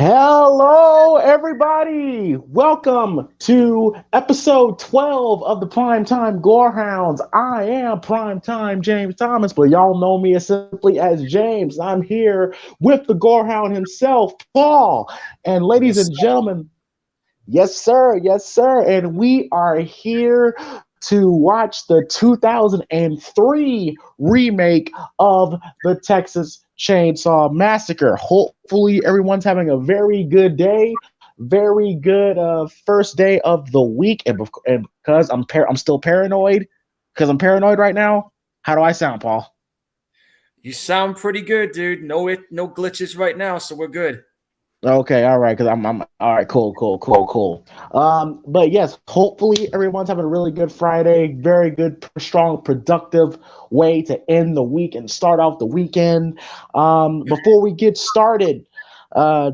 Hello, everybody. Welcome to episode 12 of the Primetime Gorehounds. I am Primetime James Thomas, but y'all know me as simply as James. I'm here with the Gorehound himself, Paul. And ladies Yes, and gentlemen, yes, sir. Yes, sir. And we are here to watch the 2003 remake of the Texas Chainsaw Massacre. Hopefully, everyone's having a very good day, very good first day of the week. And because I'm still paranoid, because I'm paranoid right now. How do I sound, Paul? you sound pretty good, dude. No glitches right now, so we're good. Okay, all right, because I'm all right, cool. But yes, hopefully everyone's having a really good Friday, very good, strong, productive way to end the week and start off the weekend. Before we get started,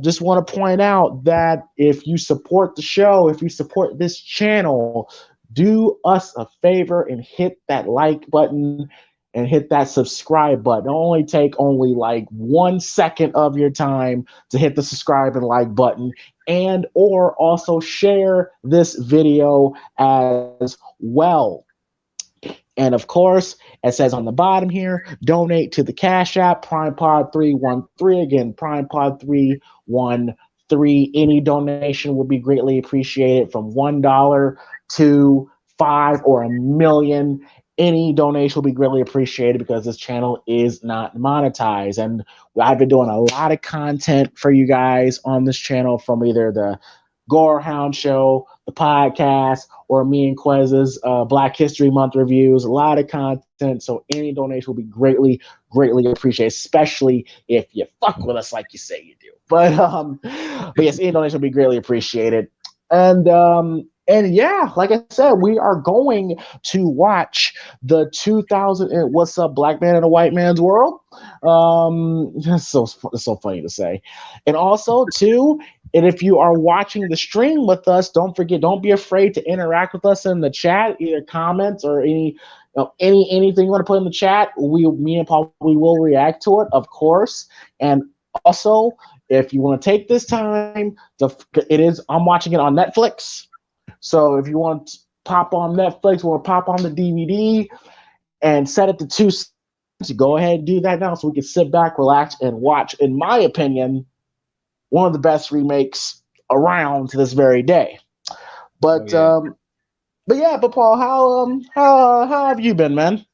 just want to point out that if you support the show, if you support this channel, do us a favor and hit that like button and hit that subscribe button. It'll only take only like 1 second of your time to hit the subscribe and like button, and or also share this video as well. And of course, it says on the bottom here, donate to the Cash App, PrimePod313. Again, PrimePod313. Any donation will be greatly appreciated, from $1 to 5 or a million. Any donation will be greatly appreciated because this channel is not monetized. And I've been doing a lot of content for you guys on this channel, from either the Gorehound Show, the podcast, or me and Quez's Black History Month reviews. A lot of content, so any donation will be greatly appreciated, especially if you fuck with us like you say you do. But yes, any donation will be greatly appreciated. And yeah, like I said, we are going to watch the 2000. What's up, Black Man in a White Man's World? It's so funny to say. And also, too, and if you are watching the stream with us, don't be afraid to interact with us in the chat, either comments or anything you want to put in the chat. Me and Paul, we will react to it, of course. And also, if you want to take this time, I'm watching it on Netflix. So if you want to pop on Netflix or pop on the DVD and set it to 2 cents, go ahead and do that now, so we can sit back, relax, and watch, in my opinion, one of the best remakes around to this very day. Oh But yeah. but Paul, how have you been, man?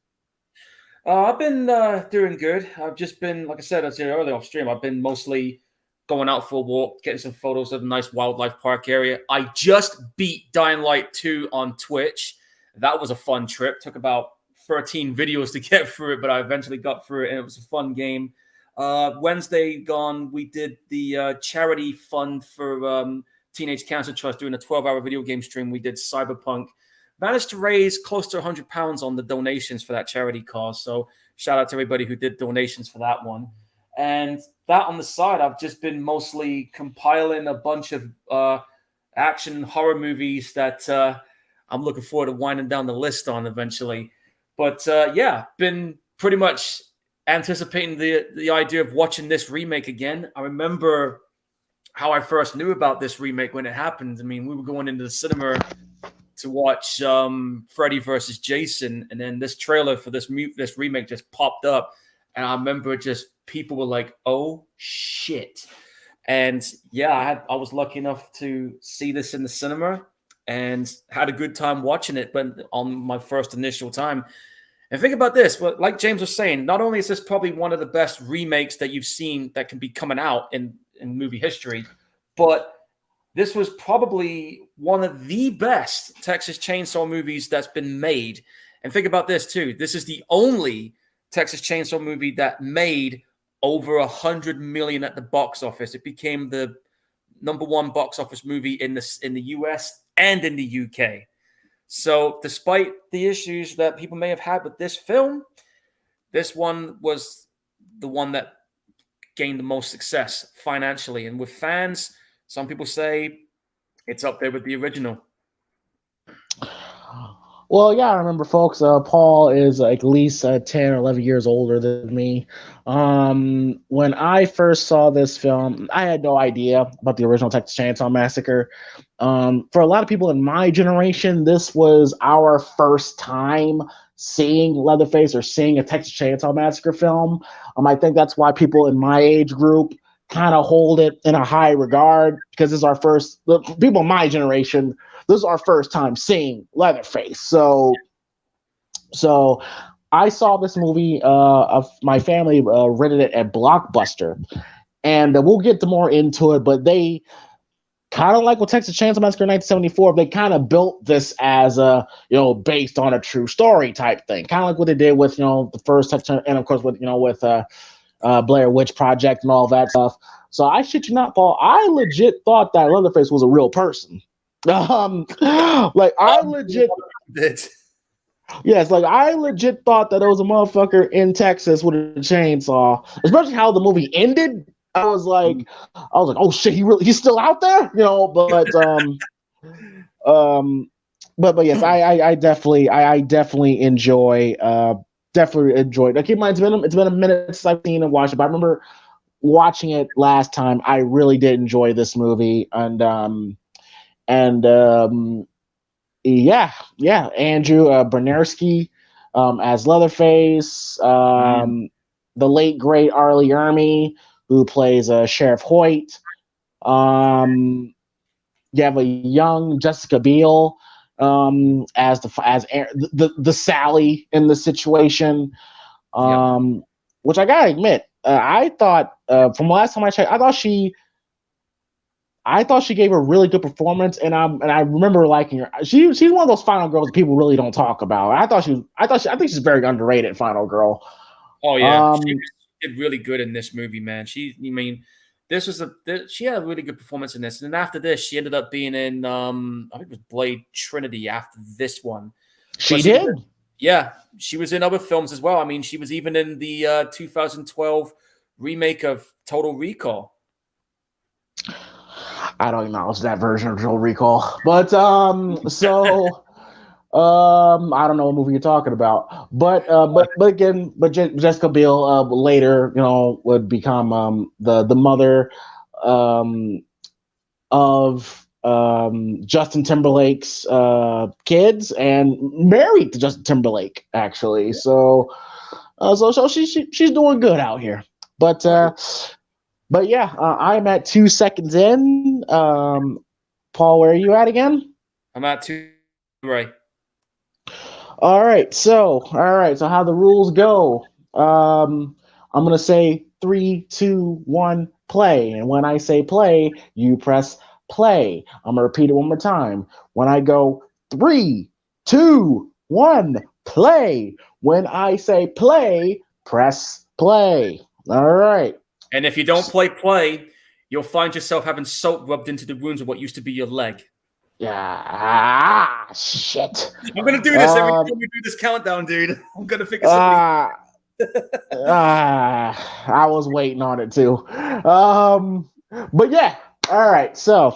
I've been doing good. I've just been, like I said earlier off stream, I've been mostly going out for a walk, getting some photos of a nice wildlife park area. I just beat Dying Light 2 on Twitch. That was a fun trip. Took about 13 videos to get through it, but I eventually got through it, and it was a fun game. Wednesday gone, we did the charity fund for Teenage Cancer Trust, doing a 12-hour video game stream. We did Cyberpunk. Managed to raise close to £100 on the donations for that charity cause. So shout out to everybody who did donations for that one. And that on the side, I've just been mostly compiling a bunch of action horror movies that I'm looking forward to winding down the list on eventually. But yeah, been pretty much anticipating the idea of watching this remake again. I remember how I first knew about this remake when it happened. I mean, we were going into the cinema to watch Freddy versus Jason, and then this trailer for this remake just popped up, and I remember just people were like, "Oh shit!" And yeah, I was lucky enough to see this in the cinema and had a good time watching it, but on my first initial time. And think about this, but like James was saying, not only is this probably one of the best remakes that you've seen that can be coming out in movie history, but this was probably one of the best Texas Chainsaw movies that's been made. And think about this too. This is the only Texas Chainsaw movie that made over 100 million at the box office. It became the number one box office movie in the US and in the UK. So despite the issues that people may have had with this film, this one was the one that gained the most success financially. And with fans, some people say it's up there with the original. Well, yeah, I remember, folks. Paul is at least 10 or 11 years older than me. When I first saw this film, I had no idea about the original Texas Chainsaw Massacre. For a lot of people in my generation, this was our first time seeing Leatherface or seeing a Texas Chainsaw Massacre film. I think that's why people in my age group kind of hold it in a high regard because this is our first, the people in my generation, this is our first time seeing Leatherface. So I saw this movie. Of my family rented it at Blockbuster, and we'll get to more into it. But they kind of like with Texas Chainsaw Massacre in 1974. They kind of built this as a based on a true story type thing, kind of like what they did with the first Texas, and of course with Blair Witch Project and all that stuff. So I shit you not, Paul. I legit thought that Leatherface was a real person. Like I legit. Yes, like I legit thought that it was a motherfucker in Texas with a chainsaw. Especially how the movie ended. Oh shit, he's still out there, um, but yes, I definitely definitely enjoyed. Keep in mind, it's been a minute since I've seen and watched it, but I remember watching it last time. I really did enjoy this movie, and yeah, Andrew Bernarski as Leatherface, the late great Arlie Ermy, who plays Sheriff Hoyt. You have a young Jessica Biel as the Sally in the situation, which I gotta admit, I thought from last time I checked, I thought she gave a really good performance, and I remember liking her. She's one of those final girls that people really don't talk about. I think she's very underrated final girl. Oh yeah, she did really good in this movie, man. She had a really good performance in this, and then after this, she ended up being in I think it was Blade Trinity after this one. She did. She was in other films as well. I mean, she was even in the 2012 remake of Total Recall. I don't acknowledge that version of Total Recall, but I don't know what movie you're talking about, but Jessica Biel later, would become the mother of Justin Timberlake's kids and married to Justin Timberlake actually. So she's doing good out here, but yeah, I'm at 2 seconds in. Paul, where are you at again? I'm at 2, right. All right, so how the rules go? I'm gonna say 3, 2, 1, play, and when I say play, you press play. I'm gonna repeat it one more time. When I go 3, 2, 1, play. When I say play, press play. All right. And if you don't play, you'll find yourself having soap rubbed into the wounds of what used to be your leg. Yeah, shit. I'm gonna do this every time we do this countdown, dude. I'm gonna figure something. I was waiting on it too. But yeah, all right. So,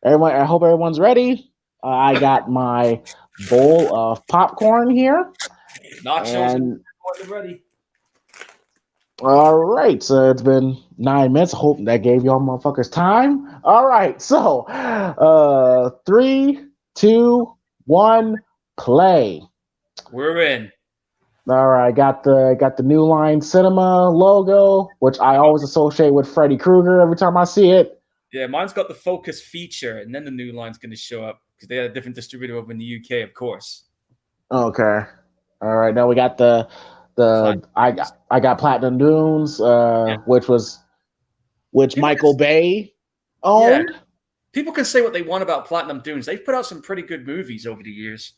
everyone, I hope everyone's ready. I got my bowl of popcorn here. Nachos and ready. All right, so it's been 9 minutes. I hope that gave y'all motherfuckers time. All right, so 3, 2, 1, play. We're in. All right, got the New Line Cinema logo, which I always associate with Freddy Krueger every time I see it. Yeah, mine's got the Focus feature, and then the New Line's going to show up because they had a different distributor over in the UK, of course. Okay. All right, now we got I got Platinum Dunes, which Michael Bay owned. Yeah. People can say what they want about Platinum Dunes. They've put out some pretty good movies over the years.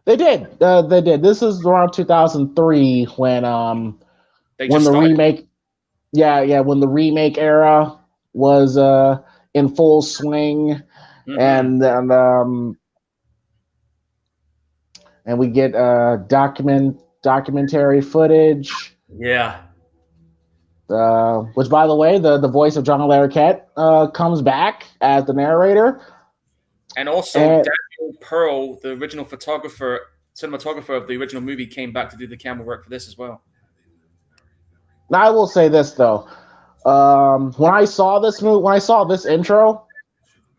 They did. They did. This is around 2003 when the remake. Yeah, when the remake era was in full swing, and we get documentary footage. Yeah. Which, by the way, the voice of John Larroquette comes back as the narrator. And also, Daniel Pearl, the original cinematographer of the original movie, came back to do the camera work for this as well. Now, I will say this though. When I saw this intro,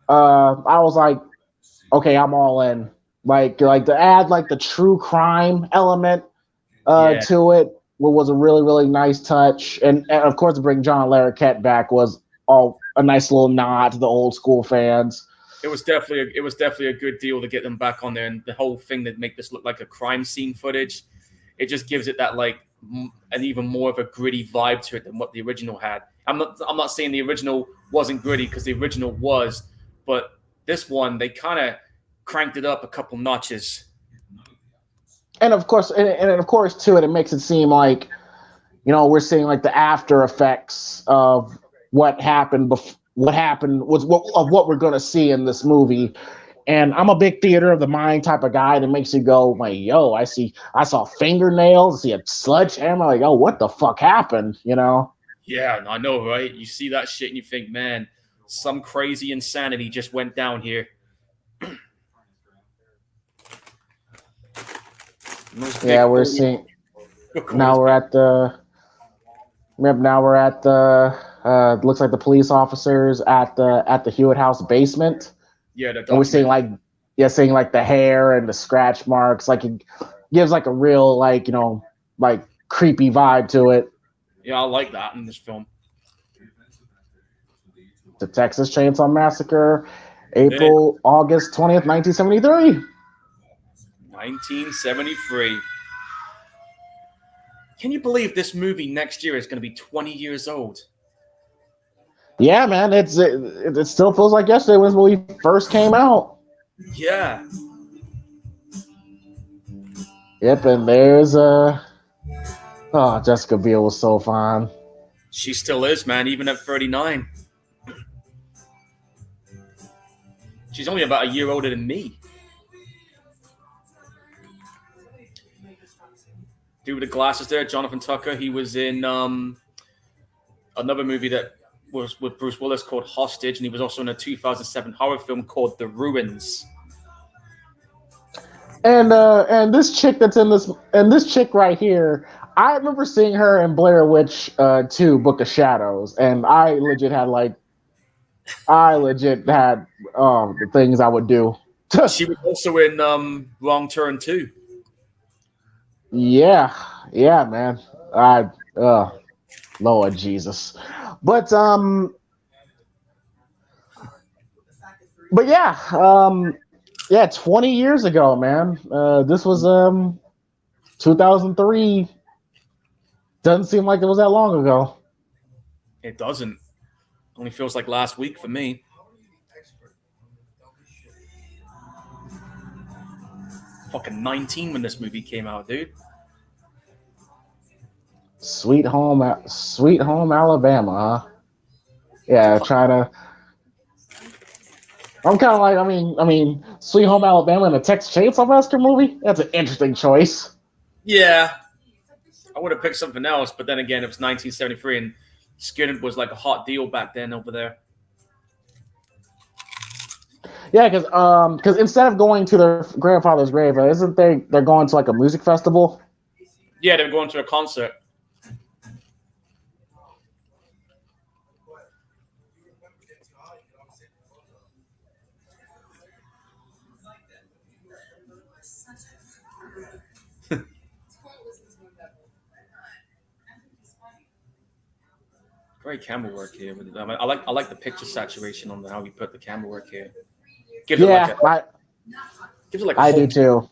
I was like, okay, I'm all in. Like to add like the true crime element to it was a really, really nice touch. And of course, to bring John Larroquette back was all a nice little nod to the old school fans. It was definitely a good deal to get them back on there, and the whole thing that make this look like a crime scene footage, it just gives it that like an even more of a gritty vibe to it than what the original had. I'm not saying the original wasn't gritty, because the original was, but this one they kind of cranked it up a couple notches. And of course, too, it makes it seem like, we're seeing like the after effects of what happened of what we're going to see in this movie. And I'm a big theater of the mind type of guy that makes you go like, yo, I saw fingernails, I see a sledgehammer, like, oh, what the fuck happened, Yeah, I know, right? You see that shit and you think, man, some crazy insanity just went down here. Yeah, we're seeing now we're at the looks like the police officers at the Hewitt House basement. Yeah, and we're seeing like the hair and the scratch marks. Like, it gives like a real like creepy vibe to it. Yeah, I like that in this film. The Texas Chainsaw Massacre, August 20th, 1973. 1973. Can you believe this movie next year is going to be 20 years old? Yeah, man, it still feels like yesterday when this movie first came out. Yeah. Yep, and there's Jessica Biel was so fine. She still is, man, even at 39. She's only about a year older than me. Dude with the glasses there, Jonathan Tucker. He was in another movie that was with Bruce Willis called Hostage, and he was also in a 2007 horror film called The Ruins. And this chick this chick right here, I remember seeing her in Blair Witch 2, Book of Shadows, and I legit had the things I would do. She was also in Wrong Turn 2. Yeah, man. Lord Jesus. But yeah, 20 years ago, man. This was 2003. Doesn't seem like it was that long ago. It doesn't. Only feels like last week for me. Fucking 19 when this movie came out, dude. Sweet Home Alabama, huh? Yeah, I'm kind of like, I mean, Sweet Home Alabama and the Texas Chainsaw Massacre movie? That's an interesting choice. Yeah. I would have picked something else, but then again, it was 1973, and Skinner was like a hot deal back then over there. Yeah, because instead of going to their grandfather's grave, isn't they're going to like a music festival? Yeah, they're going to a concert. Great camera work here. I like the picture saturation on how we put the camera work here. Gives it like I do too.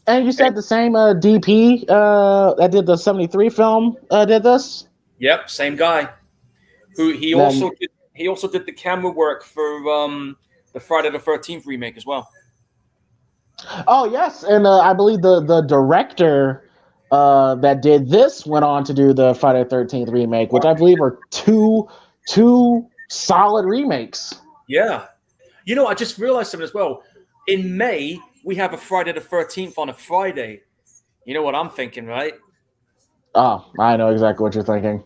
And you said the same DP that did the 73 film did this? Yep, same guy. He also did the camera work for the Friday the 13th remake as well. Oh yes, and I believe the director that did this went on to do the Friday the 13th remake, which I believe are two solid remakes. Yeah. I just realized something as well. In May, we have a Friday the 13th on a Friday. You know what I'm thinking, right? Oh, I know exactly what you're thinking.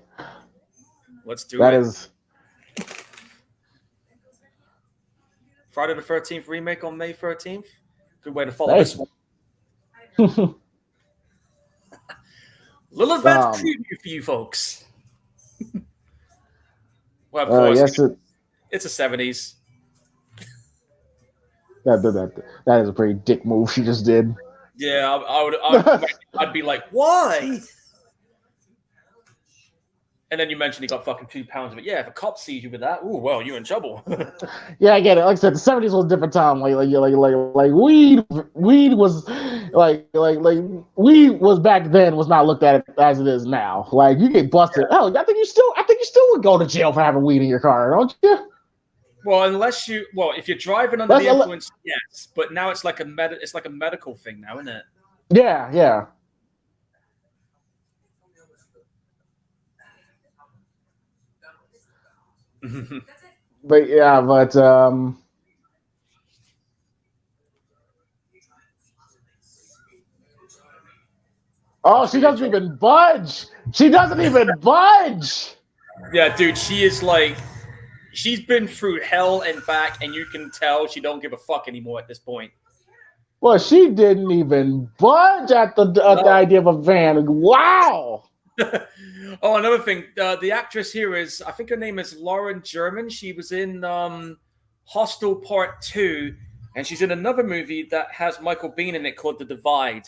Let's do That it. is Friday the 13th remake on May 13th. Good way to follow Hey. this one. Little advanced preview for you folks. Well, of course, yes, it's a 70s. That is a pretty dick move she just did. Yeah, I'd be like, why? And then you mentioned he got fucking 2 pounds of it. Yeah, if a cop sees you with that, ooh, well, you're in trouble. Yeah, I get it. Like I said, the 70s was a different time. Like weed was like weed was back then was not looked at as it is now. Like you get busted. Oh, I think you still would go to jail for having weed in your car, don't you? Well, if you're driving under the influence, yes. But now it's like a medical thing now, isn't it? Yeah. but oh, she doesn't even budge. She doesn't even budge. Yeah, dude, she is like, she's been through hell and back, and you can tell she don't give a fuck anymore at this point. Well, she didn't even budge at the idea of a van. Wow. Oh, another thing. The actress here is, I think her name is Lauren German. She was in Hostel Part 2, and she's in another movie that has Michael Biehn in it called The Divide.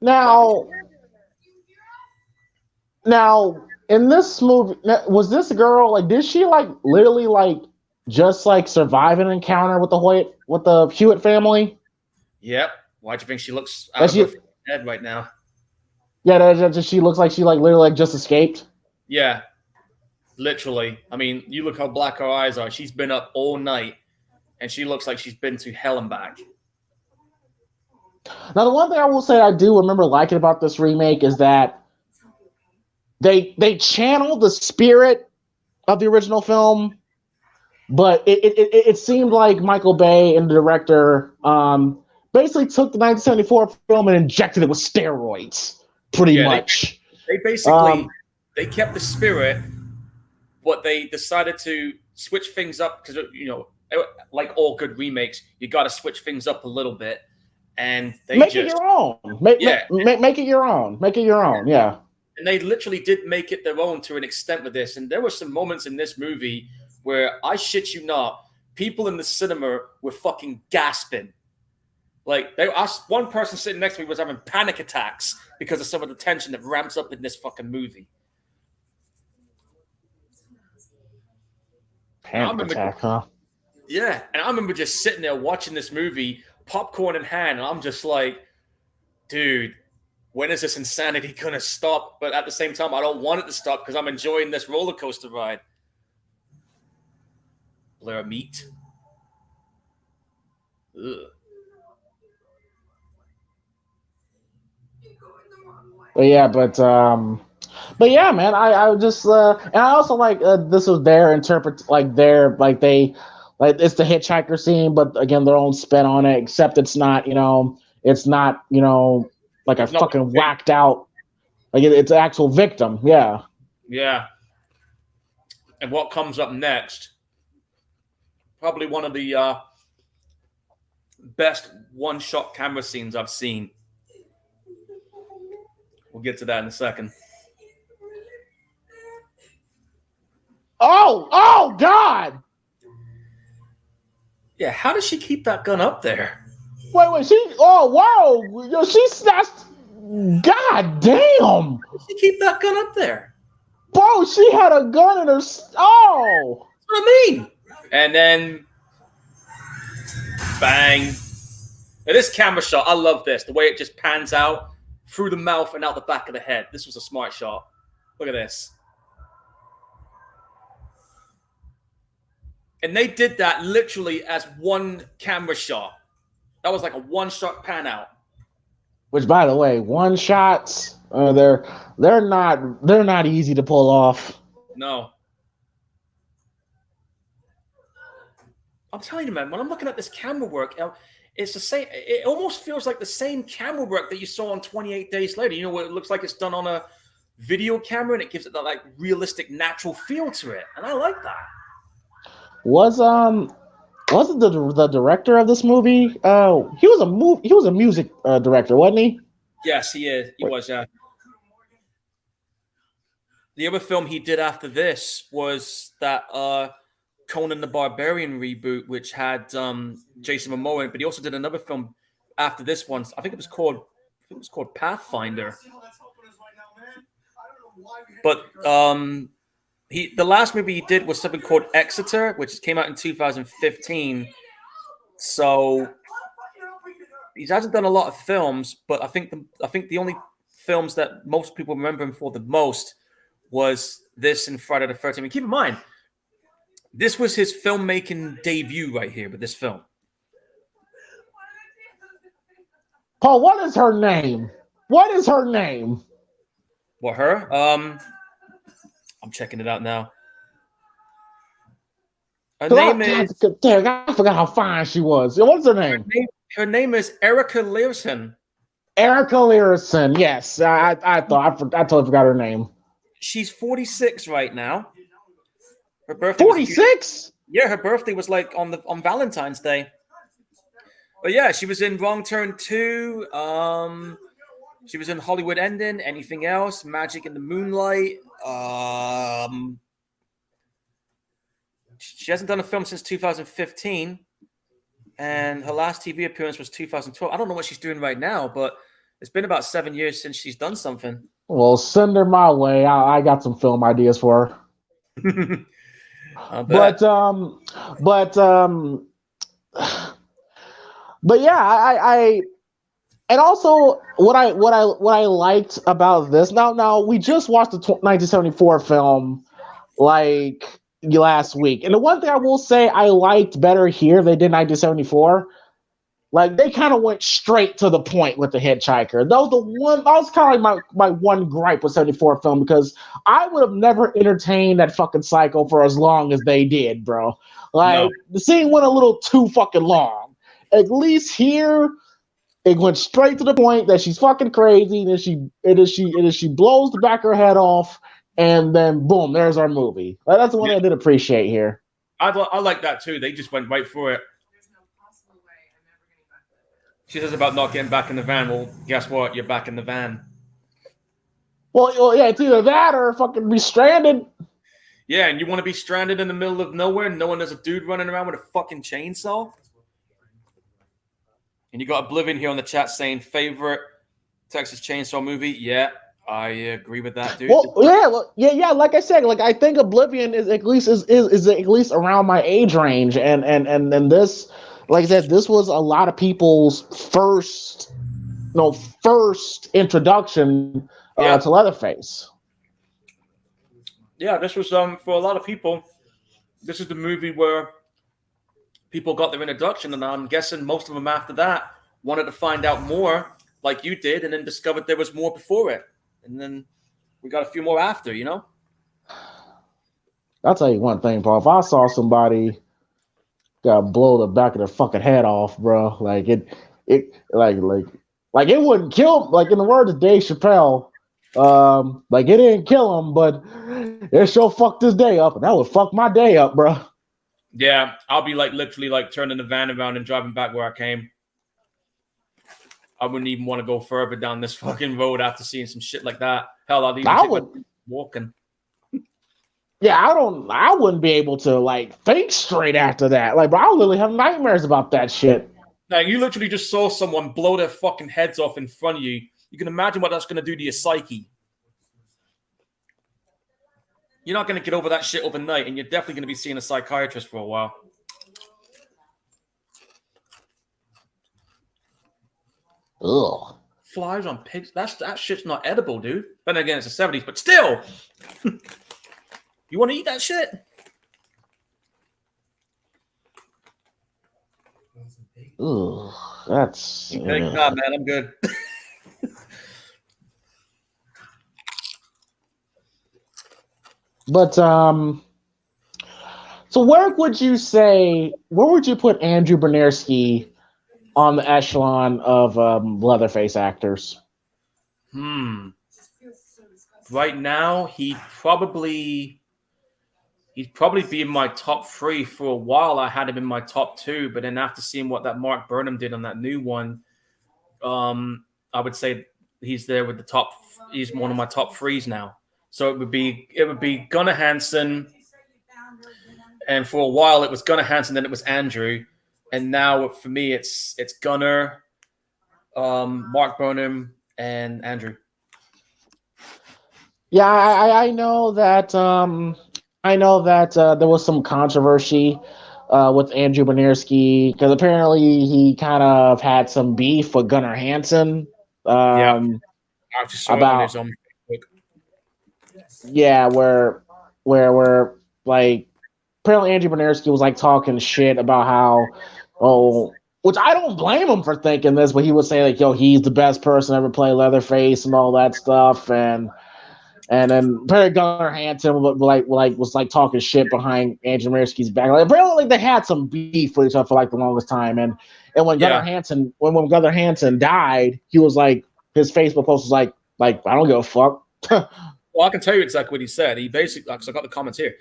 Now, in this movie, was this girl like? Did she like literally like just like survive an encounter with the Hewitt family? Yep. Why do you think she looks out of her head right now? Yeah, she looks like she like literally like just escaped. Yeah, literally. I mean, you look how black her eyes are. She's been up all night, and she looks like she's been to hell and back. Now, the one thing I will say I do remember liking about this remake is that they channeled the spirit of the original film, but it seemed like Michael Bay and the director basically took the 1974 film and injected it with steroids, pretty much. They basically they kept the spirit, but they decided to switch things up because, you know, like all good remakes, you got to switch things up a little bit. And they make it your own. Make it your own. Make it your own. Yeah. And they literally did make it their own to an extent with this. And there were some moments in this movie where, I shit you not, people in the cinema were fucking gasping. Like, one person sitting next to me was having panic attacks because of some of the tension that ramps up in this fucking movie. Panic attack, huh? Yeah. And I remember just sitting there watching this movie, popcorn in hand, and I'm just like, dude, when is this insanity gonna stop? But at the same time, I don't want it to stop because I'm enjoying this roller coaster ride. Blair meat. Ugh. But yeah, man, I just and I also like this was their it's the hitchhiker scene, but again their own spin on it, except it's not like a fucking whacked out, like it's an actual victim. Yeah. And what comes up next, probably one of the best one-shot camera scenes I've seen. We'll get to that in a second. Oh God. Yeah, how does she keep that gun up there? Wait, yo, she snatched. God damn! How did she keep that gun up there? Bro, she had a gun in her. Oh! That's what I mean. And then, bang. Now, this camera shot, I love this. The way it just pans out through the mouth and out the back of the head. This was a smart shot. Look at this. And they did that literally as one camera shot. That was like a one-shot pan out. Which, by the way, one shots, they're not easy to pull off. No. I'm telling you, man, when I'm looking at this camera work, it's the same. It almost feels like the same camera work that you saw on 28 Days Later. You know, where it looks like it's done on a video camera and it gives it that like realistic, natural feel to it. And I like that. Was wasn't the director of this movie? He was a music director, wasn't he? Yes, he is. He was. The other film he did after this was that Conan the Barbarian reboot, which had Jason Momoa in it, but he also did another film after this one. I think it was called Pathfinder. But the last movie he did was something called Exeter, which came out in 2015. So he hasn't done a lot of films, but I think the only films that most people remember him for the most was this and Friday the 13th. I mean, keep in mind, this was his filmmaking debut right here with this film. Paul, what is her name? What is her name? What, her? I'm checking it out now. Her name is... Damn, I forgot how fine she was. What's her name? Her name is Erica Learson. Erica Learson. Yes, I totally forgot her name. She's 46 right now. Her birthday 46? Yeah, her birthday was like on Valentine's Day. But yeah, she was in Wrong Turn 2. She was in Hollywood Ending. Anything else? Magic in the Moonlight. She hasn't done a film since 2015. And her last TV appearance was 2012. I don't know what she's doing right now, but it's been about 7 years since she's done something. Well, send her my way. I got some film ideas for her. But yeah, I and also what I liked about this. Now we just watched the 1974 film like last week, and the one thing I will say I liked better here they did 1974. Like they kind of went straight to the point with the Hitchhiker. That was kind of like my one gripe with 74 film, because I would have never entertained that fucking psycho for as long as they did, bro. Like the scene went a little too fucking long. At least here, it went straight to the point that she's fucking crazy, and then she blows the back of her head off, and then boom, there's our movie. Like, that's the one I did appreciate here. I like that too. They just went right for it. She says about not getting back in the van. Well, guess what? You're back in the van. Well, yeah, it's either that or fucking be stranded. Yeah, and you want to be stranded in the middle of nowhere, knowing there's a dude running around with a fucking chainsaw? And you got Oblivion here on the chat saying favorite Texas Chainsaw movie. Yeah, I agree with that, dude. Well, yeah. Like I said, like I think Oblivion is at least around my age range, and this, like I said, this was a lot of people's first introduction to Leatherface. Yeah, this was for a lot of people. This is the movie where people got their introduction, and I'm guessing most of them after that wanted to find out more, like you did, and then discovered there was more before it, and then we got a few more after. You know. I'll tell you one thing, Paul. If I saw somebody blow the back of their fucking head off, bro, like it wouldn't kill. Like in the words of Dave Chappelle, like it didn't kill him, but it sure fucked his day up, and that would fuck my day up, bro. Yeah, I'll be like literally like turning the van around and driving back where I came. I wouldn't even want to go further down this fucking road after seeing some shit like that. Hell, I'd even take walking. Yeah, I wouldn't be able to like think straight after that. Like, bro, I literally have nightmares about that shit. Like, you literally just saw someone blow their fucking heads off in front of you. You can imagine what that's going to do to your psyche. You're not going to get over that shit overnight, and you're definitely going to be seeing a psychiatrist for a while. Ugh. Flies on pigs. That shit's not edible, dude. But then again, it's the 70s, but still. You want to eat that shit? Ugh. That's... Thank God, man. I'm good. But so where would you put Andrew Bernarski on the echelon of Leatherface actors? Right now, he probably he'd probably be in my top 3 for a while. I had him in my top 2, but then after seeing what that Mark Burnham did on that new one, I would say he's there with the top. He's one of my top 3s now. So it would be Gunnar Hansen, and for a while it was Gunnar Hansen, then it was Andrew, and now for me it's Gunnar, Mark Burnham, and Andrew. Yeah, I know that. There was some controversy with Andrew Bernarski because apparently he kind of had some beef with Gunnar Hansen. Yeah, I just saw it on his About own Facebook. yeah, where like apparently Andrew Bernarski was like talking shit about how which I don't blame him for thinking this, but he would say like, yo, he's the best person to ever play Leatherface and all that stuff, and then Perry Gunnar Hansen was like talking shit behind Andrew Bernarski's back. Like, apparently they had some beef with each other for like the longest time, and when Gunnar Hansen when Gunnar Hansen died, he was like his Facebook post was like I don't give a fuck. Well, I can tell you exactly what he said. He basically, because I got the comments here.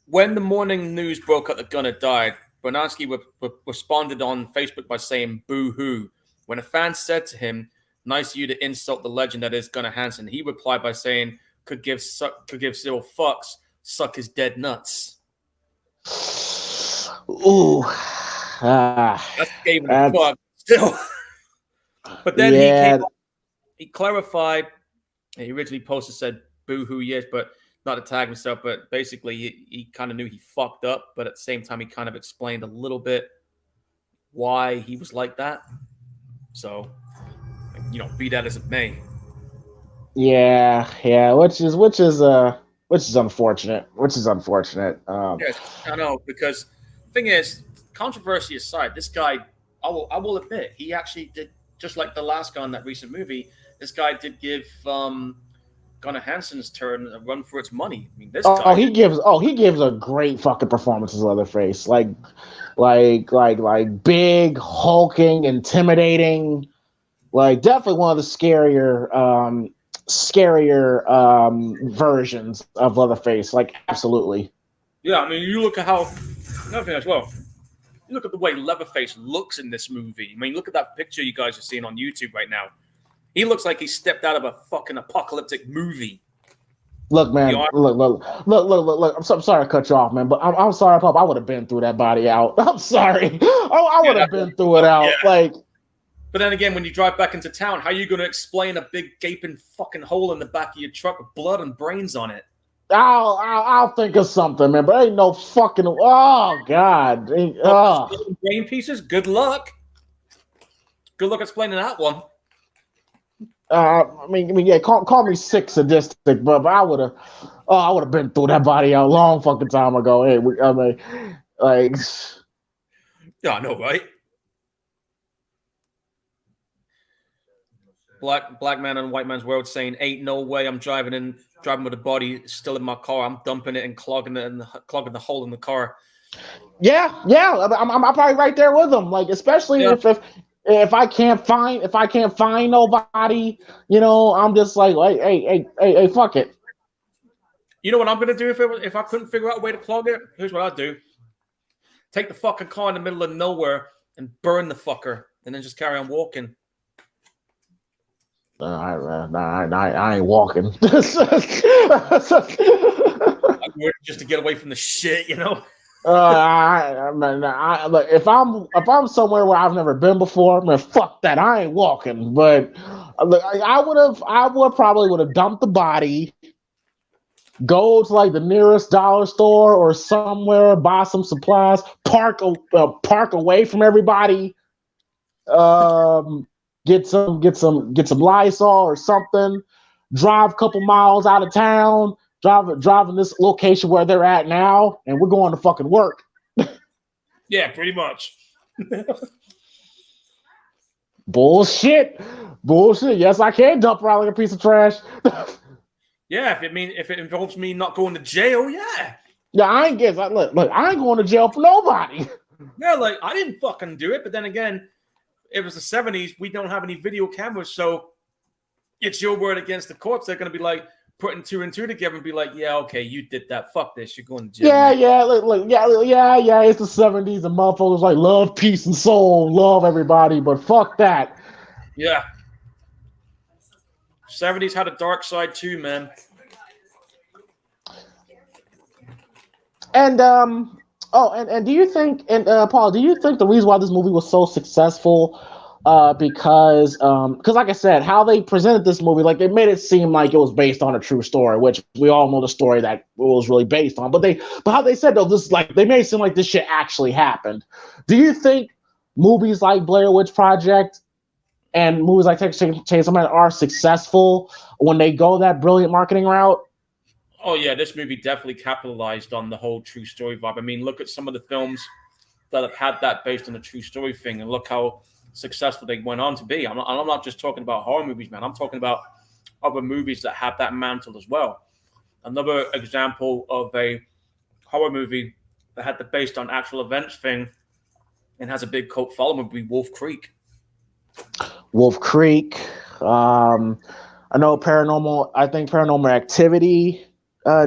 When the morning news broke up that Gunnar died, Bernarski responded on Facebook by saying "boo hoo." When a fan said to him, "Nice of you to insult the legend that is Gunnar Hansen," he replied by saying, "Could give 0 fucks, suck his dead nuts." Ooh, That's gave him a fuck still. But then he clarified. He originally posted said "boo hoo," yes, but not to tag himself. But basically, he kind of knew he fucked up. But at the same time, he kind of explained a little bit why he was like that. So, be that as it may. Yeah, which is unfortunate. Yes, I know, because the thing is, controversy aside, this guy, I will admit, he actually did, just like the last guy in that recent movie. This guy did give Gunnar Hansen's turn a run for its money. I mean, this guy. He gives a great fucking performance as Leatherface. Like big, hulking, intimidating. Like definitely one of the scarier versions of Leatherface. Like absolutely. Yeah, I mean, you look at how another thing as well. You look at the way Leatherface looks in this movie. I mean, look at that picture you guys are seeing on YouTube right now. He looks like he stepped out of a fucking apocalyptic movie. Look, man. Look. I'm sorry to cut you off, man, but I'm sorry, Pop. I would have been through that body out. I'm sorry. I would have been through it out. Yeah. Like. But then again, when you drive back into town, how are you going to explain a big gaping fucking hole in the back of your truck with blood and brains on it? I'll think of something, man. But ain't no fucking. Oh God. Brain pieces. Good luck. Good luck explaining that one. I mean, yeah. Call me sick, sadistic, but I would have been through that body out a long fucking time ago. Hey, like. Yeah, I know, right? Black man in white man's world saying, "Ain't no way I'm driving with a body still in my car. I'm dumping it and clogging the hole in the car." Yeah. I'm probably right there with them. Like, especially if I can't find nobody, I'm just like, hey, fuck it. You know what I'm gonna do if I couldn't figure out a way to clog it? Here's what I'd do: take the fucking car in the middle of nowhere and burn the fucker, and then just carry on walking. I ain't walking. Just to get away from the shit, Look, if I'm somewhere where I've never been before, man, fuck that. I ain't walking. But look, I would probably dumped the body, go to like the nearest dollar store or somewhere, buy some supplies, park away from everybody. Get some Lysol or something. Drive a couple miles out of town. Driving this location where they're at now, and we're going to fucking work. Yeah, pretty much. Bullshit. Yes, I can dump around like a piece of trash. Yeah, if it involves me not going to jail, yeah. Yeah, I ain't going to jail for nobody. Yeah, like I didn't fucking do it, but then again, it was the 70s. We don't have any video cameras, so it's your word against the courts. They're going to be like, putting two and two together and be like, yeah, okay, you did that. Fuck this. You're going to jail. Yeah. It's the 70s and motherfuckers like love, peace, and soul, love everybody, but fuck that. Yeah. 70s had a dark side too, man. And and do you think, and Paul, do you think the reason why this movie was so successful, because like I said, how they presented this movie, like they made it seem like it was based on a true story, which we all know the story that it was really based on, but how they said though, this, like, they made it seem like this shit actually happened. Do you think movies like Blair Witch Project and movies like Texas Chainsaw Massacre are successful when they go that brilliant marketing route? Oh yeah, this movie definitely capitalized on the whole true story vibe. I mean, look at some of the films that have had that based on a true story thing, and look how successful they went on to be. I'm not just talking about horror movies, man. I'm talking about other movies that have that mantle as well. Another example of a horror movie that had the based on actual events thing and has a big cult following would be Wolf Creek. Wolf Creek. I know Paranormal Activity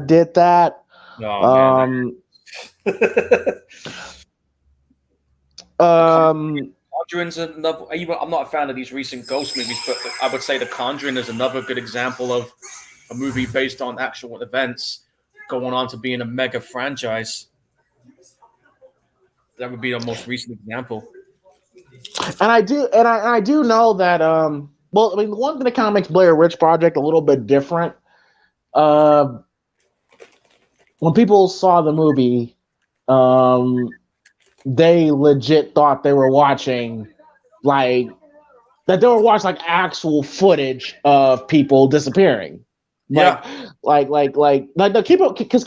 did that. Oh, man. Conjuring's another. I'm not a fan of these recent ghost movies, but I would say The Conjuring is another good example of a movie based on actual events going on to being a mega franchise. That would be the most recent example. And I do know that well, I mean, the one thing that kind of makes Blair Witch Project a little bit different. When people saw the movie, they legit thought they were watching like actual footage of people disappearing. Yeah. Keep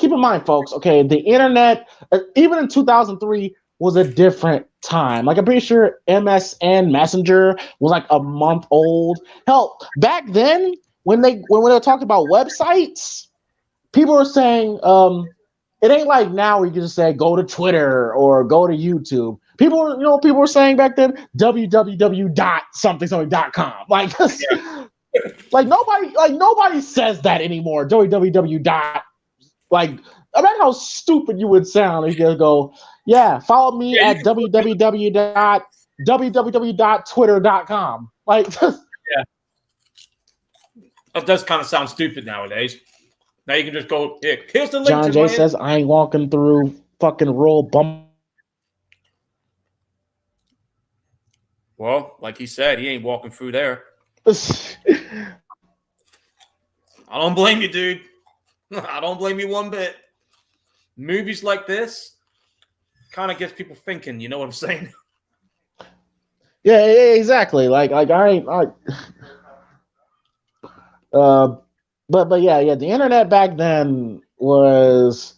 in mind, folks. Okay, the internet, even in 2003, was a different time. Like, I'm pretty sure MSN Messenger was like a month old. Hell, back then when they were talking about websites, people were saying, it ain't like now where you can just say go to Twitter or go to YouTube. People were saying back then www.something.com. Like, nobody says that anymore. www. Like, imagine how stupid you would sound if you just go, yeah, follow me at www.twitter.com. Like, yeah, that does kind of sound stupid nowadays. Now you can just go, here's the link. John Jay says, I ain't walking through fucking rural bum. Well, like he said, he ain't walking through there. I don't blame you, dude. I don't blame you one bit. Movies like this kind of gets people thinking. You know what I'm saying? Yeah, exactly. But yeah, the internet back then wasn't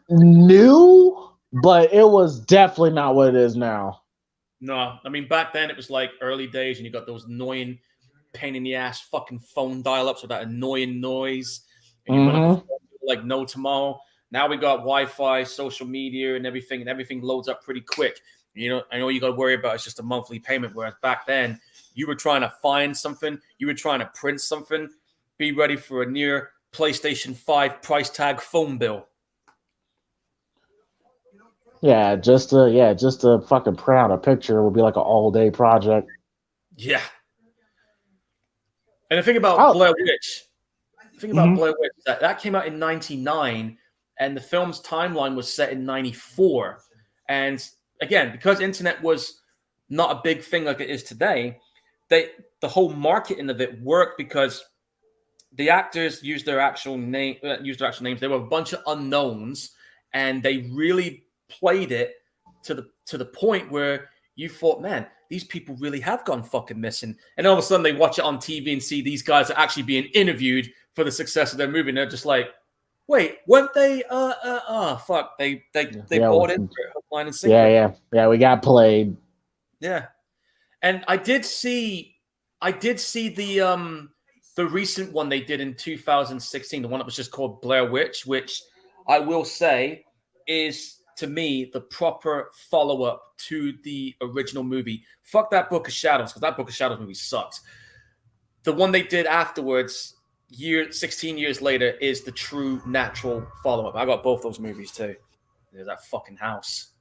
new, but it was definitely not what it is now. No, I mean, back then it was like early days, and you got those annoying, pain in the ass fucking phone dial-ups with that annoying noise, and you went like no tomorrow. Now we got Wi-Fi, social media, and everything loads up pretty quick. I know you got to worry about it's just a monthly payment, whereas back then you were trying to find something, you were trying to print something, be ready for a near PlayStation 5 price tag phone bill. Yeah, just to fucking print out a picture would be like an all-day project. Yeah. And the thing about Blair Witch, that came out in 1999, and the film's timeline was set in 1994. And again, because internet was not a big thing like it is today, the whole marketing of it worked because the actors used their actual names. They were a bunch of unknowns, and they really played it to the point where you thought, man, these people really have gone fucking missing. And all of a sudden they watch it on TV and see these guys are actually being interviewed for the success of their movie. And they're just like, wait, weren't they, fuck. They bought it for hook, line, and sinker. Yeah, we got played. Yeah. And I did see the recent one they did in 2016, the one that was just called Blair Witch, which I will say is, to me, the proper follow-up to the original movie. Fuck that Book of Shadows, because that Book of Shadows movie sucks. The one they did afterwards 16 years later is the true natural follow-up. I got both those movies too. There's that fucking house.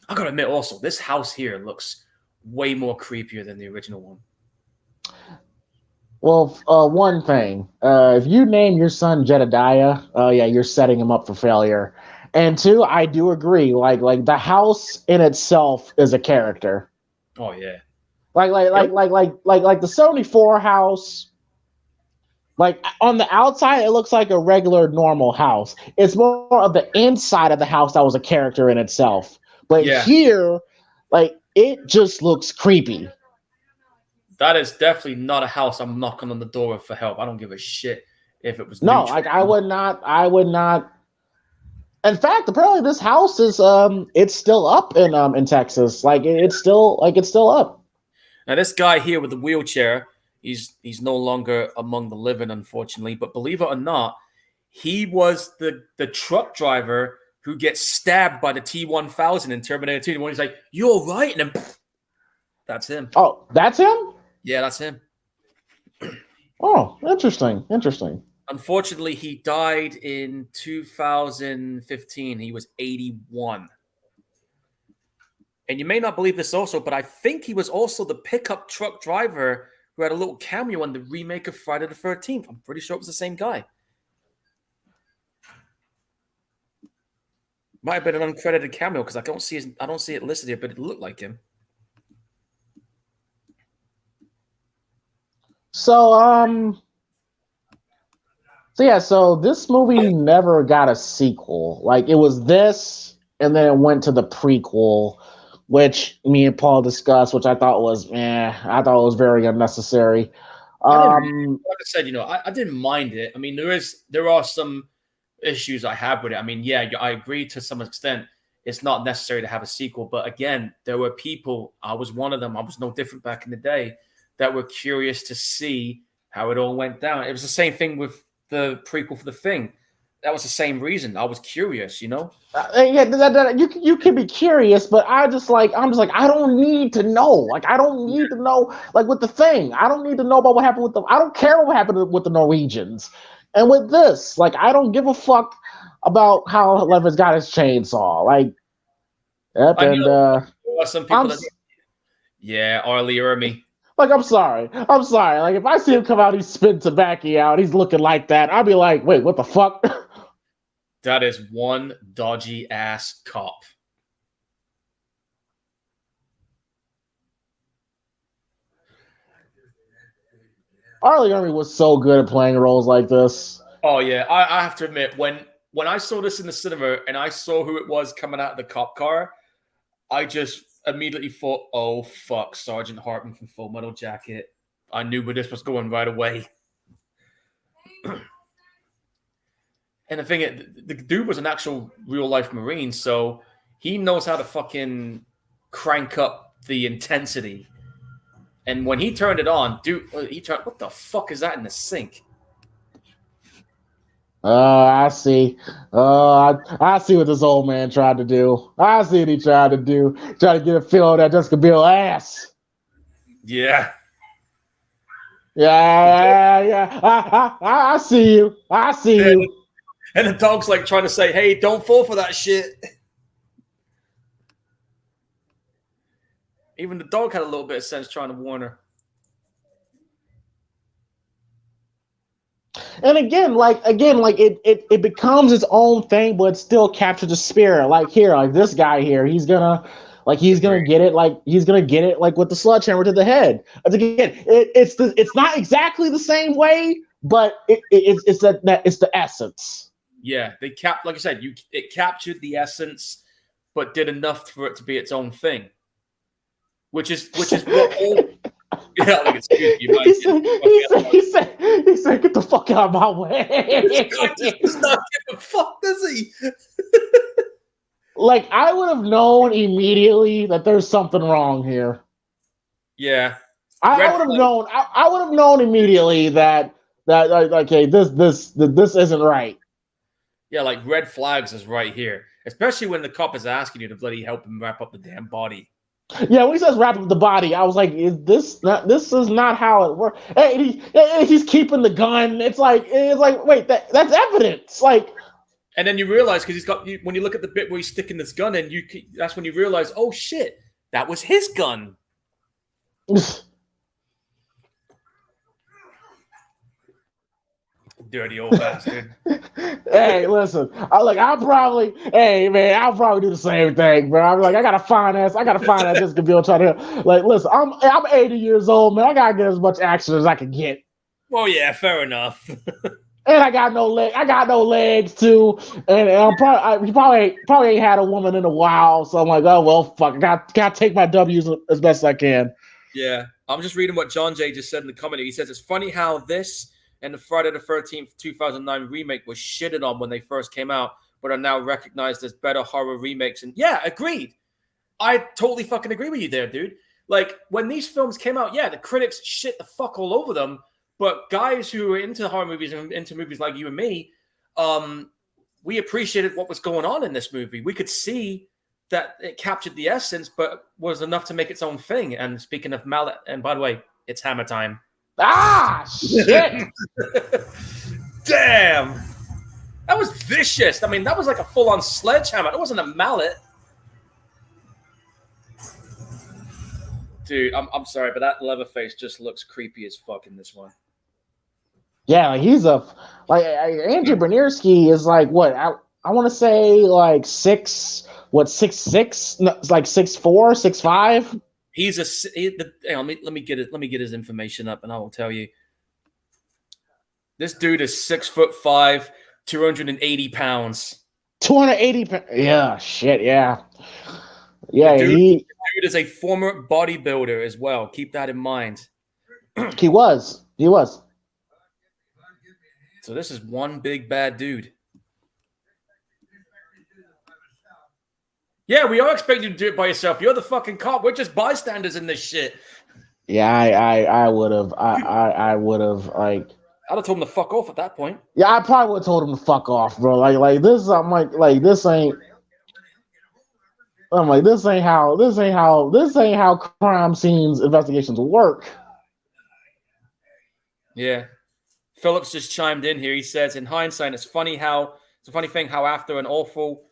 I gotta admit also, this house here looks way more creepier than the original one. Well, one thing, if you name your son Jedediah, yeah, you're setting him up for failure. And two, I do agree. Like the house in itself is a character. Oh yeah. Like the 74 house. Like on the outside, it looks like a regular normal house. It's more of the inside of the house that was a character in itself. But here, like it just looks creepy. That is definitely not a house I'm knocking on the door for help. I don't give a shit if it was no. Like I would not. In fact, apparently this house is it's still up in Texas. Like it's still up. Now this guy here with the wheelchair, he's no longer among the living, unfortunately. But believe it or not, he was the truck driver who gets stabbed by the T-1000 in Terminator 2. When he's like, "You're right," and then that's him. Oh, that's him? Yeah, that's him. Oh, interesting. Unfortunately, he died in 2015. He was 81. And you may not believe this also, but I think he was also the pickup truck driver who had a little cameo in the remake of Friday the 13th. I'm pretty sure it was the same guy. Might have been an uncredited cameo because I don't see it listed here, but it looked like him. So so this movie never got a sequel. Like it was this, and then it went to the prequel, which me and Paul discussed, which I thought was very unnecessary. Like I said, I didn't mind it. I mean, there are some issues I have with it. I mean, yeah, I agree to some extent. It's not necessary to have a sequel, but again, there were people. I was one of them. I was no different back in the day. That were curious to see how it all went down. It was the same thing with the prequel for The Thing. That was the same reason. I was curious, Yeah, you can be curious, but I'm just like, I don't need to know. Like, I don't need to know. Like with The Thing, I don't need to know about what happened with them. I don't care what happened with the Norwegians. And with this, like, I don't give a fuck about how Levin's got his chainsaw. Like, yep, some people Arlie Ermy. Like, I'm sorry. Like, if I see him come out, he's spitting tobacco out, he's looking like that, I'll be like, wait, what the fuck? That is one dodgy ass cop. Arlie Ermy was so good at playing roles like this. Oh, yeah. I have to admit, when I saw this in the cinema and I saw who it was coming out of the cop car, I just immediately thought, oh, fuck, Sergeant Hartman from Full Metal Jacket. I knew where this was going right away. And the thing, the dude was an actual real-life Marine, so he knows how to fucking crank up the intensity. And when he turned it on, what the fuck is that in the sink? I see. I see what this old man tried to do. I see what he tried to do. Try to get a feel of that Jessica Biel ass. Yeah. Yeah. I see you. I see you. And the dog's like trying to say, hey, don't fall for that shit. Even the dog had a little bit of sense trying to warn her. And again, it becomes its own thing, but it still captures the spirit. Like here, like this guy here, he's gonna get it, like with the sledgehammer to the head. Again, it's not exactly the same way, but it's the essence. Yeah, like I said, it captured the essence, but did enough for it to be its own thing. Which is what all. Yeah, like excuse you. He said, "Get the fuck out of my way." This guy just does not give a fuck, does he? Like, I would have known immediately that there's something wrong here. Yeah, I would have known. I would have known immediately that okay, this isn't right. Yeah, like red flags is right here, especially when the cop is asking you to bloody help him wrap up the damn body. Yeah, when he says wrapped up the body, I was like, "Is this not? This is not how it works." Hey, he's keeping the gun. It's like, wait, that's evidence. Like, and then you realize because he's got when you look at the bit where he's sticking this gun in, that's when you realize, oh shit, that was his gun. Dirty old bastard. Hey, listen. I'll probably do the same thing, bro. I'm like, I gotta finance Jessica Biel trying to like, listen. I'm 80 years old, man. I gotta get as much action as I can get. Well, yeah, fair enough. And I got no leg. I got no legs too. And I'm probably ain't had a woman in a while. So I'm like, oh well, fuck. I got to take my W's as best as I can. Yeah, I'm just reading what John Jay just said in the comment. He says it's funny how this and the Friday the 13th 2009 remake was shitted on when they first came out, but are now recognized as better horror remakes. And yeah, agreed. I totally fucking agree with you there, dude. Like when these films came out, yeah, the critics shit the fuck all over them. But guys who are into horror movies and into movies like you and me, we appreciated what was going on in this movie. We could see that it captured the essence, but was enough to make its own thing. And speaking of mallet, and by the way, it's hammer time. Ah, shit! Damn, that was vicious. I mean, that was like a full-on sledgehammer. It wasn't a mallet. Dude, I'm sorry, but that Leatherface just looks creepy as fuck in this one. Yeah, he's Andrew Bernierski is like what I want to say like 6'6", no, like 6'4", 6'5". Let me get his information up, and I will tell you. This dude is 6'5", 280 pounds. 280 pounds. Yeah, shit. Yeah, the dude is a former bodybuilder as well. Keep that in mind. He was. So this is one big bad dude. Yeah, we are expecting you to do it by yourself. You're the fucking cop. We're just bystanders in this shit. Yeah, I would have. I would have like. I'd have told him to fuck off at that point. Yeah, I probably would have told him to fuck off, bro. Like this. I'm like this ain't. I'm like this ain't how crime scenes investigations work. Yeah. Phillips just chimed in here. He says, in hindsight, it's a funny thing how after awful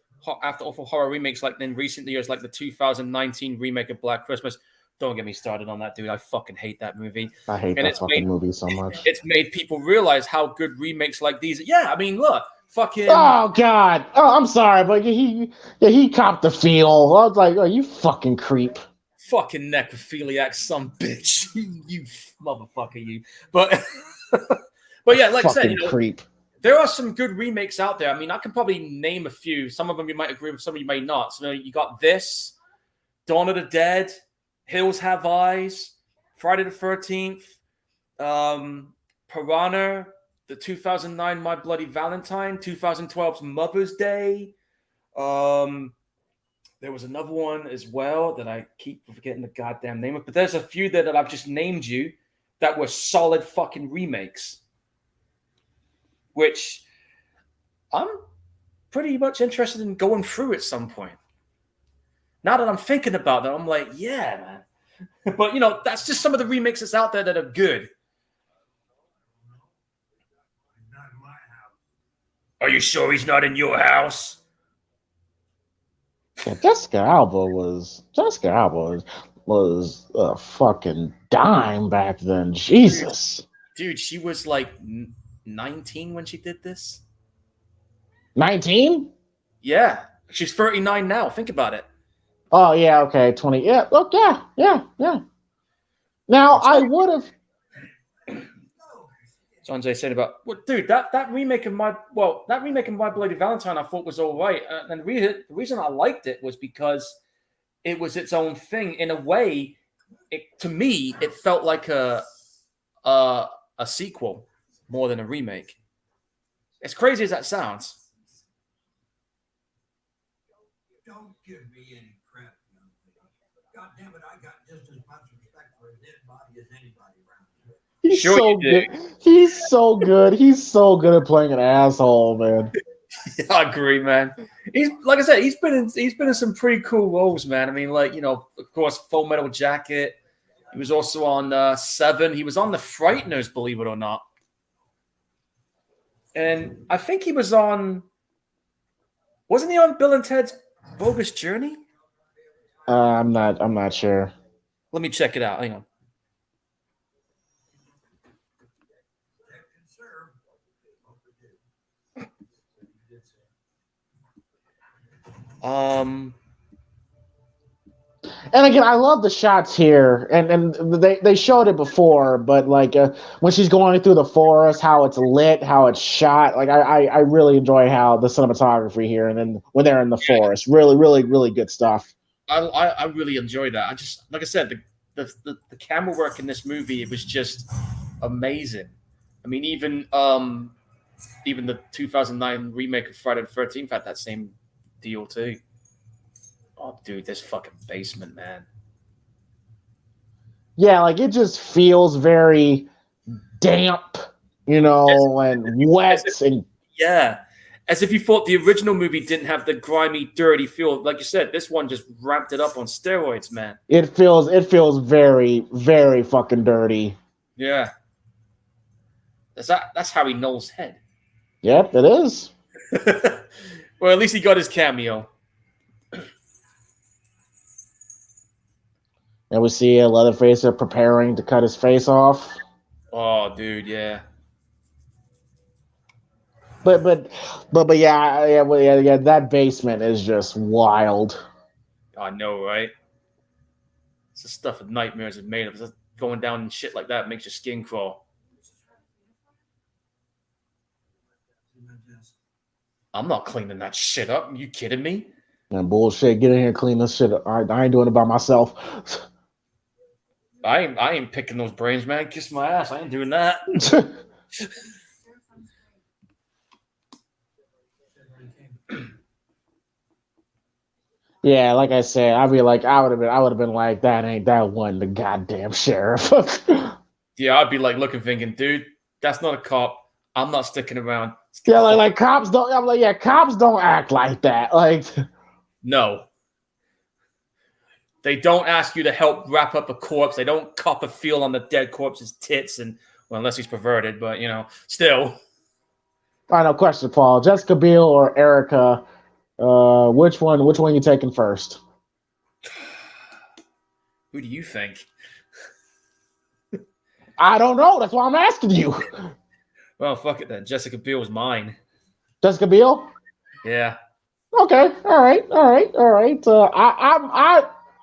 horror remakes like in recent years, like the 2019 remake of Black Christmas. Don't get me started on that, dude. I fucking hate that movie. I hate that fucking movie so much. It's made people realize how good remakes like these. Yeah, I mean, look, fucking. Oh God. Oh, I'm sorry, but he copped the feel. I was like, oh, you fucking creep. Fucking necrophiliac, some bitch. you motherfucker, you. But. But yeah, like fucking I said, creep. There are some good remakes out there. I mean, I can probably name a few. Some of them you might agree with, some of you may not. So you got this, Dawn of the Dead, Hills Have Eyes, Friday the 13th, Piranha, the 2009 My Bloody Valentine, 2012's Mother's Day. There was another one as well that I keep forgetting the goddamn name of. But there's a few that I've just named you that were solid fucking remakes, which I'm pretty much interested in going through at some point. Now that I'm thinking about that, I'm like, yeah, man. But, that's just some of the remakes that's out there that are good. Are you sure he's not in your house? Yeah, Jessica Alba was a fucking dime back then. Jesus. Dude, she was like 19 when she did this. 19? Yeah. She's 39 now. Think about it. Oh, yeah, okay. 20. Yeah, look, yeah. Now, I would have... Sanjay said about, well, dude, that remake of My Bloody Valentine I thought was all right. And the reason I liked it was because it was its own thing. In a way, to me, it felt like a sequel more than a remake. As crazy as that sounds. Don't give me any crap, young lady. God damn it, I got just as much respect for a dead body as anybody around here. He's so good. He's so good. He's so good at playing an asshole, man. I agree, man. He's like I said, he's been in some pretty cool roles, man. I mean, like, of course, Full Metal Jacket. He was also on Seven. He was on The Frighteners, believe it or not. And I think he was on. Wasn't he on Bill and Ted's Bogus Journey? I'm not sure. Let me check it out. Hang on. And again, I love the shots here, and they showed it before, but like when she's going through the forest, how it's lit, how it's shot, like I really enjoy how the cinematography here, and then when they're in the forest, really good stuff. I really enjoyed that. I just, like I said, the camera work in this movie, it was just amazing. I mean, even the 2009 remake of Friday the 13th had that same deal too. Oh, dude, this fucking basement, man. Yeah, like it just feels very damp, and wet and yeah. As if you thought the original movie didn't have the grimy, dirty feel. Like you said, this one just ramped it up on steroids, man. It feels very, very fucking dirty. Yeah. That's Harry Knowles' head. Yep, it is. Well, at least he got his cameo. And we see Leatherface preparing to cut his face off. Oh, dude, yeah. But yeah, that basement is just wild. I know, right? It's the stuff of nightmares are made of. Just going down and shit like that makes your skin crawl. I'm not cleaning that shit up. Are you kidding me? Man, bullshit. Get in here and clean this shit up. I ain't doing it by myself. I ain't picking those brains, man. Kiss my ass. I ain't doing that. Yeah, like I said, I would have been like, that ain't that one, the goddamn sheriff. Yeah, I'd be like looking, thinking, dude, that's not a cop. I'm not sticking around. Yeah, like cops don't. I'm like, yeah, cops don't act like that. Like, no, they don't ask you to help wrap up a corpse. They don't cop a feel on the dead corpse's tits, and well, unless he's perverted, but still. I know. Question, Paul: Jessica Biel or Erica? Which one you taking first? Who do you think? I don't know. That's why I'm asking you. Well, fuck it then. Jessica Biel was mine. Jessica Biel? Yeah. Okay. All right.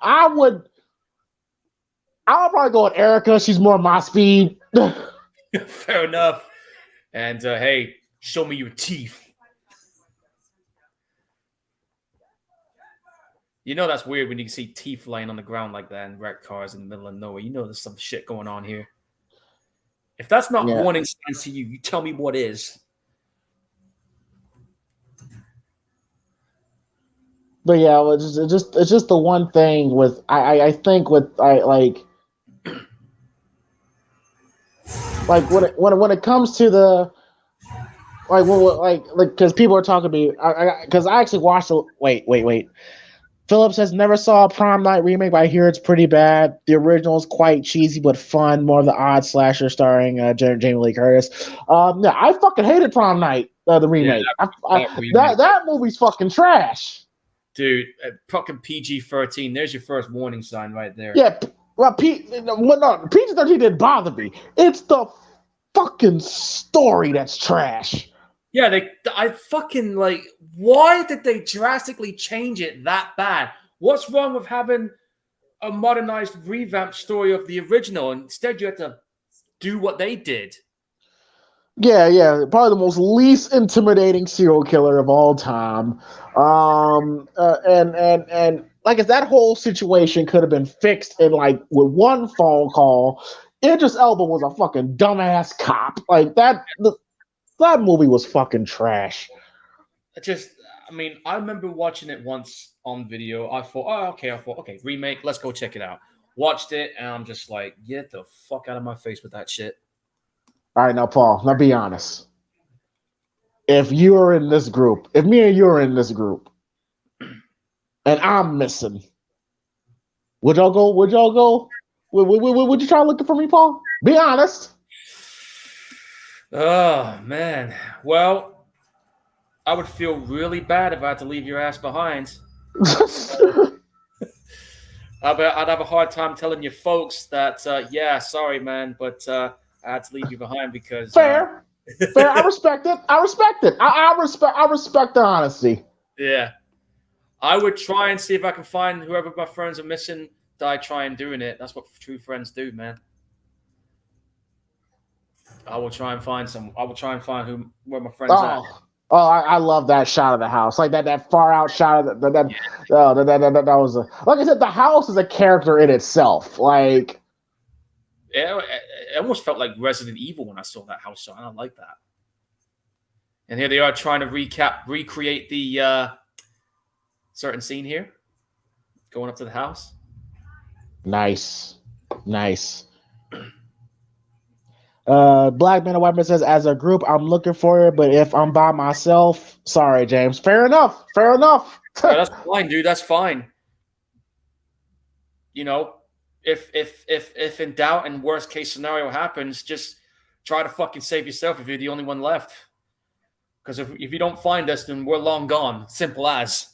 I would probably go with Erica. She's more my speed. Fair enough. And hey, show me your teeth. That's weird when you can see teeth laying on the ground like that in wrecked cars in the middle of nowhere. There's some shit going on here. If that's not warning signs to you, you tell me what is. But yeah, it's just the one thing with I think with like when it comes to the like because people are talking to me because I actually watched the wait. Phillips has never saw a Prom Night remake, but I hear it's pretty bad. The original is quite cheesy but fun, more of the odd slasher starring Jamie Lee Curtis. Yeah, I fucking hated Prom Night, the remake. Yeah, that movie's fucking trash. Dude, fucking PG-13. There's your first warning sign right there. Yeah, well, PG-13 didn't bother me. It's the fucking story that's trash. Yeah, I fucking like. Why did they drastically change it that bad? What's wrong with having a modernized, revamped story of the original? Instead, you had to do what they did. Yeah, probably the most least intimidating serial killer of all time. And like if that whole situation could have been fixed in like with one phone call. Idris Elba was a fucking dumbass cop. Like that movie was fucking trash. I remember watching it once on video. I thought, okay, remake, let's go check it out. Watched it, and I'm just like, get the fuck out of my face with that shit. All right, now, Paul, now be honest. if you are in this group, if me and you are in this group, and I'm missing, would y'all go? Would y'all go? Would you try looking for me, Paul? Be honest. Oh man. Well, I would feel really bad if I had to leave your ass behind. I'd have a hard time telling your folks that, yeah, sorry, man, but I had to leave you behind because Fair. I respect it. I respect the honesty. Yeah, I would try and see if I can find whoever my friends are missing. That I try and doing it. That's what true friends do, man. I will try and find where my friends at. Oh, I love that shot of the house, like that far out shot of that was like I said, the house is a character in itself. Like, yeah, it almost felt like Resident Evil when I saw that house shot. I like that. And here they are trying to recreate the certain scene here, going up to the house. Nice. Black Man and White Man says, as a group, I'm looking for it, but if I'm by myself, sorry, James. Fair enough. Yeah, that's fine, dude. That's fine. You know, if in doubt and worst case scenario happens, just try to fucking save yourself if you're the only one left. Because if you don't find us, then we're long gone. Simple as.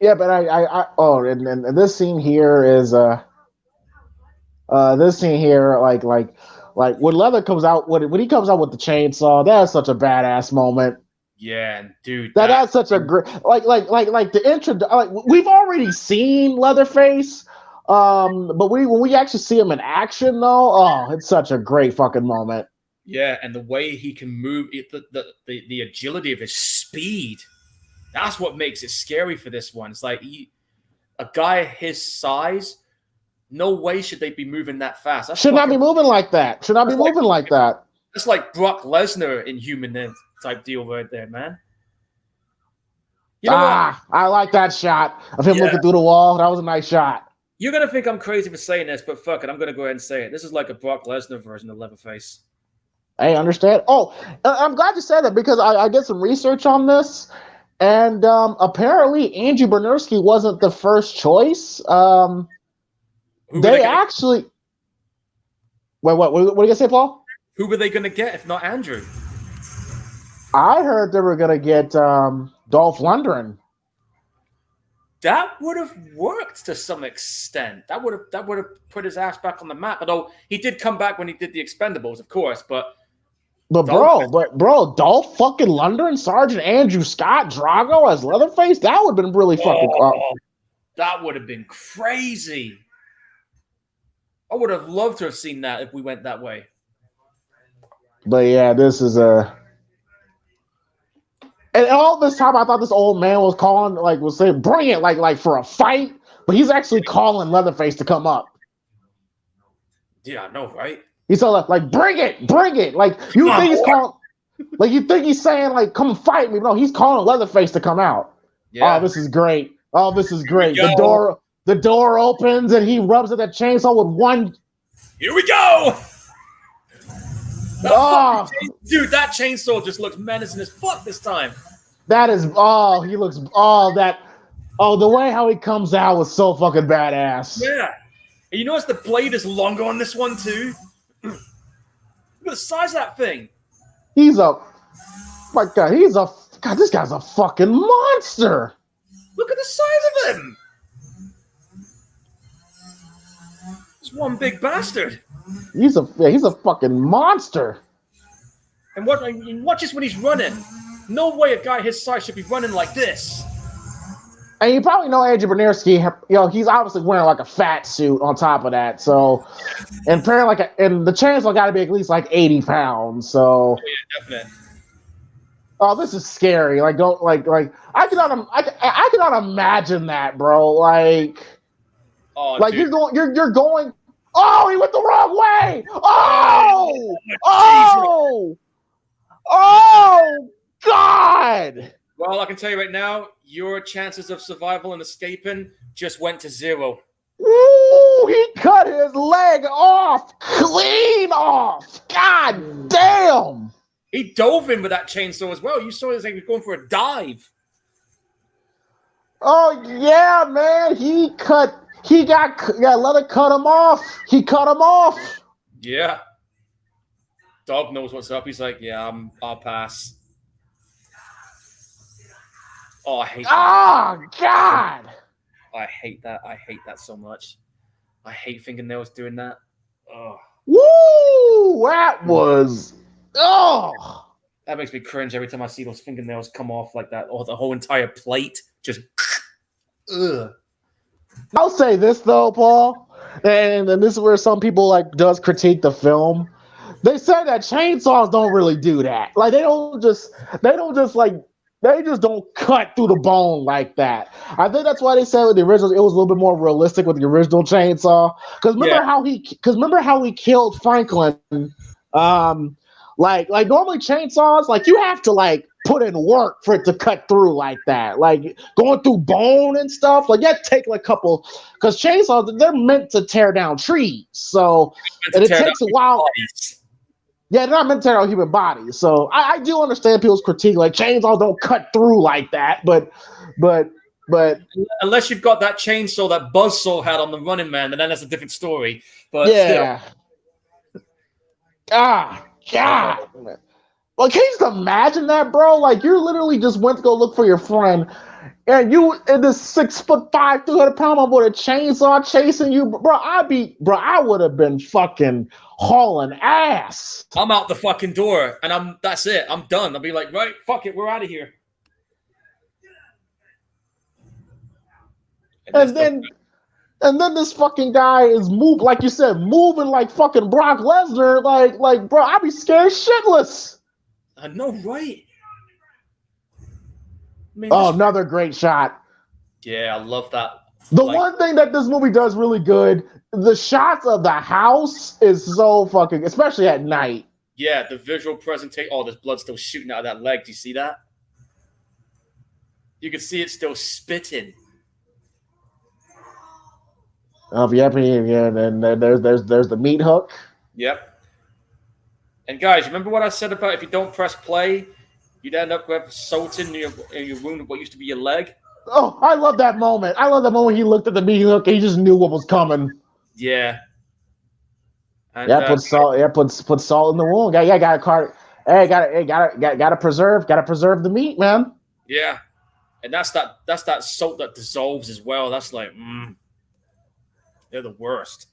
Yeah, but and this scene here is like when Leather comes out when he comes out with the chainsaw, that's such a badass moment. Yeah, dude. That's such a great like the intro. Like we've already seen Leatherface, but when we actually see him in action, though, oh, it's such a great fucking moment. Yeah, and the way he can move, the agility of his speed. That's what makes it scary for this one. It's like a guy his size, no way should they be moving that fast. Should not be moving like that. That's like Brock Lesnar in Human type deal right there, man. You know what? I like that shot of him looking through the wall. That was a nice shot. You're going to think I'm crazy for saying this, but fuck it. I'm going to go ahead and say it. This is like a Brock Lesnar version of Leatherface. I understand. Oh, I'm glad you said that because I did some research on this. And apparently, Andrew Bernarski wasn't the first choice. They actually. Wait, what are you gonna say, Paul? Who were they gonna get if not Andrew? I heard they were gonna get Dolph Lundgren. That would have worked to some extent. That would have put his ass back on the map. Although he did come back when he did the Expendables, of course, but. But Dolph fucking Lundgren, Sergeant Andrew Scott, Drago as Leatherface, that would have been really fucking cool. That would have been crazy. I would have loved to have seen that if we went that way. But yeah, this is a. And all this time, I thought this old man was calling, was saying, bring it, like for a fight. But he's actually calling Leatherface to come up. Yeah, I know, right? He's all like, bring it. Like, you think he's calling, like, you think he's saying, like, come fight me. No, he's calling Leatherface to come out. Yeah. Oh, this is great. The door opens and he rubs at that chainsaw with one. Here we go. Dude, that chainsaw just looks menacing as fuck this time. That is, he looks, the way how he comes out was so fucking badass. Yeah. And you notice the blade is longer on this one, too? Look at the size of that thing. This guy's a fucking monster. Look at the size of him. It's one big bastard. He's a fucking monster. And watch this when he's running. No way a guy his size should be running like this. And you probably know Andrew Bernarski, he's obviously wearing like a fat suit on top of that. So, and apparently and the chainsaw got to be at least like 80 pounds. So, yeah, definitely. Oh, this is scary. Like, don't I cannot imagine that, bro. Like, dude. you're going. Oh, he went the wrong way. Oh, God. Well, I can tell you right now, your chances of survival and escaping just went to 0. Ooh, he cut his leg off, clean off. God damn. He dove in with that chainsaw as well. You saw this thing was going for a dive. Oh yeah, man. He let it cut him off. He cut him off. Yeah. Dog knows what's up. He's like, yeah, I'll pass. Oh, I hate that. Oh God. I hate that. I hate that so much. I hate fingernails doing that. Oh. Woo! That was That makes me cringe every time I see those fingernails come off like that, or the whole entire plate just. Ugh. I'll say this though, Paul, and this is where some people does critique the film. They say that chainsaws don't really do that. Like they just don't cut through the bone like that. I think that's why they said with the original it was a little bit more realistic with the original chainsaw. Because remember how he killed Franklin. Like normally chainsaws, you have to put in work for it to cut through like that. Like going through bone and stuff. That take a couple, because chainsaws, they're meant to tear down trees. So and it takes a while. Bodies. Yeah, they're not meant to tear out human bodies. So I do understand people's critique, chainsaws don't cut through like that, but unless you've got that chainsaw that Buzzsaw had on the Running Man, then that's a different story. But yeah. Still. God. Well, can you just imagine that, bro? You literally just went to go look for your friend, and you in this 6'5", 300-pound with a chainsaw chasing you, bro. I would have been fucking hauling ass. I'm out the fucking door, and that's it. I'm done. I'll be like, right, fuck it, we're out of here. And then this fucking guy is moving like fucking Brock Lesnar. Like, bro, I'd be scared shitless. I know, right? Another great shot. Yeah, I love that. The one thing that this movie does really good, the shots of the house is so fucking, especially at night. Yeah, the visual presentation. Oh, there's blood still shooting out of that leg. Do you see that? You can see it still spitting. Oh, yeah, and there's the meat hook. Yep. And guys, remember what I said about if you don't press play, you'd end up with salt in your wound of what used to be your leg? Oh, I love that moment. He looked at the meat hook and he just knew what was coming. Yeah. And, put salt. Yeah, put salt in the wound. Yeah, gotta preserve the meat, man. Yeah, and that's that salt that dissolves as well. That's they're the worst.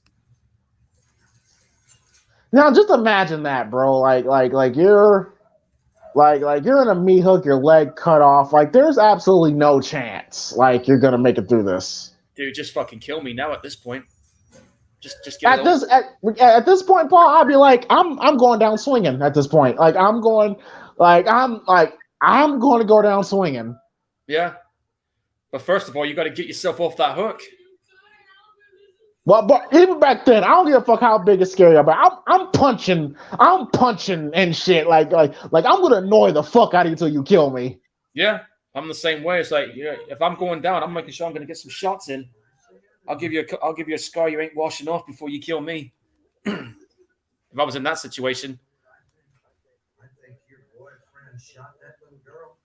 Now, just imagine that, bro. Like you're in a meat hook, your leg cut off. There's absolutely no chance you're gonna make it through this. Dude, just fucking kill me now. At this point, just get at this point, Paul. I'd be like, I'm going down swinging. At this point, I'm going to go down swinging. Yeah, but first of all, you got to get yourself off that hook. Well, but even back then, I don't give a fuck how big and scary, but I'm punching and shit. Like I'm gonna annoy the fuck out of you until you kill me. Yeah, I'm the same way. It's if I'm going down, I'm making sure I'm gonna get some shots in. I'll give you a scar you ain't washing off before you kill me. If I was in that situation. I think your boyfriend shot that little girl.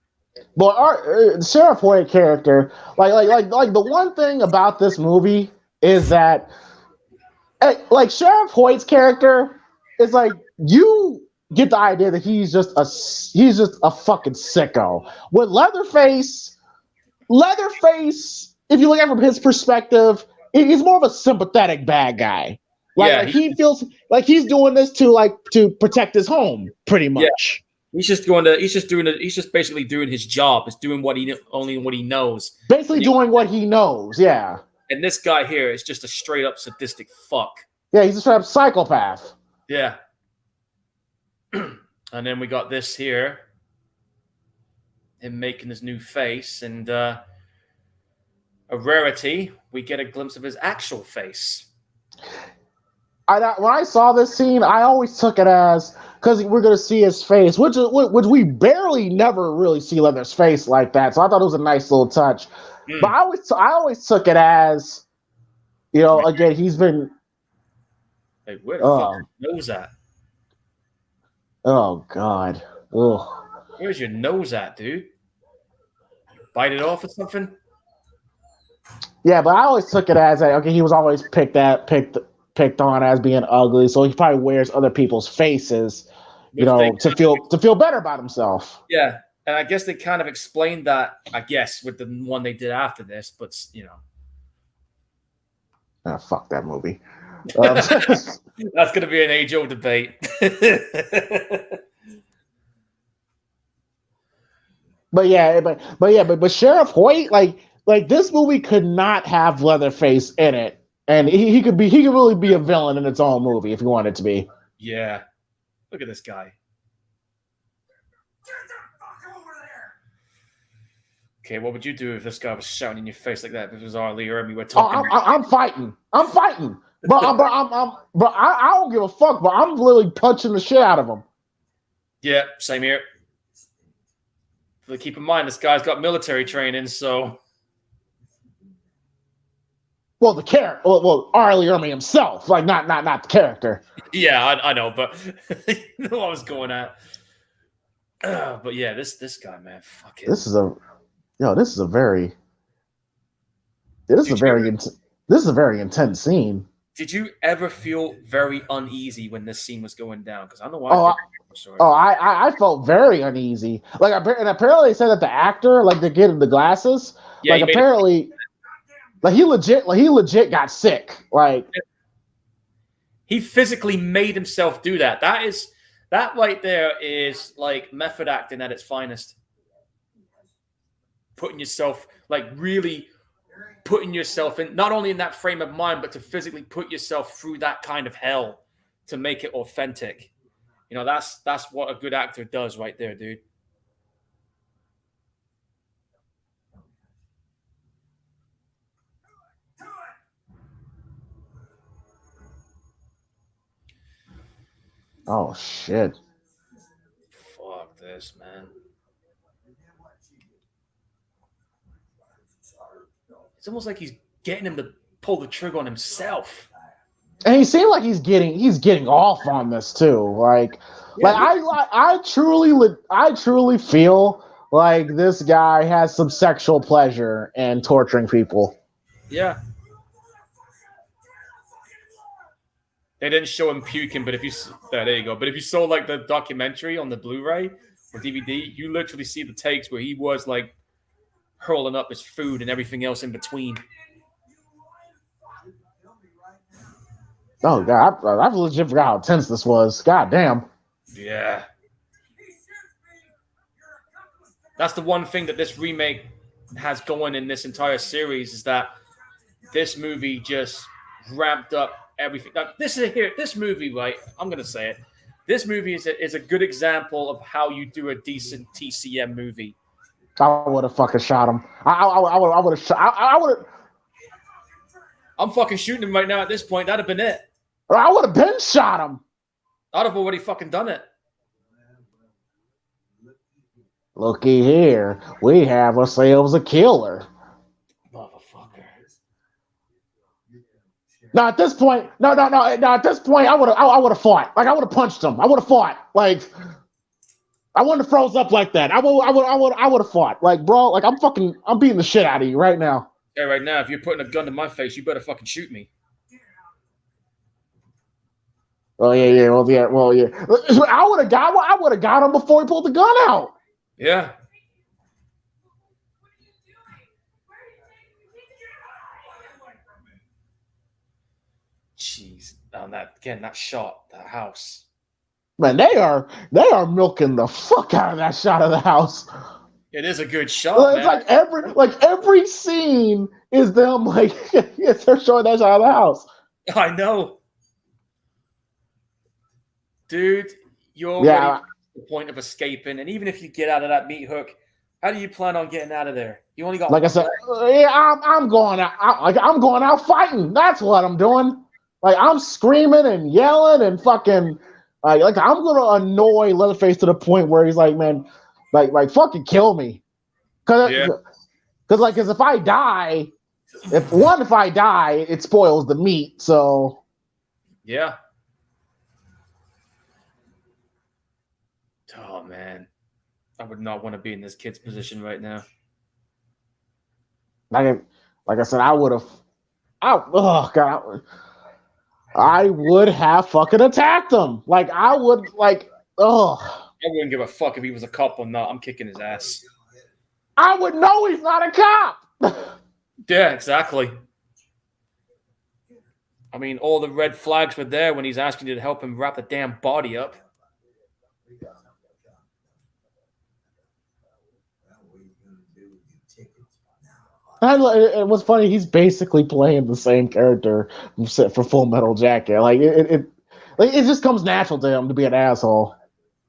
But our Sheriff Hoyt character, like the one thing about this movie is that, Sheriff Hoyt's character is you get the idea that he's just a fucking sicko. With Leatherface, if you look at it from his perspective, he's more of a sympathetic bad guy. He feels like he's doing this to protect his home, pretty much. Yeah. He's just basically doing his job. He's doing what he knows. Basically doing what he knows, yeah. And this guy here is just a straight up sadistic fuck. Yeah, he's a straight up psychopath. Yeah. And then we got this here. Him making his new face. And a rarity, we get a glimpse of his actual face. When I saw this scene, I always took it as, because we're going to see his face, which we barely never really see Leather's face like that. So I thought it was a nice little touch. But I always took it as You know, again, he's been. Hey, where the fuck is your nose at? Oh God. Ugh. Where's your nose at, dude? Bite it off or something? Yeah, but I always took it as okay. He was always picked on as being ugly, so he probably wears other people's faces, you Which they know, to feel better about himself. Yeah, and I guess they kind of explained that, I guess, with the one they did after this, but, you know. Ah, fuck that movie. That's going to be an age-old debate. but Sheriff Hoyt, like this movie could not have Leatherface in it, and he could really be a villain in its own movie if he wanted to be. Yeah, look at this guy. Get the fuck over there! Okay, what would you do if this guy was shouting in your face like that? If it was Ali or me, we're talking. I'm fighting, but I don't give a fuck. But I'm literally punching the shit out of him. Yeah, same here. But keep in mind, this guy's got military training, so. Well, the character, well, Arlie Ermy himself, like not the character. Yeah, I know, but you know what I was going at. But yeah, this guy, man, fuck it. This is a very intense scene. Did you ever feel very uneasy when this scene was going down? Because I know why. I felt very uneasy. Like, and apparently they said that the actor, like, they're getting the glasses. Yeah, like, apparently, he legit got sick. Like, he physically made himself do that. That right there is like method acting at its finest. Putting yourself, like, really putting yourself in, not only in that frame of mind, but to physically put yourself through that kind of hell to make it authentic. You know, that's what a good actor does right there, dude. oh shit. Fuck this, man. It's almost like he's getting him to pull the trigger on himself. And he seemed like he's getting off on this too. Like I truly feel like this guy has some sexual pleasure in torturing people. Yeah. They didn't show him puking, but if you there you go. But if you saw like the documentary on the Blu-ray or DVD, you literally see the takes where he was like hurling up his food and everything else in between. Oh God, I've legit forgot how tense this was. God damn. Yeah. That's the one thing that this remake has going in this entire series is that this movie just ramped up everything. Now, this movie, right? I'm gonna say it. This movie is a good example of how you do a decent TCM movie. I would have fucking shot him. I would have shot. I would have. I'm fucking shooting him right now. At this point, that'd have been it. I would have been shot him. I'd have already fucking done it. Looky here, we have ourselves a killer. Motherfucker. No, at this point, no. At this point, I would have fought. Like I would have punched him. I would have fought. Like I wouldn't have froze up like that. I would have fought. Like bro, like I'm beating the shit out of you right now. Hey, right now, if you're putting a gun to my face, you better fucking shoot me. Well, yeah. I would have got him before he pulled the gun out. Yeah. Jeez, on that shot, that house. Man, they are milking the fuck out of that shot of the house. It is a good shot. It's man. every scene is them like yes, they're showing that shot of the house. I know. Dude, you're already at the point of escaping, and even if you get out of that meat hook, how do you plan on getting out of there? You only got like I said, I'm going out. I'm going out fighting. That's what I'm doing. Like I'm screaming and yelling and fucking like I'm gonna annoy Leatherface to the point where he's like, man, like fucking kill me, cause if I die, if I die, it spoils the meat. So yeah. Oh man, I would not want to be in this kid's position right now. like I said, I would have. Oh god, I would have fucking attacked him. Like I would like. Oh, I wouldn't give a fuck if he was a cop or not. I'm kicking his ass. I would know he's not a cop. Yeah, exactly. I mean, all the red flags were there when he's asking you to help him wrap the damn body up. It was funny. He's basically playing the same character for Full Metal Jacket. Like it just comes natural to him to be an asshole.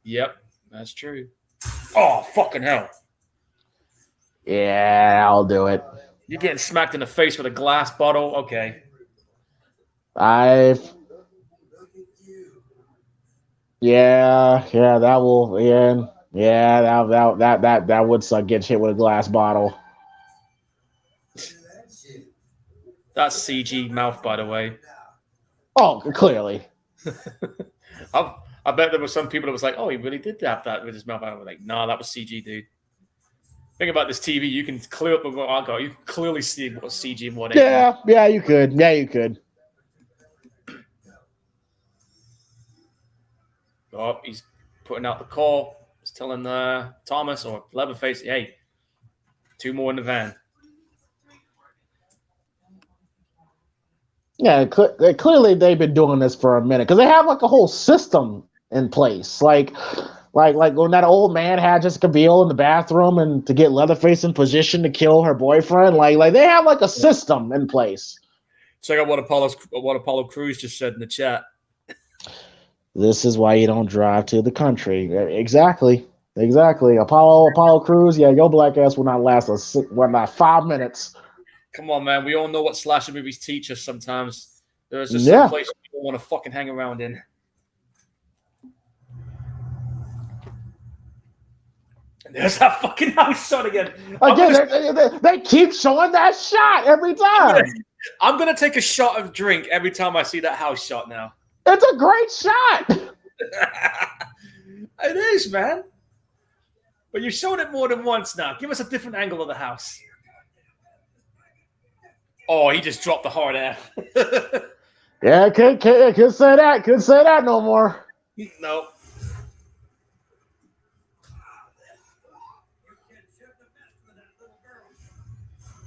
Yep, that's true. Oh, fucking hell. Yeah, I'll do it. You're getting smacked in the face with a glass bottle? Okay. Yeah, that will, that would suck. Get hit with a glass bottle. That's CG mouth, by the way. Oh, clearly. I bet there were some people that was like, oh, he really did have that with his mouth. I was like, nah, that was CG, dude. Think about this TV. You can clear up what I got. You can clearly see what CG and what. Yeah, you could. Yeah, you could. Oh, he's putting out the call. He's telling Thomas or Leatherface, hey, 2 more in the van. Yeah, clearly they've been doing this for a minute because they have like a whole system in place. Like when that old man had Jessica Biel in the bathroom and to get Leatherface in position to kill her boyfriend. Like they have like a system in place. Check out what Apollo Crews just said in the chat. This is why you don't drive to the country. Exactly. Apollo Crews. Yeah, your black ass will not last 5 minutes. Come on, man. We all know what slasher movies teach us sometimes. There's just some place you don't want to fucking hang around in. And there's that fucking house shot again. They keep showing that shot every time. I'm going to take a shot of drink every time I see that house shot now. It's a great shot. It is, man. But you've shown it more than once now. Give us a different angle of the house. Oh, he just dropped the hard F. Yeah, could say that. Could say that no more. No.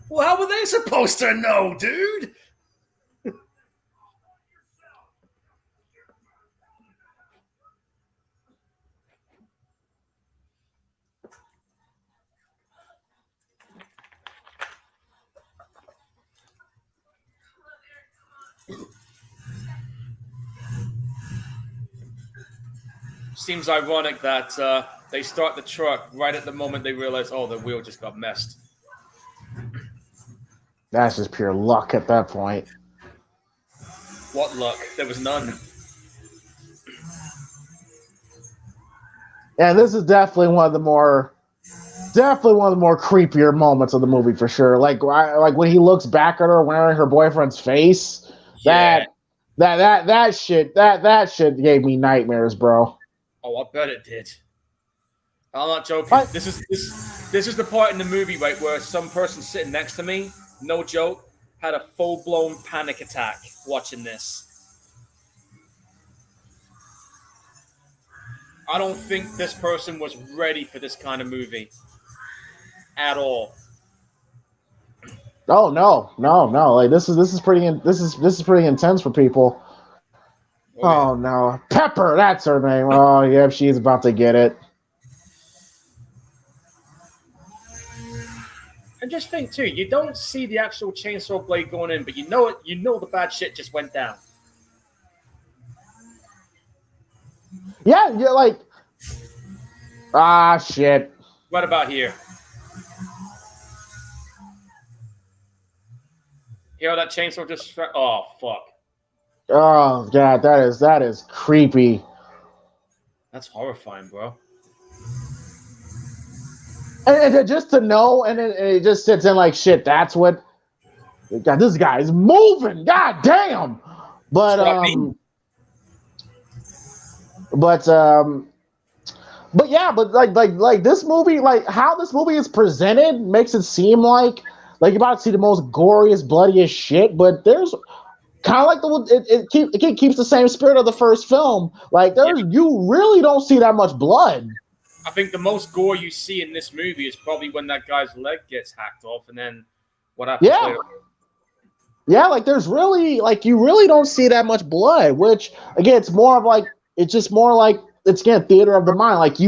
Well, how were they supposed to know, dude? Seems ironic that they start the truck right at the moment they realize, oh, the wheel just got messed. That's just pure luck at that point. What luck? There was none. Yeah, this is definitely one of the more creepier moments of the movie for sure. Like when he looks back at her wearing her boyfriend's face. Yeah. That shit gave me nightmares, bro. Oh, I bet it did. I'm not joking. This is the part in the movie, right, where some person sitting next to me, no joke, had a full-blown panic attack watching this. I don't think this person was ready for this kind of movie at all. Oh no! Like this is pretty intense for people. Oh no, Pepper, that's her name. Oh yeah, she's about to get it. And just think too, you don't see the actual chainsaw blade going in, but you know it. You know the bad shit just went down. Yeah, you're like, shit. What about here? You know that chainsaw just struck? Oh fuck. Oh god, that is creepy. That's horrifying, bro. And just to know, and it just sits in like shit. That's what God, this guy's moving. God damn. But That's what I mean. but yeah, but like this movie, like how this movie is presented makes it seem like you're about to see the most goriest, bloodiest shit. But there's kind of like it keeps the same spirit of the first film. Like you really don't see that much blood. I think the most gore you see in this movie is probably when that guy's leg gets hacked off, and then what happens later. Yeah, like there's really you really don't see that much blood, which again it's more of it's just more like it's again theater of the mind. Like we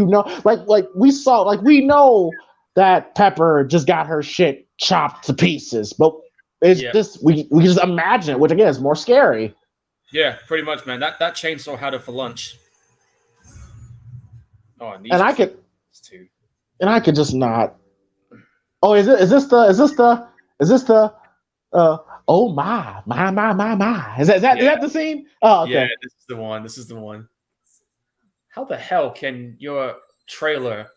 know that Pepper just got her shit chopped to pieces, but it's just we just imagine it, which again is more scary. Yeah, pretty much, man. That chainsaw had her for lunch. Oh, and I could just not. Oh, is this the oh my. Is that the scene? Oh, okay. Yeah, this is the one. How the hell can your trailer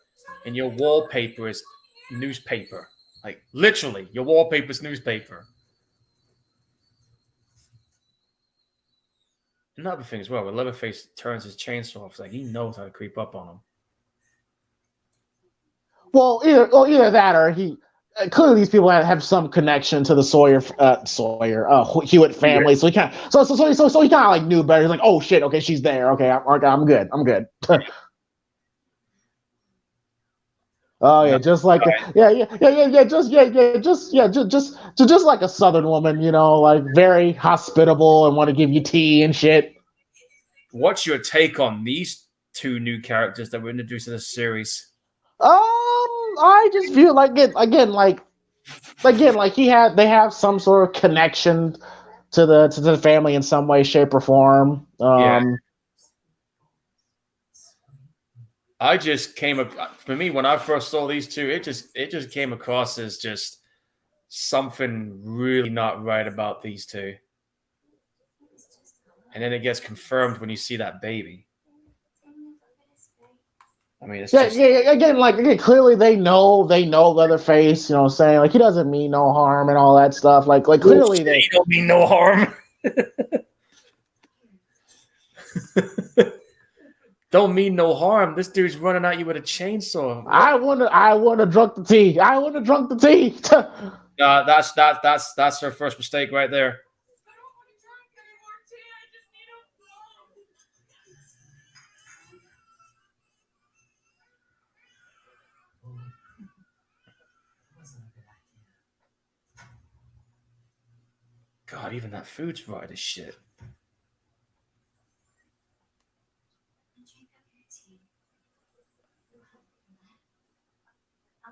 and your wallpaper is newspaper? Like literally, your wallpaper is newspaper. Another thing as well, when Leatherface turns his chainsaw off, like he knows how to creep up on him. Well, either that or he clearly these people have some connection to the Hewitt family, so he kind of he kind of like knew better. He's like, oh shit, okay, she's there. Okay, I'm good. Oh yeah, just like just like a Southern woman, like very hospitable and want to give you tea and shit. What's your take on these two new characters that were introduced in this series? I just feel like they have some sort of connection to the family in some way, shape, or form. I just for me when I first saw these two, it just came across as just something really not right about these two, and then it gets confirmed when you see that baby. I mean, it's again, clearly they know Leatherface. You know what I'm saying? Like he doesn't mean no harm and all that stuff. Like clearly they don't mean no harm. Don't mean no harm. This dude's running at you with a chainsaw. I want to drunk the tea. I want to drunk the tea. That's her first mistake right there. God, even that food's fried as shit.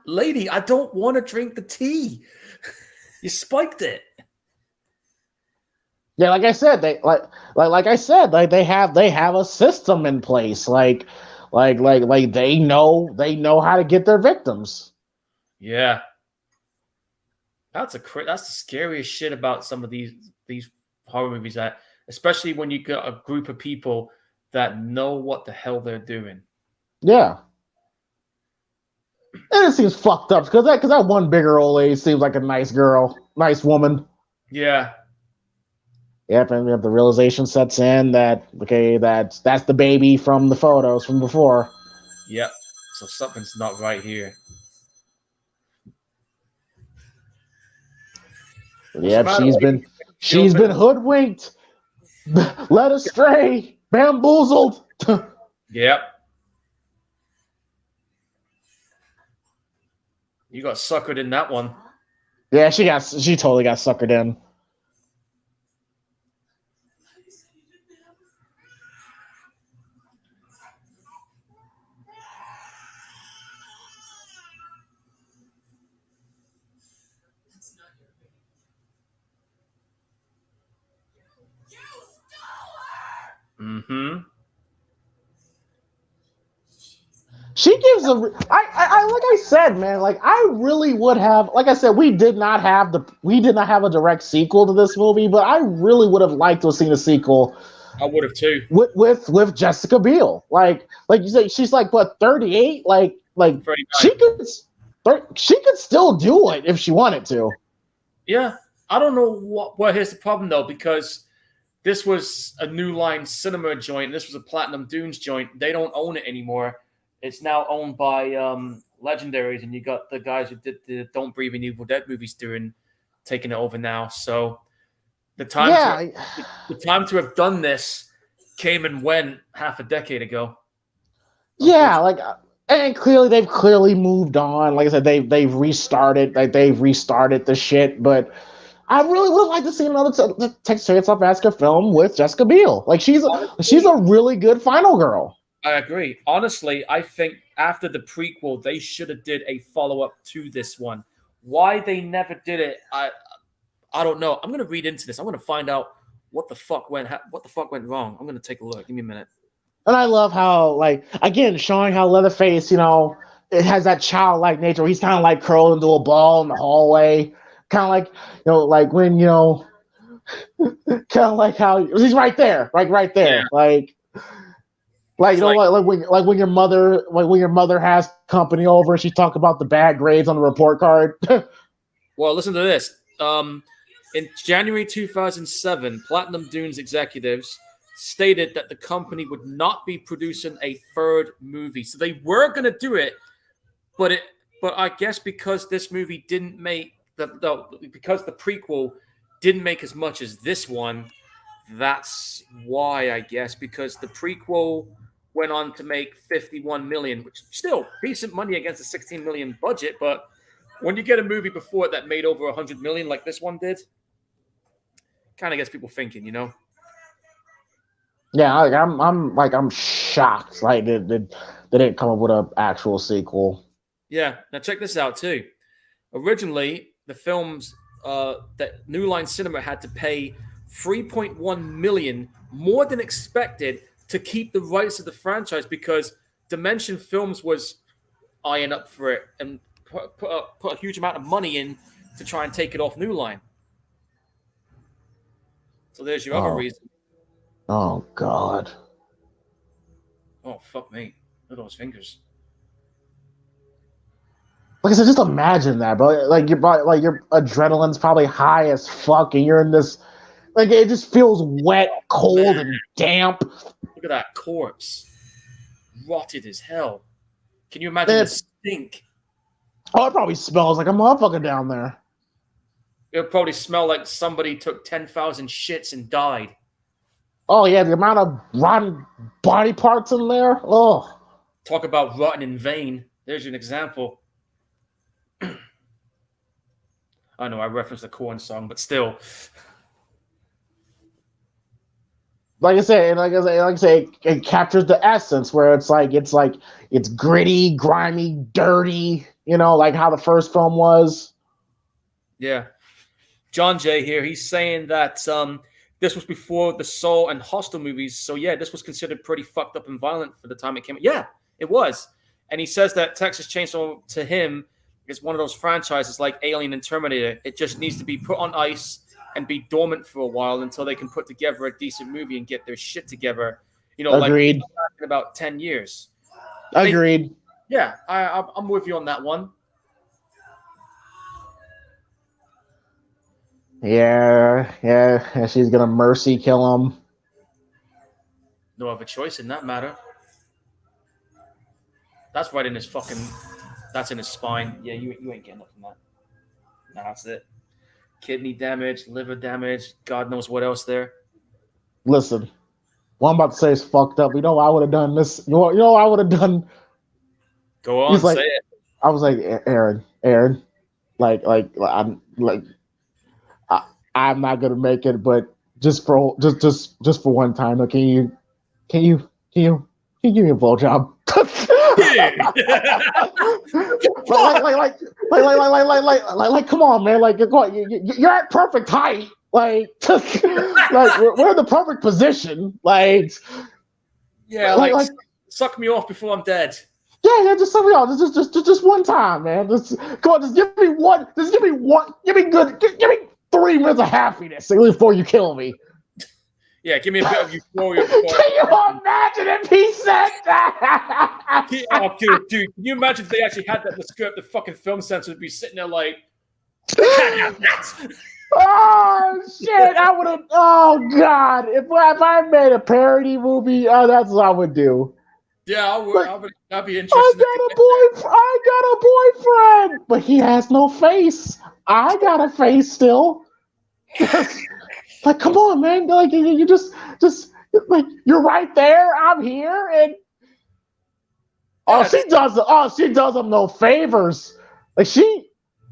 Lady, I don't want to drink the tea. You spiked it. Yeah, like I said, they they have a system in place. Like they know how to get their victims. Yeah. That's the scariest shit about some of these horror movies, that especially when you got a group of people that know what the hell they're doing. Yeah. And it seems fucked up because that one bigger old lady seems like a nice girl, nice woman. Yeah. Yep, and the realization sets in that that's the baby from the photos from before. Yep. So something's not right here. Yep, she's been hoodwinked, led astray, bamboozled. Yep. You got suckered in that one. Yeah, she totally got suckered in. Mm-hmm. She gives I like I said, man, like I really would have, like I said, we did not have a direct sequel to this movie, but I really would have liked to have seen a sequel. I would have too. With Jessica Biel. Like you say, she's like what, 38? Like 39. She could still do it if she wanted to. Yeah. I don't know what. Well, here's the problem though, because this was a New Line Cinema joint. This was a Platinum Dunes joint. They don't own it anymore. It's now owned by Legendaries, and you got the guys who did the Don't Breathe in Evil Dead movies taking it over now. So the time to have done this came and went half a decade ago. Yeah, like, and clearly they've moved on. Like I said, they've restarted the shit. But I really would like to see another Texas Chainsaw Massacre film with Jessica Biel. Like she's a really good final girl. I agree. Honestly, I think after the prequel, they should have did a follow-up to this one. Why they never did it, I don't know. I'm gonna read into this. I'm gonna find out what the fuck went wrong. I'm gonna take a look. Give me a minute. And I love how, like, again, showing how Leatherface, it has that childlike nature where he's kind of like curled into a ball in the hallway. Kind of like, like when, kind of like how he's right there, right there. Yeah. Like when your mother has company over and she talk about the bad grades on the report card. Well, listen to this. In January 2007, Platinum Dunes executives stated that the company would not be producing a third movie. So they were going to do it, but I guess because this movie didn't make because the prequel didn't make as much as this one, that's why, I guess, because the prequel went on to make $51 million, which is still decent money against a $16 million budget, but when you get a movie before it that made over $100 million like this one did, kind of gets people thinking, Yeah, I'm shocked. Like they didn't come up with an actual sequel. Yeah, now check this out too. Originally, the films that New Line Cinema had to pay $3.1 million more than expected to keep the rights of the franchise because Dimension Films was eyeing up for it and put a huge amount of money in to try and take it off New Line. So there's your other reason. Oh God. Oh fuck me! Look at those fingers. Like I said, just imagine that, bro. Like your adrenaline's probably high as fuck, and you're in this. Like it just feels wet, cold, and damp. Look at that corpse, rotted as hell. Can you imagine the stink? Oh, it probably smells like a motherfucker down there. It would probably smell like somebody took 10,000 shits and died. Oh yeah, the amount of rotten body parts in there. Oh, talk about rotten in vain. There's an example. I know I referenced the Korn song, but still. Like I say, it captures the essence where it's gritty, grimy, dirty. Like how the first film was. Yeah, John Jay here. He's saying that this was before the Saw and Hostel movies, so yeah, this was considered pretty fucked up and violent for the time it came out. Yeah, it was, and he says that Texas Chainsaw to him is one of those franchises like Alien and Terminator. It just needs to be put on ice and be dormant for a while until they can put together a decent movie and get their shit together. Agreed. Like in about 10 years. Agreed. Yeah, I'm with you on that one. Yeah. She's gonna mercy kill him. No other choice in that matter. That's right in his fucking. That's in his spine. Yeah, you ain't getting nothing from that. No, that's it. Kidney damage, liver damage, God knows what else there. Listen, what I'm about to say is fucked up. I would have done this. I would have done. Go on, say it. I was like, Aaron, I'm not gonna make it, but just for one time, can you give me a blowjob? like, come on, man! Like, you're at perfect height. Like we're in the perfect position. Like, yeah, suck me off before I'm dead. Yeah, just suck me off. Just one time, man. Come on, just give me one. Just give me one. Give me 3 minutes of happiness before you kill me. Yeah, give me a bit of euphoria. Can you imagine if he said that? Dude, can you imagine if they actually had that in the script? The fucking film censor would be sitting there like, Oh shit! I would have. Oh god! If I made a parody movie, that's what I would do. Yeah, Like, I'd be interested. I got a boyfriend, but he has no face. I got a face still. Like, come on, man! Like, you just like you're right there. I'm here, and Yeah, she does him no favors. Like she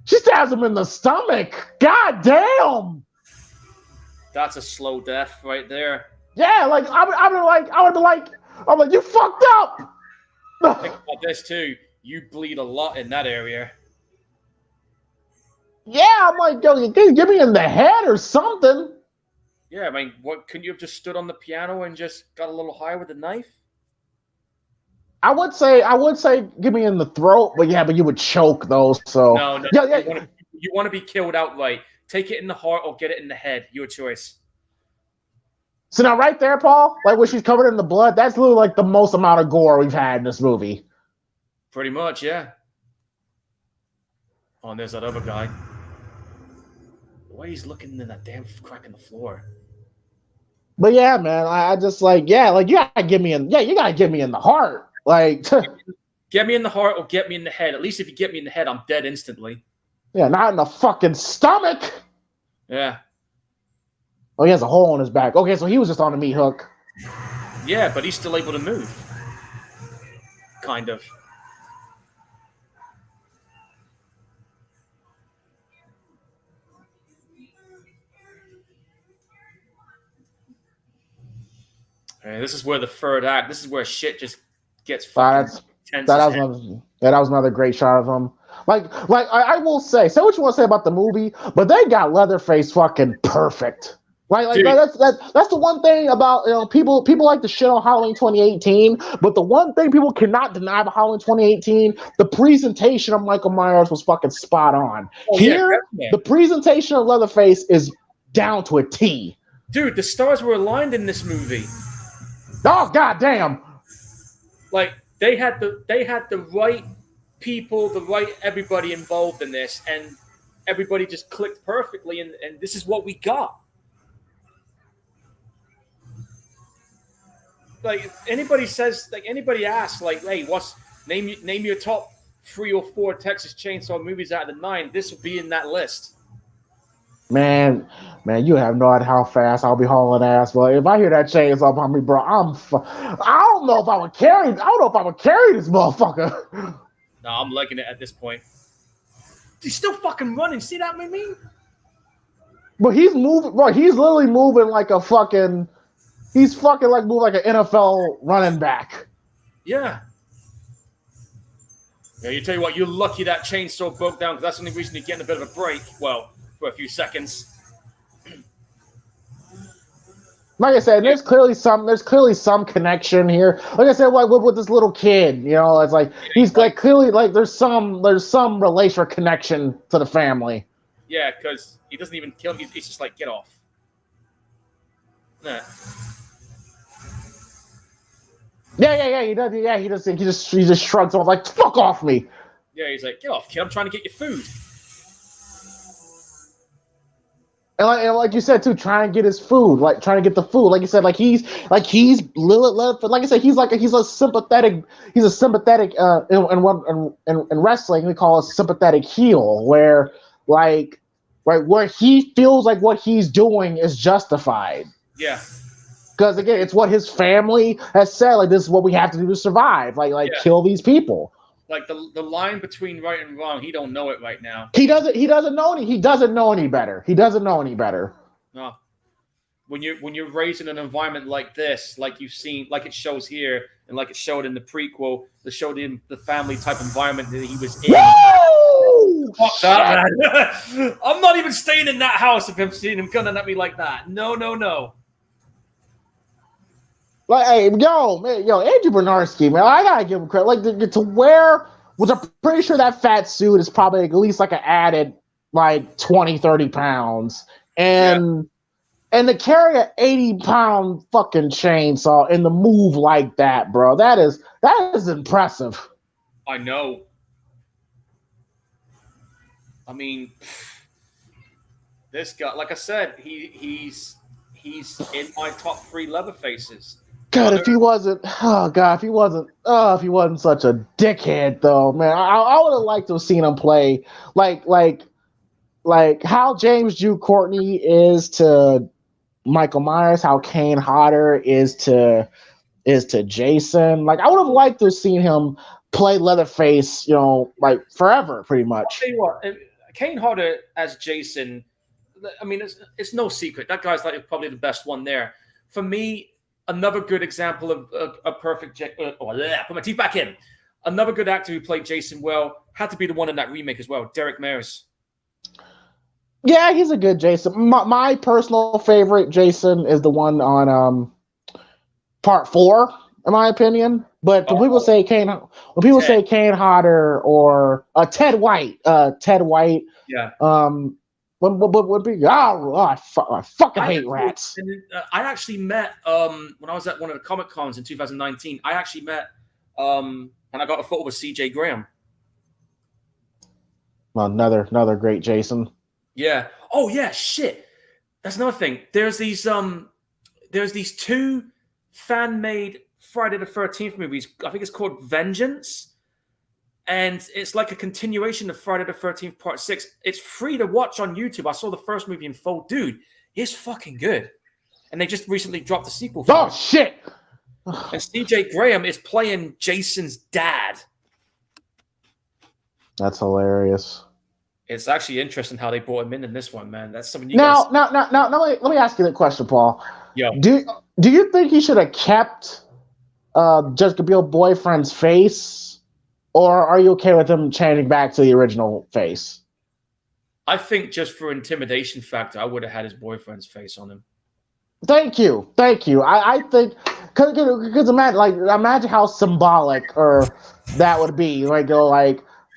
stabs him in the stomach. God damn. that's a slow death right there. Yeah, like I would be like, I'm like, you fucked up. Think about this too. You bleed a lot in that area. Yeah, I'm like, yo, you can give me in the head or something. Yeah, I mean, what couldn't you have just stood on the piano and just got a little higher with the knife? I would say, give me in the throat, but you would choke though. So No, yeah. You want to be killed outright. Take it in the heart or get it in the head. Your choice. So now, right there, Paul, like when she's covered in the blood, that's literally like the most amount of gore we've had in this movie. Pretty much, yeah. Oh, and there's that other guy. The way he's looking in that damn crack in the floor. But yeah, man, I just like you gotta give me in the heart. Like get me in the heart or get me in the head. At least if you get me in the head, I'm dead instantly. Yeah, not in the fucking stomach. Yeah. Oh, he has a hole in his back. Okay, so he was just on a meat hook. Yeah, but he's still able to move. Kind of. This is where the third act. This is where shit just gets fucking tense. That was another great shot of him. Like I will say what you want to say about the movie, but they got Leatherface fucking perfect. Like that's the one thing about people like to shit on Halloween 2018, but the one thing people cannot deny about Halloween 2018, the presentation of Michael Myers was fucking spot on. The presentation of Leatherface is down to a T. Dude, the stars were aligned in this movie. Oh goddamn! Like they had the right people, the right everybody involved in this, and everybody just clicked perfectly, and this is what we got. Like if anybody asks, like, hey, name your top 3 or 4 Texas Chainsaw movies out of the 9, this will be in that list. Man, you have no idea how fast I'll be hauling ass. But if I hear that chainsaw behind me, bro, I don't know if I would carry this motherfucker. No, I'm liking it at this point. He's still fucking running. See that, I mean? But he's moving, bro. He's literally moving like a fucking. He's fucking like moving like an NFL running back. Yeah. Yeah, you tell you what, you're lucky that chainsaw broke down because that's the only reason you're getting a bit of a break. Well, for a few seconds. Like I said, there's clearly some connection here. Like I said, like with this little kid, it's like he's like clearly like there's some relation or connection to the family. Yeah, because he doesn't even kill him. He's just like, get off. Nah. Yeah, he does. Yeah, he just shrugs off like, fuck off me. Yeah, he's like, get off, kid. I'm trying to get your food. And like you said too, trying to get his food, like trying to get the food. Like you said, he's like I said, he's a sympathetic in wrestling we call a sympathetic heel, where where he feels like what he's doing is justified. Yeah. Because again, it's what his family has said. Like, this is what we have to do to survive. Kill these people. Like the line between right and wrong, he don't know it right now. He doesn't know any better. He doesn't know any better. No. When you're raised in an environment like this, like you've seen, like it shows here, and like it showed in the prequel, that showed him the family type environment that he was in. Woo! Fuck that, man. I'm not even staying in that house if I'm seeing him gunning at me like that. No. Like, hey, Andrew Bernarski, man, I gotta give him credit. Like, to wear, which I'm pretty sure that fat suit is probably at least like an added like 20, 30 pounds, and to carry an 80-pound fucking chainsaw and to move like that, bro, that is impressive. I know. I mean, This guy, like I said, he's in my top 3 Leatherfaces. God, if he wasn't if he wasn't such a dickhead, though, man, I would have liked to have seen him play like how James Jude Courtney is to Michael Myers, how Kane Hodder is to Jason. Like, I would have liked to have seen him play Leatherface, like forever, pretty I'll much. tell you what, Kane Hodder as Jason. I mean, it's no secret that guy's like probably the best one there. For me, another good example of a perfect. Put my teeth back in. Another good actor who played Jason well had to be the one in that remake as well, Derek Mears. Yeah, he's a good Jason. My personal favorite Jason is the one on Part 4, in my opinion. But when people say Kane Hodder or Ted White, yeah, would be I fucking hate rats. I actually met when I was at one of the Comic Cons in 2019. I actually met and I got a photo with CJ Graham. Well, another great Jason. Yeah. Oh yeah. Shit. That's another thing. There's these 2 fan-made Friday the 13th movies. I think it's called Vengeance, and it's like a continuation of Friday the 13th Part 6. It's free to watch on YouTube. I saw the first movie in full. Dude, it's fucking good. And they just recently dropped the sequel. Oh shit! And CJ Graham is playing Jason's dad. That's hilarious. It's actually interesting how they brought him in this one, man. That's something you now, let me ask you the question, Paul. Yeah. Do you think he should have kept Jessica Biel's boyfriend's face, or are you okay with him changing back to the original face? I think just for intimidation factor, I would have had his boyfriend's face on him. Thank you. I think because imagine how symbolic or that would be.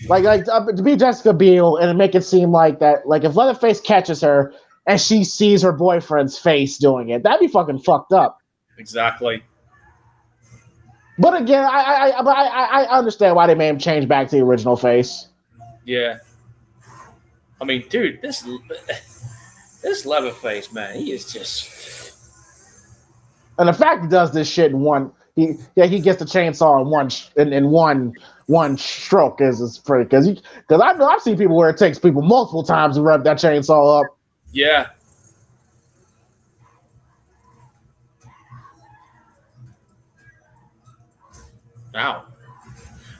To be Jessica Biel and make it seem like that, like if Leatherface catches her and she sees her boyfriend's face doing it, that'd be fucking fucked up. Exactly. But again, I understand why they made him change back to the original face. Yeah. I mean, dude, this Leatherface, man, he is just. And the fact he does this shit in one, he gets the chainsaw in one stroke is pretty, because I've seen people where it takes people multiple times to rev that chainsaw up. Yeah. Wow.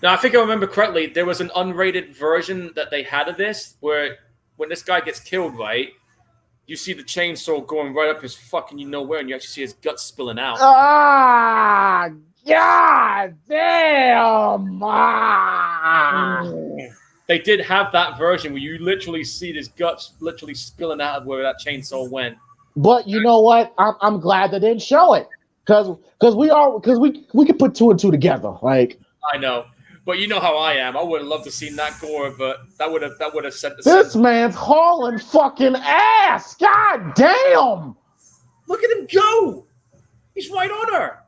Now, I think I remember correctly, there was an unrated version that they had of this where when this guy gets killed, right, you see the chainsaw going right up his fucking where, and you actually see his guts spilling out. Ah, God damn! Ah. They did have that version where you literally see his guts literally spilling out of where that chainsaw went. But you know what? I'm glad they didn't show it, because we could put 2 and 2 together. Like, I know, but you know how I am. I would have loved to seen that gore, but that would have sent the. This man's hauling fucking ass. God damn! Look at him go. He's right on her.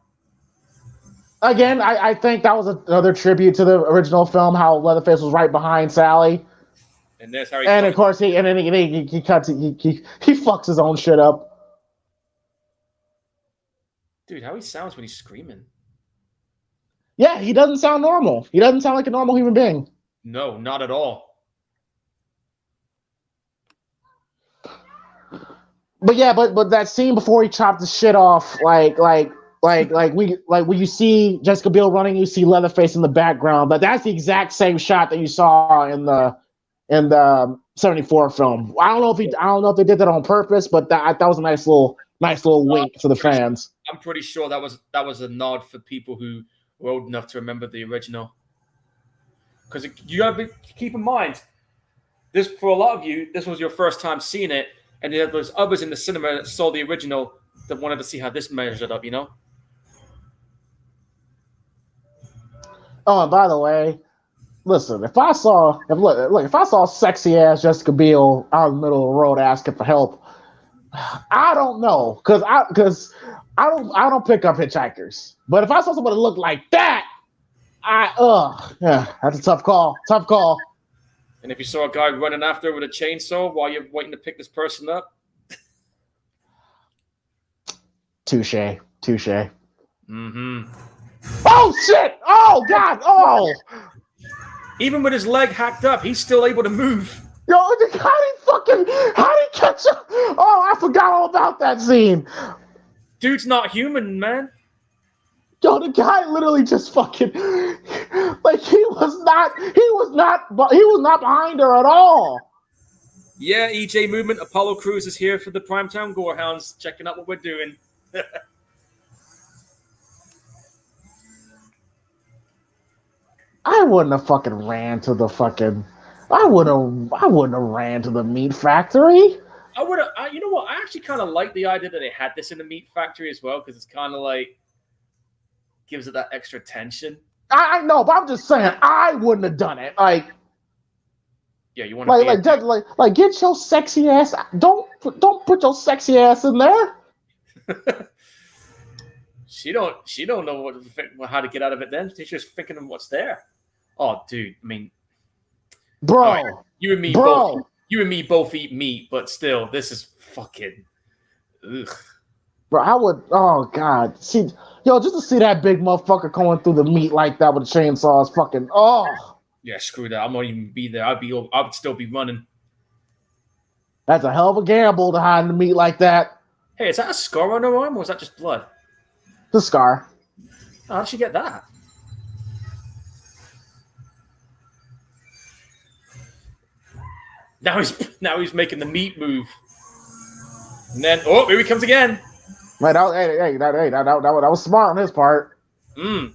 Again, I think that was another tribute to the original film, how Leatherface was right behind Sally. And that's how he. And of course, he cuts he fucks his own shit up. Dude, how he sounds when he's screaming. Yeah, he doesn't sound normal. He doesn't sound like a normal human being. No, not at all. But yeah, but that scene before he chopped the shit off, like when you see Jessica Biel running, you see Leatherface in the background. But that's the exact same shot that you saw in the 74 film. I don't know if they did that on purpose, but that was a nice little wink to the fans. I'm pretty sure that was a nod for people who were old enough to remember the original. Because you gotta keep in mind, this for a lot of you, this was your first time seeing it, and there was others in the cinema that saw the original that wanted to see how this measured up. Oh, and by the way, listen, if I saw sexy ass Jessica Biel out in the middle of the road asking for help, I don't know, because I don't pick up hitchhikers. But if I saw somebody look like that, that's a tough call. And if you saw a guy running after with a chainsaw while you're waiting to pick this person up, Touche. mm-hmm. Oh shit! Oh god! Oh! Even with his leg hacked up, he's still able to move. Yo, how did he catch him? Oh, I forgot all about that scene. Dude's not human, man. Yo, the guy literally just fucking like he was not behind her at all. Yeah, EJ Movement, Apollo Crews is here for the Primetime Gorehounds, checking out what we're doing. I wouldn't have fucking ran to the fucking. I wouldn't have ran to the meat factory. I would have. You know what? I actually kind of like the idea that they had this in the meat factory as well, because it's kind of like gives it that extra tension. I know, but I'm just saying I wouldn't have done it. Like, yeah, you want to like get your sexy ass. Don't put your sexy ass in there. She don't know how to get out of it. Then she's just thinking of what's there. Oh, dude. I mean, bro, right, you and me both eat meat, but still, this is fucking. Ugh. Bro, I would. Oh god, see, just to see that big motherfucker going through the meat like that with a chainsaw is fucking. Oh. Yeah, screw that. I won't even be there. I would still be running. That's a hell of a gamble to hide in the meat like that. Hey, is that a scar on her arm, or is that just blood? The scar. How'd she get that? Now he's making the meat move, and then here he comes again. Right, that was smart on his part. Mm.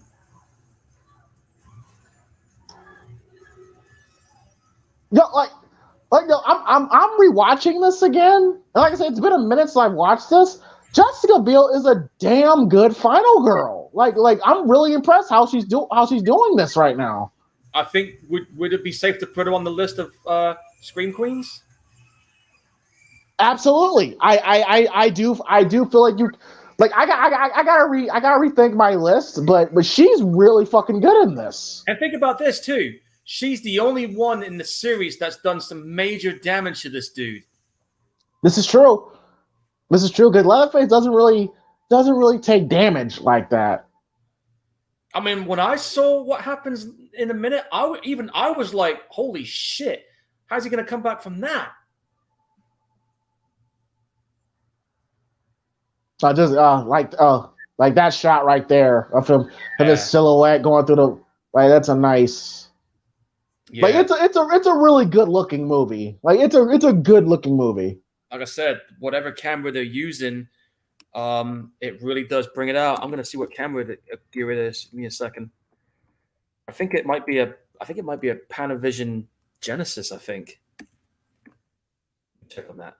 I'm rewatching this again. And like I said, it's been a minute since I've watched this. Jessica Biel is a damn good final girl. Like I'm really impressed how she's doing this right now. I think would it be safe to put her on the list of Scream Queens? Absolutely. I do feel like you like I gotta rethink my list, but she's really fucking good in this. And think about this too. She's the only one in the series that's done some major damage to this dude. This is true. Because Leatherface doesn't really take damage like that. I mean, when I saw what happens in a minute, I was like, "Holy shit! How's he gonna come back from that?" I just like that shot right there of him, of his silhouette going through the that's a nice. Yeah. Like it's a really good looking movie. Like it's a good looking movie. Like I said, whatever camera they're using, it really does bring it out. I'm gonna see what camera gear it is. Give me a second. I think it might be a Panavision Genesis. I think. Check on that.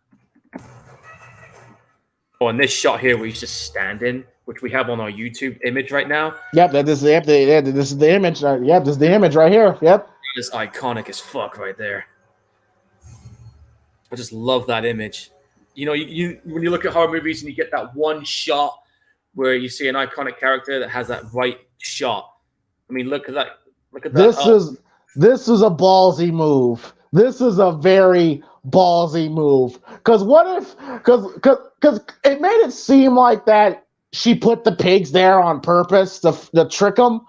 Oh, and this shot here where he's just standing, which we have on our YouTube image right now. Yep, this is the image. Yep, this is the image right here. Yep. That is iconic as fuck right there. I just love that image. You know, you when you look at horror movies and you get that one shot where you see an iconic character that has that right shot. I mean, look at that. Look at that. This is a ballsy move. This is a very ballsy move. Because it made it seem like that she put the pigs there on purpose to trick them.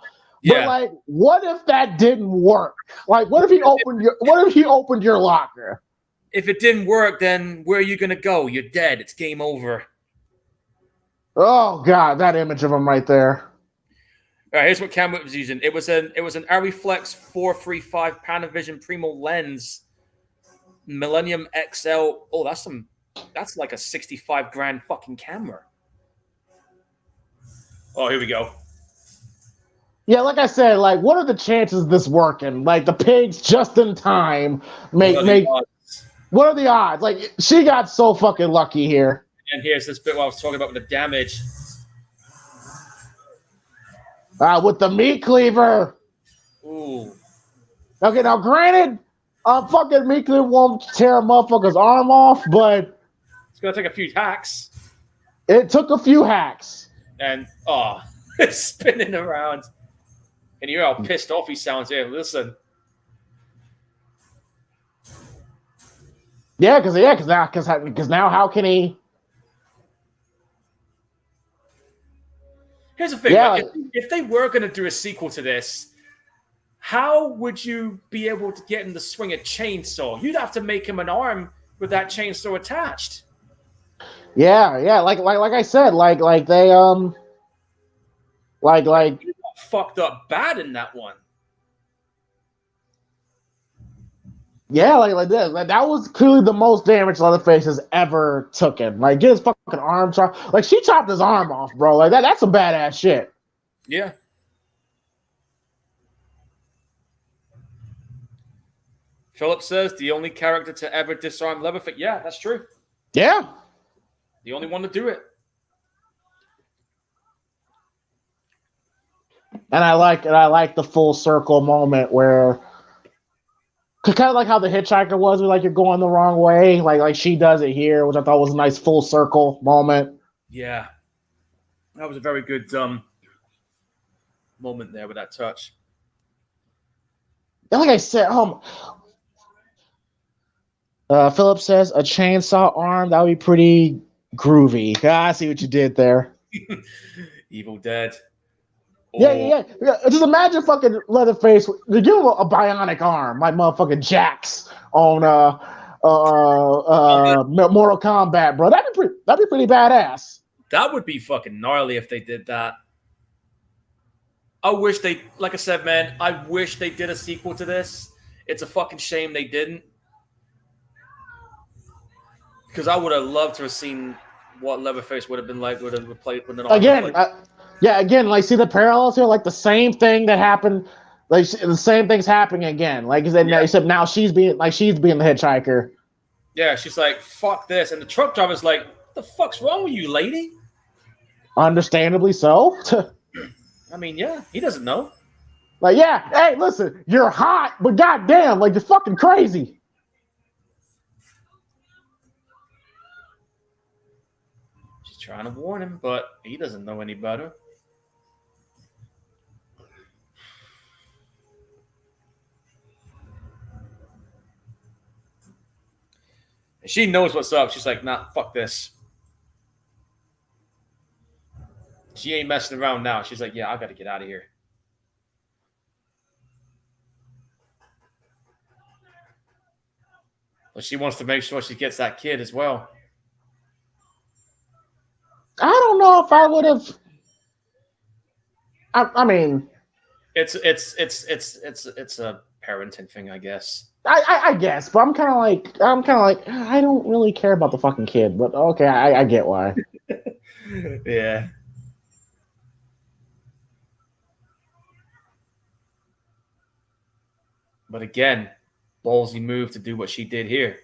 Yeah. But like, what if that didn't work? Like, what if he opened your locker? If it didn't work, then where are you gonna go? You're dead. It's game over. Oh god, that image of him right there. All right, here's what camera was using. It was an Ariflex 435 Panavision Primo lens, Millennium XL. Oh, that's like a 65 grand fucking camera. Oh, here we go. Yeah, like I said, like, what are the chances of this working? Like, the pigs just in time what are the odds? Like, she got so fucking lucky here. And here's this bit where I was talking about with the damage. With the meat cleaver. Ooh. Okay, now granted, fucking meat cleaver won't tear a motherfucker's arm off, but it's gonna take a few hacks. It took a few hacks. And it's spinning around. And you hear how pissed off he sounds here. Listen. Yeah, because now how can he? Here's the thing, Yeah, like, if they were going to do a sequel to this, how would you be able to get him to swing a chainsaw? You'd have to make him an arm with that chainsaw attached. yeah. Like I said, like they like He got fucked up bad in that one. yeah, like this. Like, that was clearly the most damage Leatherface has ever taken. Like, get his fucking arm chopped. Like, she chopped his arm off, bro. Like that's some badass shit. Yeah. Philip says the only character to ever disarm Leatherface. Yeah, that's true. Yeah. The only one to do it. And I like the full circle moment where, kind of like how the hitchhiker was, where like you're going the wrong way, like she does it here, which I thought was a nice full circle moment. Yeah, that was a very good moment there with that touch. And like I said, Philip says a chainsaw arm, that would be pretty groovy. I see what you did there. Evil Dead. Yeah. Just imagine fucking Leatherface. They give him a bionic arm, like motherfucking Jax on Mortal Kombat, bro. That'd be pretty badass. That would be fucking gnarly if they did that. I wish they, like I said, man, I wish they did a sequel to this. It's a fucking shame they didn't. Because I would have loved to have seen what Leatherface would have been like with an arm. Again, like see the parallels here, like the same thing that happened, like the same thing's happening again. Like you said, except now she's being the hitchhiker. Yeah, she's like, fuck this. And the truck driver's like, what the fuck's wrong with you, lady? Understandably so. I mean, yeah, he doesn't know. Like, yeah, hey, listen, you're hot, but goddamn, like you're fucking crazy. She's trying to warn him, but he doesn't know any better. She knows what's up. She's like, nah, fuck this. She ain't messing around now. She's like, yeah, I got to get out of here. But she wants to make sure she gets that kid as well. I don't know if I would have. I mean, it's a parenting thing, I guess. I guess, but I'm kind of like I don't really care about the fucking kid, but okay, I get why. Yeah. But again, ballsy move to do what she did here.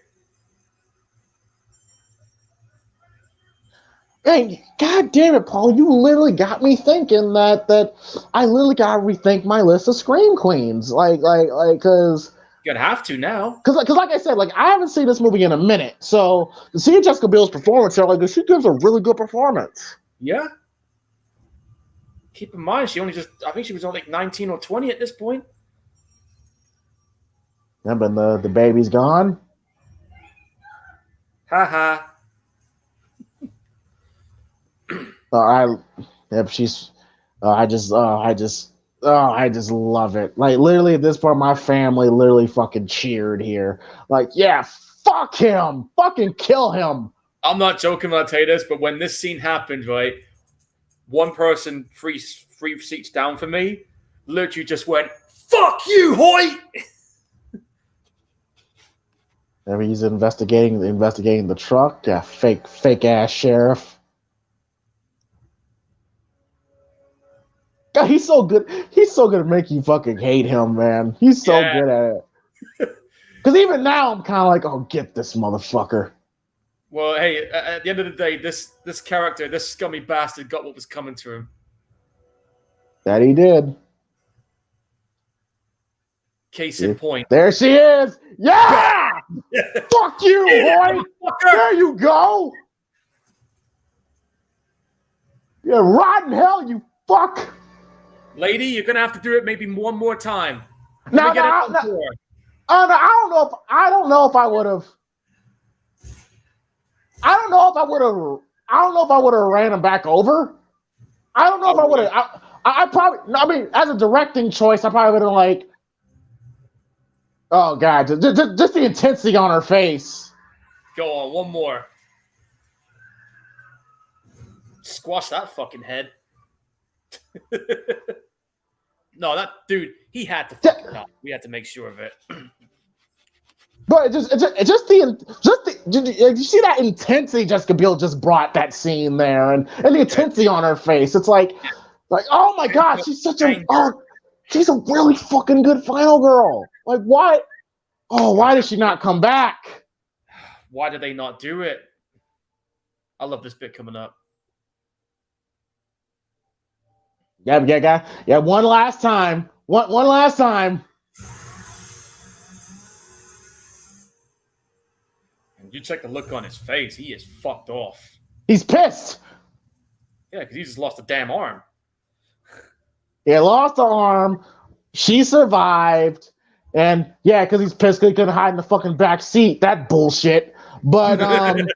Hey, god damn it, Paul! You literally got me thinking that I literally got to rethink my list of Scream Queens, like because. You're gonna have to now. Because like I said, like I haven't seen this movie in a minute. So to see Jessica Biel's performance here, like she gives a really good performance. Yeah. Keep in mind, I think she was only like 19 or 20 at this point. Yeah, but the baby's gone. Ha. I just love it. Like literally at this point, my family literally fucking cheered here. Like, yeah, fuck him, fucking kill him. I'm not joking when I tell you this, but when this scene happened, right, one person three seats down for me literally just went, "Fuck you, Hoyt." I mean, he's investigating the truck. Yeah, fake ass sheriff. God, he's so good. He's so good at making you fucking hate him, man. He's so good at it. Because even now, I'm kind of like, oh, get this motherfucker. Well, hey, at the end of the day, this character, this scummy bastard, got what was coming to him. That he did. Case in point. There she is. Yeah! Fuck you, boy. There you go. Yeah, rotten hell, you fuck. Lady, you're gonna have to do it maybe one more time. I don't know if I would have. I don't know if I would have. I don't know if I would have ran him back over. I don't know if I would have. I probably. I mean, as a directing choice, I probably would have like. Oh god, just the intensity on her face. Go on, one more. Squash that fucking head. No, that dude, he had to fucking die. We had to make sure of it. But just the you see that intensity Jessica Biel just brought that scene there, and the intensity on her face. It's like oh my god, she's she's a really fucking good final girl. Like why? Oh, why did she not come back? Why did they not do it? I love this bit coming up. Yeah. One last time. One last time. You check the look on his face. He is fucked off. He's pissed. Yeah, because he just lost a damn arm. He lost the arm. She survived. And yeah, because he's pissed because he couldn't hide in the fucking back seat. That bullshit. But And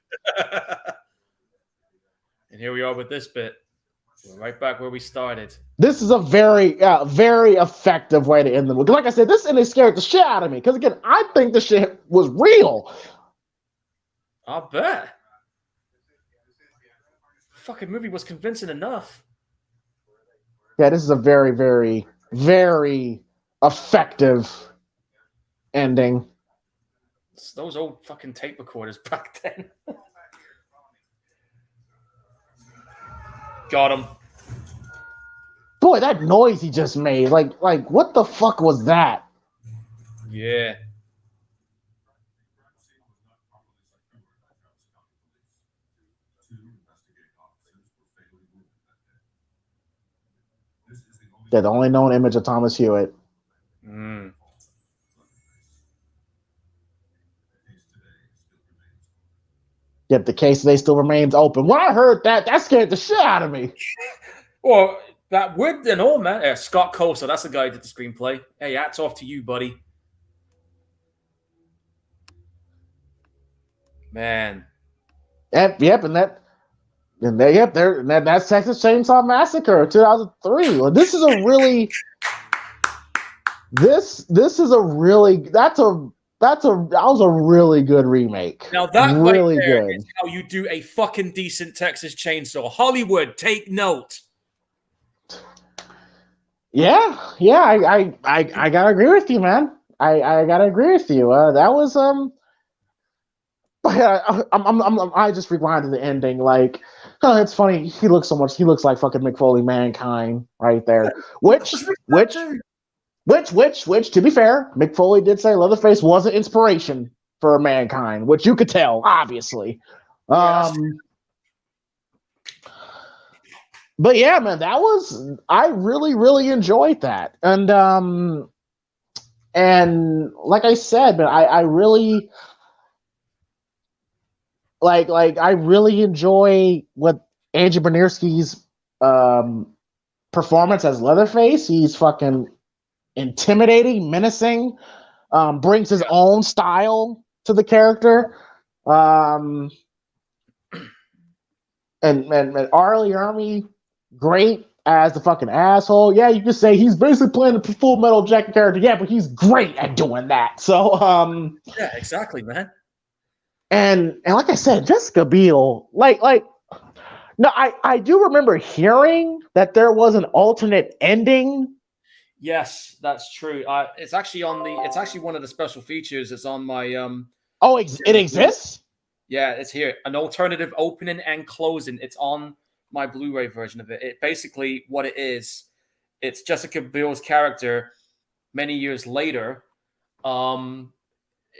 here we are with this bit. We're right back where we started. This is a very, very effective way to end the movie. Like I said, this ending scared the shit out of me. Because again, I think this shit was real. I'll bet. Fucking movie was convincing enough. Yeah, this is a very, very, very effective ending. It's those old fucking tape recorders back then. Got him. Boy, that noise he just made. Like what the fuck was that? Yeah. Yeah, the only known image of Thomas Hewitt. Mm. Yet the case today still remains open. When I heard that scared the shit out of me. Well, that would and all, man. Yeah, Scott Costa, that's the guy who did the screenplay. Hey, hats off to you, buddy. Man. Yep, and that's Texas Chainsaw Massacre 2003. Well, this is a really that was a really good remake. Now that really right there good. is how you do a fucking decent Texas Chainsaw. Hollywood, take note. Yeah, I gotta agree with you, man. I gotta agree with you. That was I just rewind to the ending. Like, oh, it's funny. He looks like fucking Mick Foley Mankind right there. Which, to be fair, Mick Foley did say Leatherface was an inspiration for Mankind, which you could tell, obviously. But yeah, man, I really, really enjoyed that. And like I said, man, I really I really enjoy what Andrew Bernierski's performance as Leatherface. He's fucking intimidating, menacing, brings his own style to the character. And Arlie Ermy, great as the fucking asshole. Yeah, you could say he's basically playing the Full Metal Jacket character. Yeah, but he's great at doing that. So yeah, exactly, man. And like I said, Jessica Biel, no, I do remember hearing that there was an alternate ending. Yes, that's true. It's actually it's actually one of the special features. It's on my Oh, it exists? Yeah, it's here. An alternative opening and closing. It's on my Blu-ray version of it. It basically what it is. It's Jessica Biel's character many years later.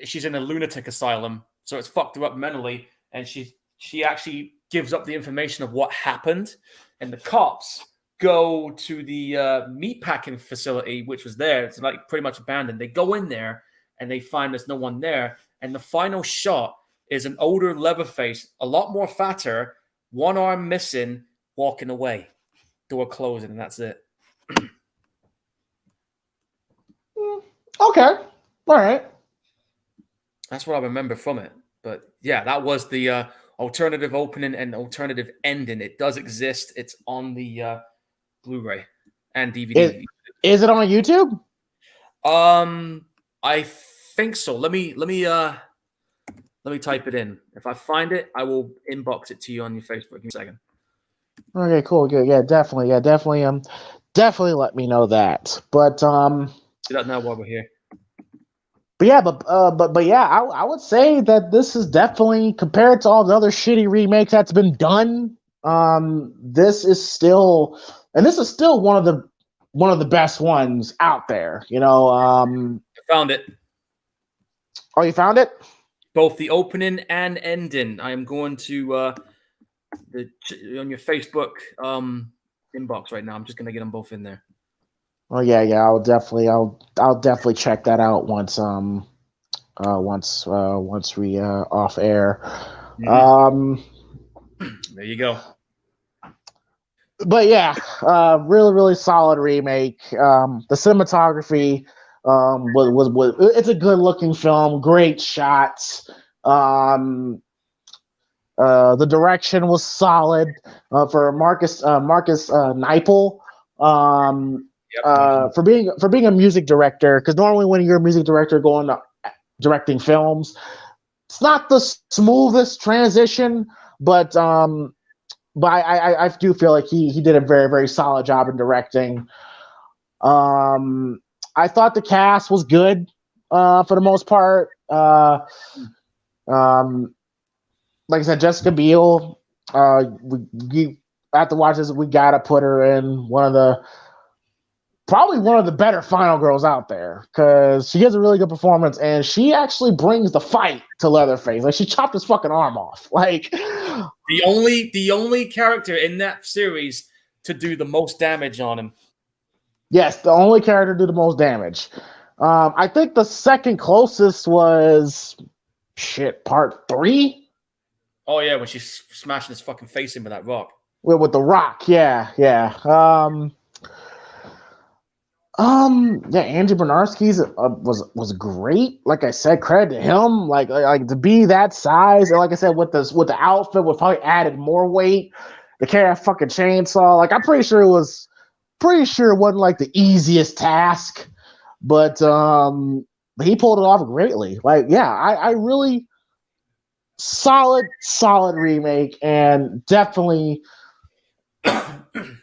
She's in a lunatic asylum, so it's fucked her up mentally, and she actually gives up the information of what happened, and the cops go to the meatpacking facility, which was there. It's like pretty much abandoned. They go in there, and they find there's no one there, and the final shot is an older Leatherface, a lot more fatter, one arm missing, walking away, door closing, and that's it. Okay, all right. That's what I remember from it. But yeah, that was the alternative opening and alternative ending. It does exist. It's on the Blu-ray and DVD. Is it on YouTube? I think so. Let me type it in. If I find it, I will inbox it to you on your Facebook. Give me a second. Okay, cool, good. Yeah, definitely. Definitely let me know that. But Do that now while we're here. But yeah, I would say that this is definitely, compared to all the other shitty remakes that's been done, this is still one of the best ones out there. I found it. Oh, you found it? Both the opening and ending. I am going to on your Facebook inbox right now. I'm just gonna get them both in there. Oh yeah, I'll definitely check that out once we off air. There you go. But yeah, really, really solid remake. The cinematography was it's a good looking film, great shots. The direction was solid for Marcus Neipel. For being a music director, because normally when you're a music director going to directing films, it's not the smoothest transition, but I do feel like he did a very, very solid job in directing. I thought the cast was good for the most part. Like I said, Jessica Biel. We after watch this, we gotta put her in probably one of the better final girls out there, because she gives a really good performance and she actually brings the fight to Leatherface. Like, she chopped his fucking arm off. Like, the only character in that series to do the most damage on him. Yes, the only character to do the most damage. I think the second closest was part 3. Oh yeah, when she's smashing his fucking face in with that rock. With the rock, yeah. Andy Bernarski's was great. Like I said, credit to him. Like to be that size, and like I said, with the outfit, would probably added more weight to carry a fucking chainsaw. Like, I'm pretty sure it wasn't like the easiest task, but he pulled it off greatly. Like, yeah, I really solid remake, and definitely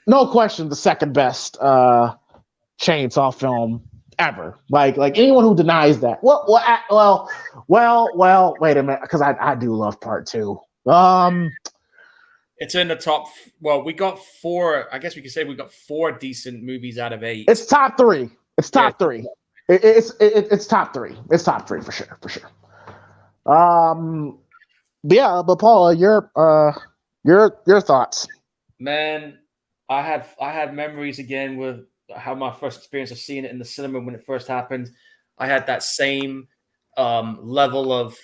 no question the second best chainsaw film ever. Like anyone who denies that, well, wait a minute, because I do love part 2. It's in the top. Well, we got 4. I guess we could say we got 4 decent movies out of 8. It's top 3. It's top 3. It's top 3. It's top 3 for sure. But Paula, your thoughts? Man, I had memories again with how my first experience of seeing it in the cinema when it first happened. I had that same level of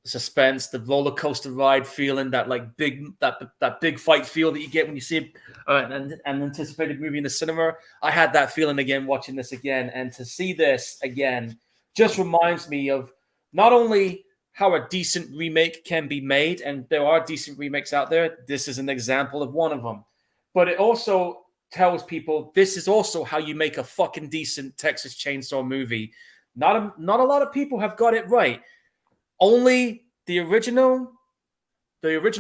suspense, the roller coaster ride feeling, that like big fight feel that you get when you see an anticipated movie in the cinema. I had that feeling again watching this again, and to see this again just reminds me of not only how a decent remake can be made, and there are decent remakes out there. This is an example of one of them, but it also tells people this is also how you make a fucking decent Texas Chainsaw movie. Not a lot of people have got it right. Only the original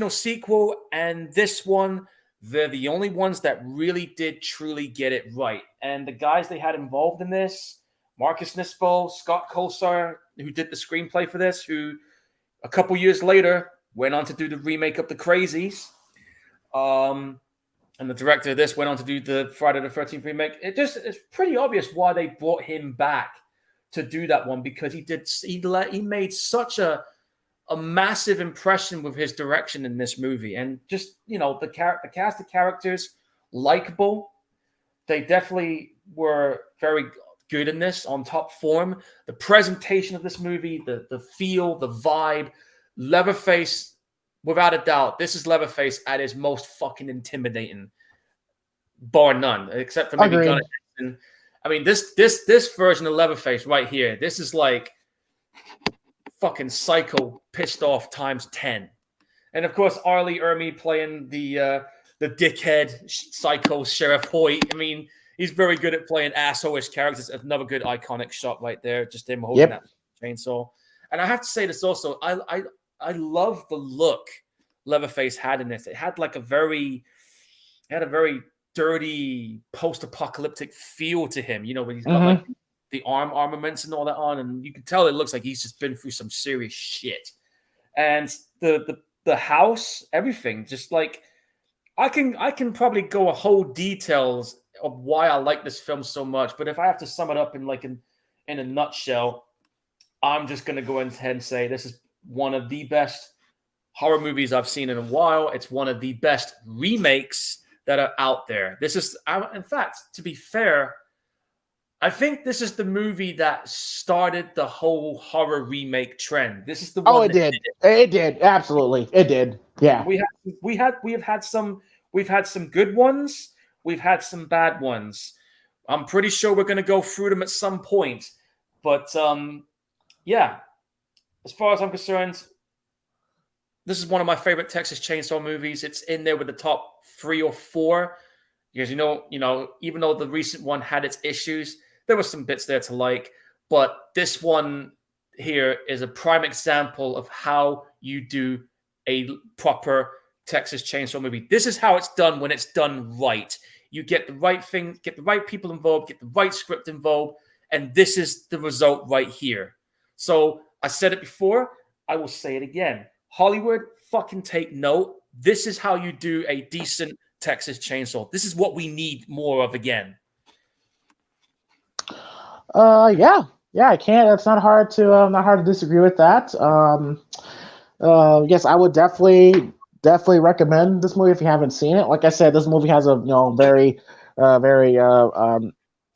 sequel and this one, they're the only ones that really did truly get it right. And the guys they had involved in this, Marcus Nispel, Scott Kolsar, who did the screenplay for this, who a couple years later went on to do the remake of The Crazies. And the director of this went on to do the Friday the 13th remake. It's pretty obvious why they brought him back to do that one, because he made such a massive impression with his direction in this movie. And just, the cast of characters, likable. They definitely were very good in this, on top form. The presentation of this movie, the feel, the vibe, Leatherface, without a doubt, this is Leatherface at his most fucking intimidating, bar none, except for maybe Gunnar Jackson. I mean, this version of Leatherface right here, this is like fucking psycho pissed off times 10. And of course, Arlie Ermey playing the dickhead psycho Sheriff Hoyt. I mean, he's very good at playing asshole-ish characters. Another good iconic shot right there, just him holding that chainsaw. And I have to say this also, I love the look Leatherface had in this. It had like a very dirty post-apocalyptic feel to him. You know, when he's got like the armaments and all that on, and you can tell it looks like he's just been through some serious shit. And the house, everything, just like I can probably go a whole details of why I like this film so much. But if I have to sum it up in a nutshell, I'm just gonna go ahead and say this is one of the best horror movies I've seen in a while. It's one of the best remakes that are out there. This is, in fact, to be fair, I think this is the movie that started the whole horror remake trend. This is the one. Oh, it did. It did. Absolutely, it did. Yeah. We've had some good ones. We've had some bad ones. I'm pretty sure we're going to go through them at some point. But yeah, as far as I'm concerned, this is one of my favorite Texas Chainsaw movies. It's in there with the top 3 or 4 because you know, even though the recent one had its issues, there were some bits there to like. But this one here is a prime example of how you do a proper Texas Chainsaw movie. This is how it's done when it's done right. You get the right thing, get the right people involved, get the right script involved, and this is the result right here. So I said it before, I will say it again. Hollywood, fucking take note. This is how you do a decent Texas Chainsaw. This is what we need more of again. Yeah, I can't. It's not hard to disagree with that. Yes, I would definitely recommend this movie if you haven't seen it. Like I said, this movie has a very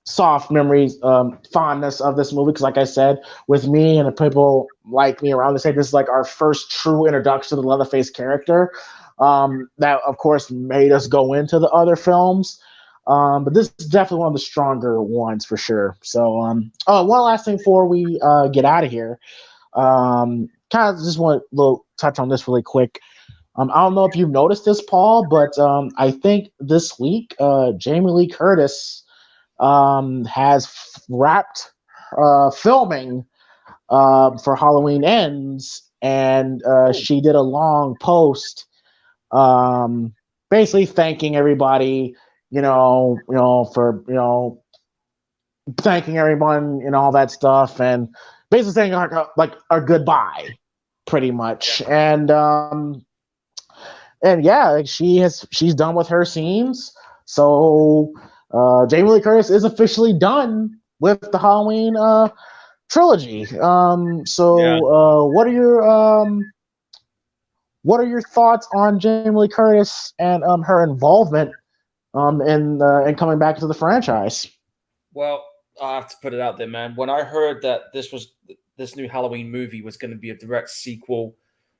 soft memories, fondness of this movie because, like I said, with me and the people like me around the state, this is like our first true introduction to the Leatherface character. That of course made us go into the other films. But this is definitely one of the stronger ones for sure. So, one last thing before we get out of here. Kind of just want a little touch on this really quick. I don't know if you've noticed this, Paul, but I think this week Jamie Lee Curtis has wrapped filming for Halloween Ends, and she did a long post basically thanking everybody, for thanking everyone and all that stuff, and basically saying like a goodbye, pretty much. And yeah, she's done with her scenes. So Jamie Lee Curtis is officially done with the Halloween trilogy. What are your thoughts on Jamie Lee Curtis and her involvement in coming back to the franchise? Well, I have to put it out there, man. When I heard that this new Halloween movie was going to be a direct sequel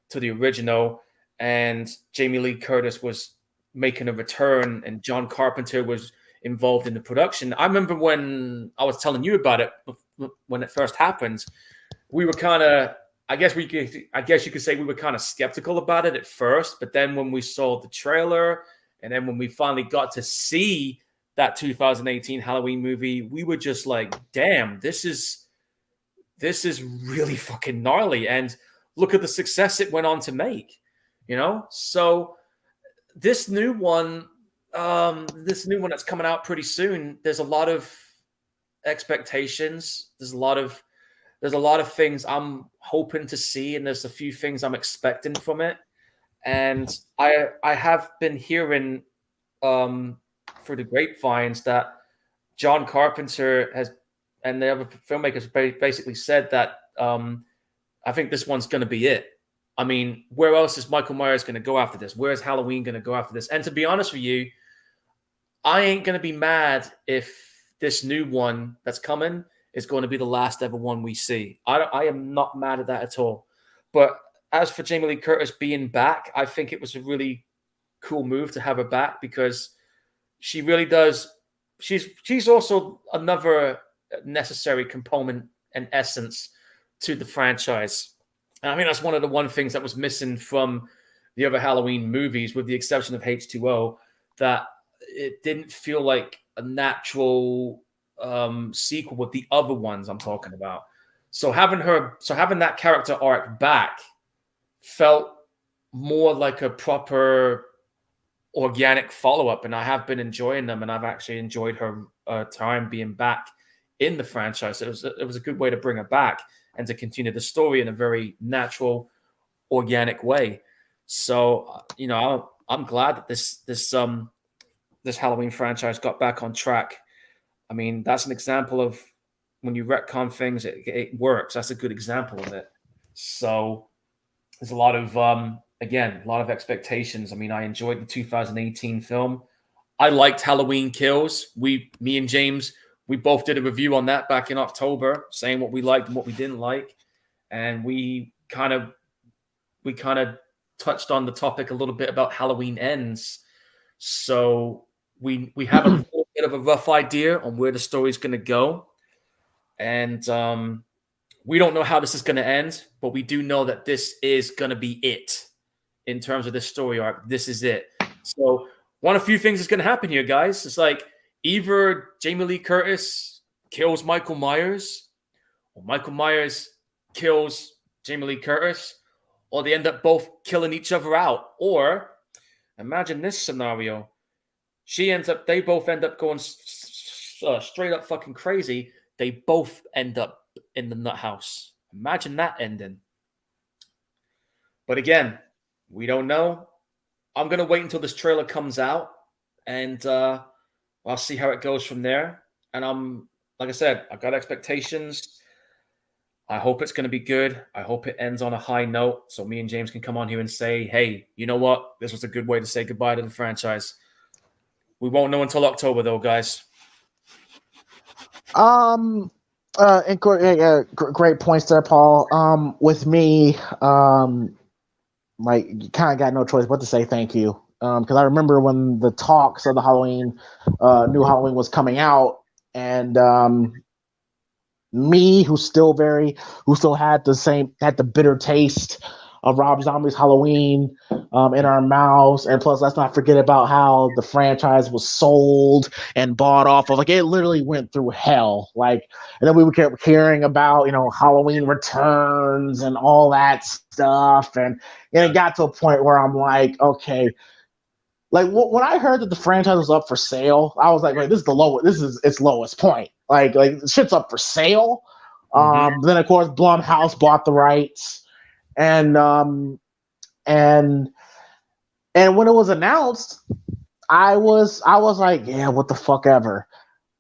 to the original, and Jamie Lee Curtis was making a return, and John Carpenter was involved in the production, I remember when I was telling you about it when it first happened. We were kind of, I guess you could say we were kind of skeptical about it at first, but then when we saw the trailer, and then when we finally got to see that 2018 Halloween movie, we were just like, damn, this is really fucking gnarly. And look at the success it went on to make, So this new one that's coming out pretty soon, there's a lot of expectations. There's a lot of things I'm hoping to see, and there's a few things I'm expecting from it. And I have been hearing through the grapevines that John Carpenter and the other filmmakers basically said that I think this one's going to be it. I mean, where else is Michael Myers going to go after this? Where is Halloween going to go after this? And to be honest with you, I ain't going to be mad if this new one that's coming is going to be the last ever one we see. I am not mad at that at all. But as for Jamie Lee Curtis being back, I think it was a really cool move to have her back because she really does. She's also another necessary component and essence to the franchise. And I think that's one of the things that was missing from the other Halloween movies, with the exception of H2O, that it didn't feel like a natural sequel with the other ones I'm talking about. So having that character arc back felt more like a proper organic follow-up, and I have been enjoying them, and I've actually enjoyed her time being back in the franchise. It was a good way to bring her back and to continue the story in a very natural, organic way. So I'm glad that this Halloween franchise got back on track. I mean, that's an example of when you retcon things, it works. That's a good example of it. So there's a lot of expectations. I mean, I enjoyed the 2018 film. I liked Halloween Kills. Me and James, we both did a review on that back in October, saying what we liked and what we didn't like, and we kind of touched on the topic a little bit about Halloween Ends. So we have a little bit of a rough idea on where the story's going to go, and we don't know how this is going to end, but we do know that this is going to be it in terms of this story arc. This is it. So one of a few things is going to happen here, guys. It's like either Jamie Lee Curtis kills Michael Myers, or Michael Myers kills Jamie Lee Curtis, or they end up both killing each other out. Or imagine this scenario. They both end up going straight up fucking crazy. They both end up in the nut house. Imagine that ending. But again, we don't know. I'm going to wait until this trailer comes out, and I'll see how it goes from there. And like I said, I've got expectations. I hope it's going to be good. I hope it ends on a high note, so me and James can come on here and say, hey, you know what? This was a good way to say goodbye to the franchise. We won't know until October, though, guys. And great points there, Paul. With me, like, you kind of got no choice but to say thank you. Because I remember when the talks of the new Halloween was coming out, and me, who still had the bitter taste of Rob Zombie's Halloween in our mouths, and plus, let's not forget about how the franchise was sold and bought off of. Like, it literally went through hell. Like, and then we kept hearing about Halloween Returns and all that stuff, and it got to a point where I'm like, okay. Like, when I heard that the franchise was up for sale, I was like, wait, this is the lowest. This is its lowest point. Like shit's up for sale. Then of course Blumhouse bought the rights, and when it was announced, I was like, yeah, what the fuck ever.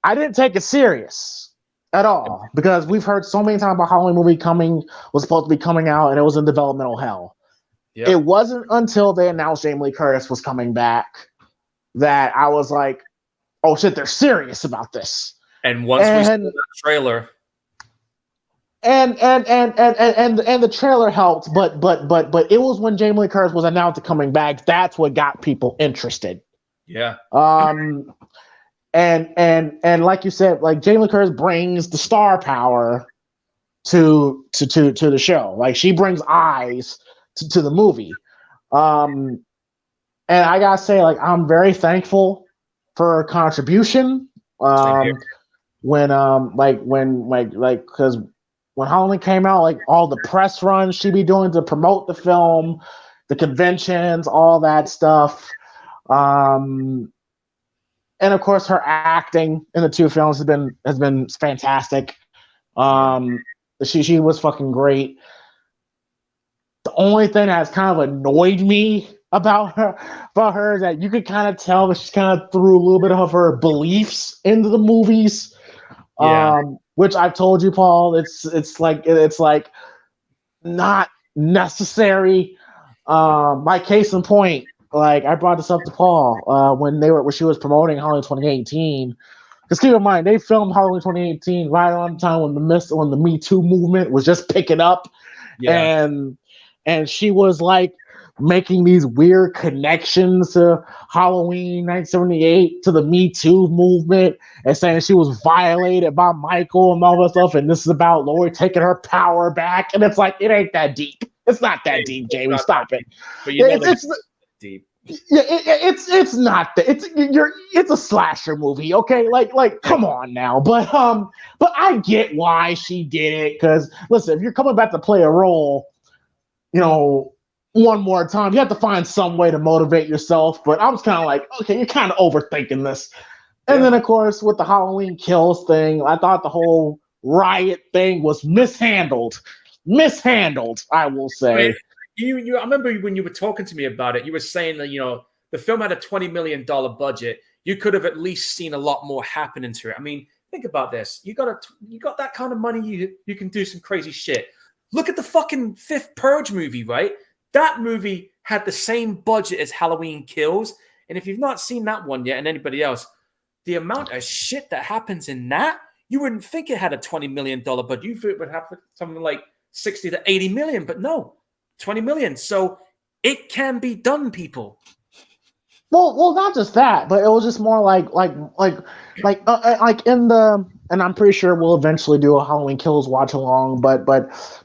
I didn't take it serious at all, because we've heard so many times about Halloween movie was supposed to be coming out, and it was in developmental hell. Yep. It wasn't until they announced Jamie Lee Curtis was coming back that I was like, oh shit, they're serious about this. And once we saw that trailer, and the trailer helped, but it was when Jamie Lee Curtis was announced coming back, that's what got people interested. Yeah. And like you said, like, Jamie Lee Curtis brings the star power to the show. Like, she brings eyes to the movie. And I gotta say, like, I'm very thankful for her contribution. Because when Halloween came out, like, all the press runs she'd be doing to promote the film, the conventions, all that stuff. And of course, her acting in the two films has been fantastic. She was fucking great. The only thing that has kind of annoyed me about her is that you could kind of tell that she kind of threw a little bit of her beliefs into the movies. Which I've told you, Paul, it's like not necessary. My case in point, like, I brought this up to Paul when she was promoting Halloween 2018. Because keep in mind, they filmed Halloween 2018 right around the time when the Me Too movement was just picking up, and she was like making these weird connections to Halloween 1978 to the Me Too movement, and saying she was violated by Michael and all that stuff, and this is about Lori taking her power back, and it's like, it ain't that deep. It's not that deep, Jamie. Stop it. But you know It's deep. Yeah, it's not that it's a slasher movie, okay? Like come on now, but I get why she did it because listen, if you're coming back to play a role, one more time, you have to find some way to motivate yourself. But I was kind of like, okay, you're kind of overthinking this, and then of course with the Halloween Kills thing, I thought the whole riot thing was mishandled, I will say. I remember when you were talking to me about it, you were saying that, the film had a $20 million budget. You could have at least seen a lot more happen to it. I mean, think about this. You got that kind of money, you can do some crazy shit. Look at the fucking fifth Purge movie, right? That movie had the same budget as Halloween Kills. And if you've not seen that one yet, and anybody else, the amount of shit that happens in that, you wouldn't think it had a $20 million budget. You think it would have something like 60 to 80 million, but no. 20 million. So it can be done, people. Well, not just that, but it was just more like in the, and I'm pretty sure we'll eventually do a Halloween Kills watch along, but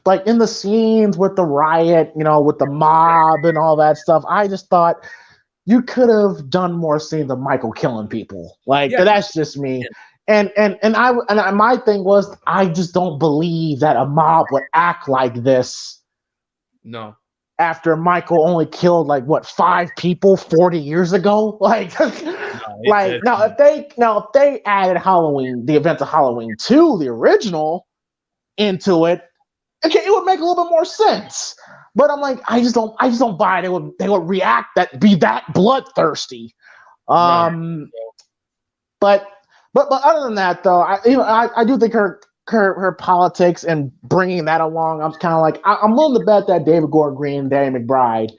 like in the scenes with the riot, with the mob and all that stuff, I just thought you could have done more scenes of Michael killing people. That's just me. And my thing was, I just don't believe that a mob would act like this. No. After Michael only killed 5 people 40 years ago, if they added the events of Halloween 2, the original, into it, okay, it would make a little bit more sense. But I'm like, I just don't buy it. They would react be that bloodthirsty. No. But other than that, though, I do think her politics and bringing that along, I'm kind of like, I'm willing to bet that David Gordon Green and Danny McBride,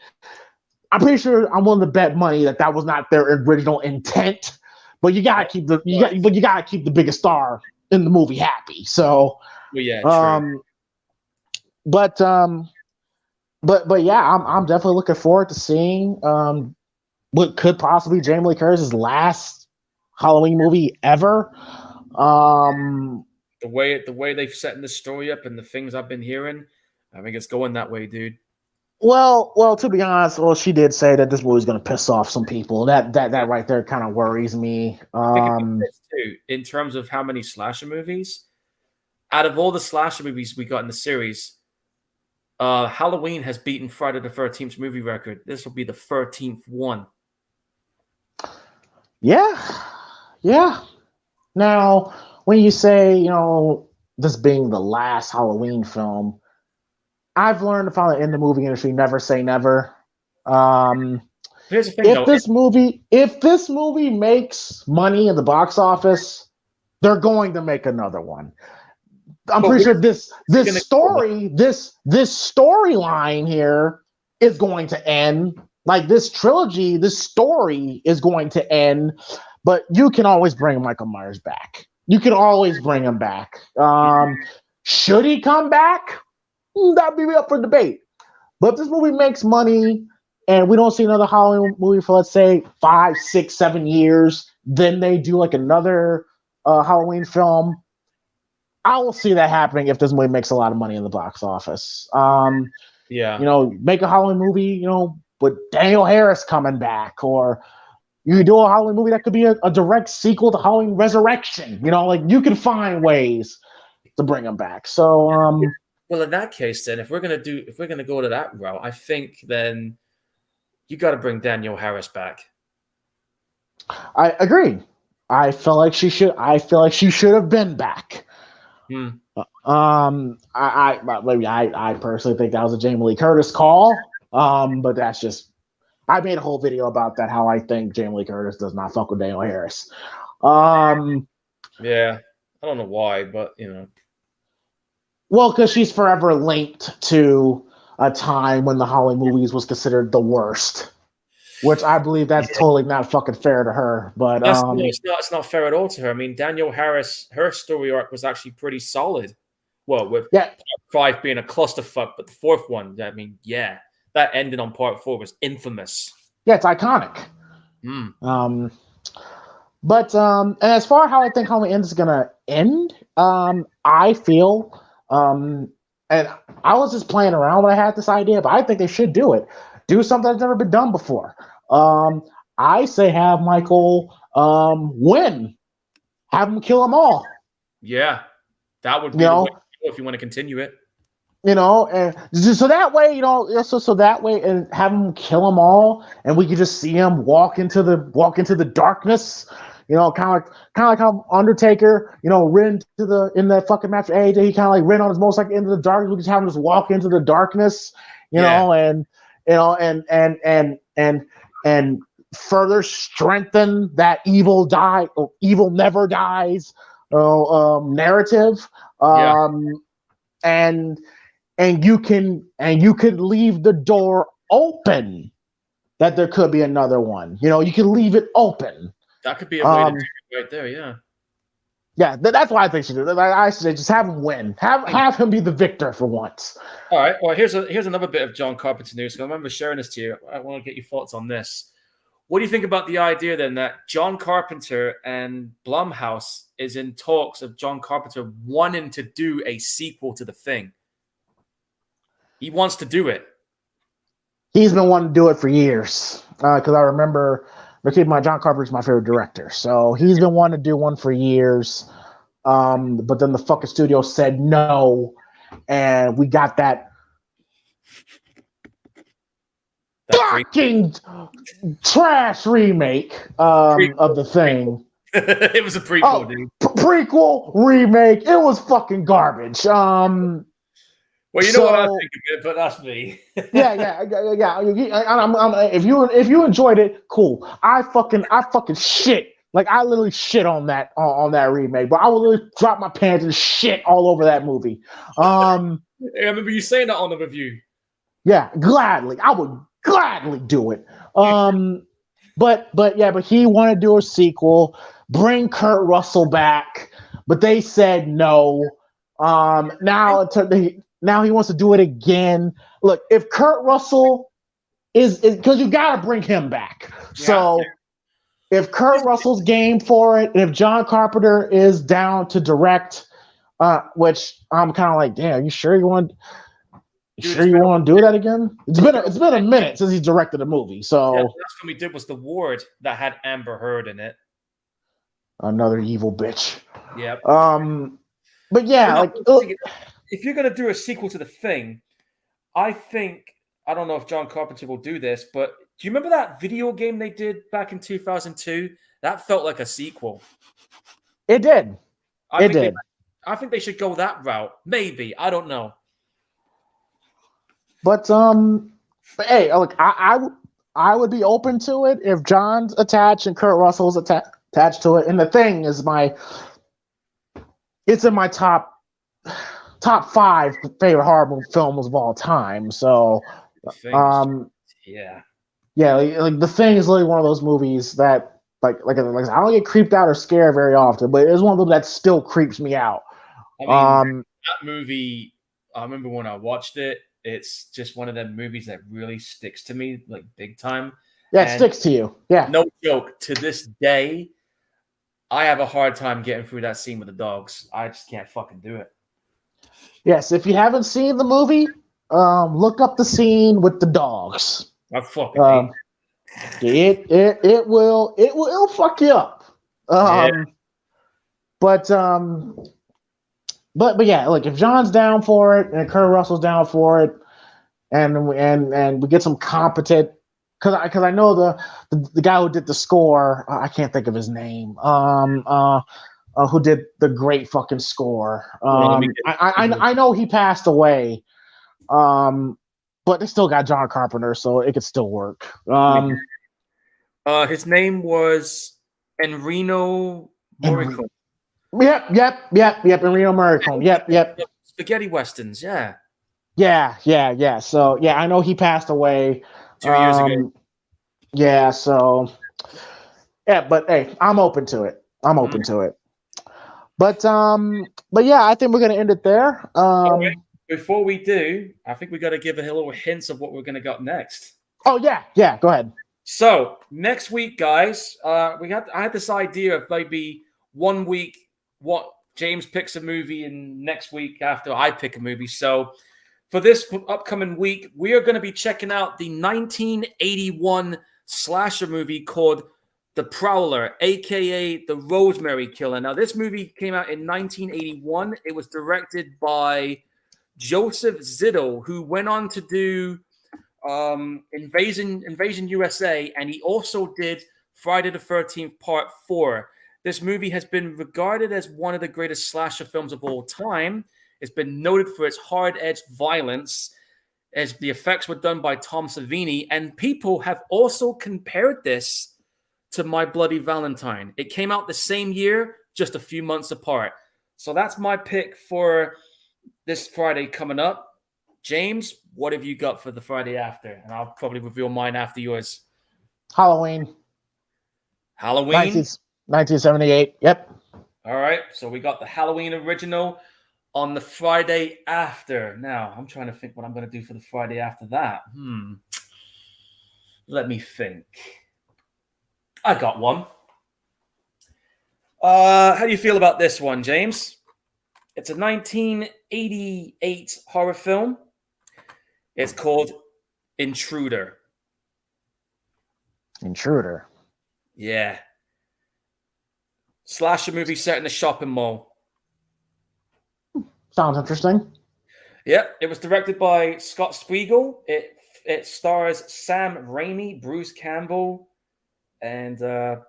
I'm pretty sure I'm willing to bet money that was not their original intent. But you gotta keep the biggest star in the movie happy. So, well, yeah, true. But yeah, I'm definitely looking forward to seeing what could possibly Jamie Lee Curtis's last Halloween movie ever. The way they've set the story up and the things I've been hearing, I think it's going that way, dude. Well, to be honest, she did say that this movie's going to piss off some people. That right there kind of worries me. I think about this too, in terms of how many slasher movies, out of all the slasher movies we got in the series, Halloween has beaten Friday the 13th movie record. This will be the 13th one. Yeah. Now, when you say, this being the last Halloween film, I've learned to follow in the movie industry, never say never. Here's the thing, if this movie makes money in the box office, they're going to make another one. I'm pretty sure this storyline here is going to end. Like this trilogy, this story is going to end. But you can always bring Michael Myers back. You can always bring him back. Should he come back? That'd be up for debate. But if this movie makes money and we don't see another Halloween movie for, let's say, 5, 6, 7 years, then they do another Halloween film, I will see that happening if this movie makes a lot of money in the box office. Make a Halloween movie, with Daniel Harris coming back, or you do a Halloween movie that could be a direct sequel to Halloween Resurrection. You can find ways to bring them back. So, well, in that case, then, if we're gonna go to that route, I think then you got to bring Danielle Harris back. I agree. I feel like she should have been back. I personally think that was a Jamie Lee Curtis call. But that's just, I made a whole video about that, how I think Jamie Lee Curtis does not fuck with Danielle Harris. Yeah, I don't know why, but well, because she's forever linked to a time when the Halloween movies was considered the worst, which I believe that's totally not fucking fair to her. But it's not fair at all to her. I mean, Danielle Harris, her story arc was actually pretty solid. Well, with part 5 being a clusterfuck, but the 4th one, I mean, that ending on part 4 was infamous. Yeah, it's iconic. But and as far as how I think Halloween Ends is gonna end, I feel, and I was just playing around when I had this idea, but I think they should do it. Do something that's never been done before. I say have Michael win. Have him kill them all. Yeah, that would be You the way know, to go if you want to continue it. and so that way, so that way, and have him kill them all, and we could just see him walk into the darkness. Kind of like how Undertaker, ran to in that fucking match for AJ. He kind of like ran on his motorcycle into the darkness. We just have him just walk into the darkness, and and further strengthen that evil never dies narrative. And you could leave the door open that there could be another one. You can leave it open. That could be a way to do it right there. Yeah. Yeah, that's why I think she did. I should just have him win. Have him be the victor for once. All right. Well, here's another bit of John Carpenter news. So I remember sharing this to you. I want to get your thoughts on this. What do you think about the idea then that John Carpenter and Blumhouse is in talks of John Carpenter wanting to do a sequel to The Thing? He wants to do it. He's been wanting to do it for years. Because I remember, John Carpenter's my favorite director. So he's been wanting to do one for years. But then the fucking studio said no. And we got that fucking trash remake of The Thing. It was a prequel, dude. Prequel, remake. It was fucking garbage. Well, you know what I think of it, but that's me. yeah. If you enjoyed it, cool. I fucking shit. Like I literally shit on that remake, but I will literally drop my pants and shit all over that movie. I remember you saying that on the review. Yeah, gladly. I would gladly do it. But he wanted to do a sequel, bring Kurt Russell back, but they said no. Now he wants to do it again. Look, if Kurt Russell is because you got to bring him back. So if Kurt Russell's game for it, and if John Carpenter is down to direct, which I'm kind of like, damn, you sure you want to do that again? It's been a minute since he directed a movie. So the last film he did was The Ward that had Amber Heard in it. Another evil bitch. Yep. But yeah, if you're going to do a sequel to The Thing, I don't know if John Carpenter will do this, but do you remember that video game they did back in 2002? That felt like a sequel. It did. I think they should go that route. Maybe. I don't know. But hey, look, I would be open to it if John's attached and Kurt Russell's attached to it. And The Thing is it's in my top 5 favorite horror films of all time. So, like The Thing is literally one of those movies that, like I don't get creeped out or scared very often, but it's one of them that still creeps me out. I mean, that movie, I remember when I watched it, it's just one of them movies that really sticks to me, like big time. Yeah, it sticks to you. Yeah. No joke. To this day, I have a hard time getting through that scene with the dogs. I just can't fucking do it. Yes, if you haven't seen the movie, look up the scene with the dogs. I fucking hate it. It'll fuck you up. But yeah, look, if John's down for it and Kurt Russell's down for it, and we get some competent, because I know the guy who did the score, I can't think of his name. Who did the great fucking score? I know he passed away, but they still got John Carpenter, so it could still work. His name was Enrico Morricone. Yep. Enrico Morricone. Yep. Spaghetti westerns. Yeah. So I know he passed away 2 years ago. Yeah. So but hey, I'm open to it. But yeah, I think we're gonna end it there. Okay. Before we do, I think we got to give a little hints of what we're gonna got next. Oh yeah. Go ahead. So next week, guys, I had this idea of maybe 1 week what James picks a movie, and next week after I pick a movie. So for this upcoming week, we are going to be checking out the 1981 slasher movie called The Prowler, a.k.a. The Rosemary Killer. Now, this movie came out in 1981. It was directed by Joseph Zito, who went on to do Invasion USA, and he also did Friday the 13th Part 4. This movie has been regarded as one of the greatest slasher films of all time. It's been noted for its hard-edged violence, as the effects were done by Tom Savini, and people have also compared this to My Bloody Valentine. It came out the same year, just a few months apart. So that's my pick for this Friday coming up. James, what have you got for the Friday after? And I'll probably reveal mine after yours. Halloween. 1978. Yep. All right. So we got the Halloween original on the Friday after. Now, I'm trying to think what I'm going to do for the Friday after that. Let me think. I got one. How do you feel about this one, James? It's a 1988 horror film. It's called Intruder. Intruder. Yeah. Slasher movie set in a shopping mall. Sounds interesting. Yep. It was directed by Scott Spiegel. It stars Sam Raimi, Bruce Campbell, and a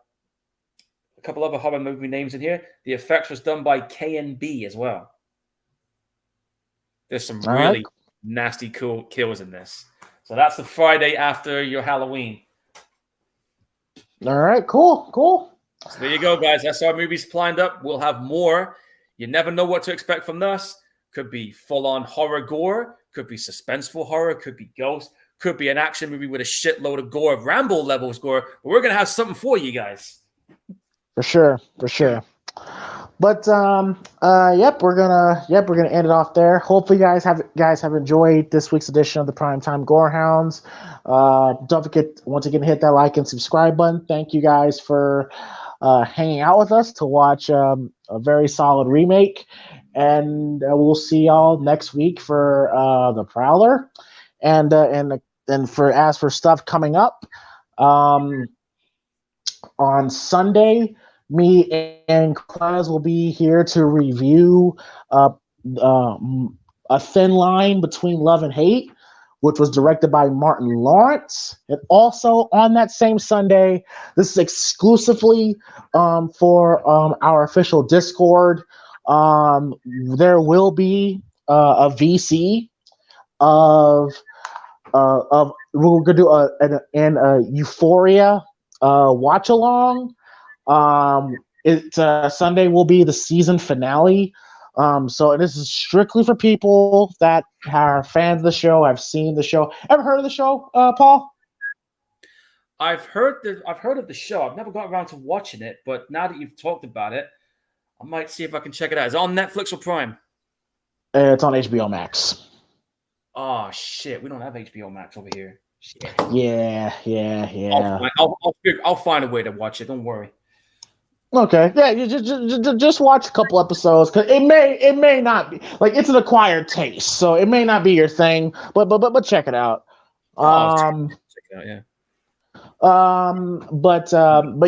couple other horror movie names in here. The effects was done by K&B as well. There's some really nasty cool kills in this. So that's the Friday after your Halloween. All right, cool. So there you go, guys. That's our movies lined up. We'll have more. You never know what to expect from us. Could be full-on horror gore. Could be suspenseful horror. Could be ghost. Could be an action movie with a shitload of gore, Rambo levels gore. But we're going to have something for you guys. For sure. But yep, we're gonna end it off there. Hopefully, guys have enjoyed this week's edition of the Primetime Gorehounds. Don't forget, once again, hit that like and subscribe button. Thank you guys for hanging out with us to watch a very solid remake, and we'll see y'all next week for the Prowler, and for stuff coming up on Sunday. Me and Claus will be here to review A Thin Line Between Love and Hate, which was directed by Martin Lawrence. And also on that same Sunday, this is exclusively for our official Discord. There will be a VC of we're gonna do a Euphoria watch along. Sunday will be the season finale. So this is strictly for people that are fans of the show, have seen the show. Ever heard of the show, Paul? I've heard of the show. I've never got around to watching it, but now that you've talked about it, I might see if I can check it out. Is it on Netflix or Prime? It's on HBO Max. Oh shit, we don't have HBO Max over here. Shit. Yeah. I'll find a way to watch it. Don't worry. Okay, yeah, you just watch a couple episodes, because it may not be, like, it's an acquired taste, so it may not be your thing, but check it out. Check it out, yeah. But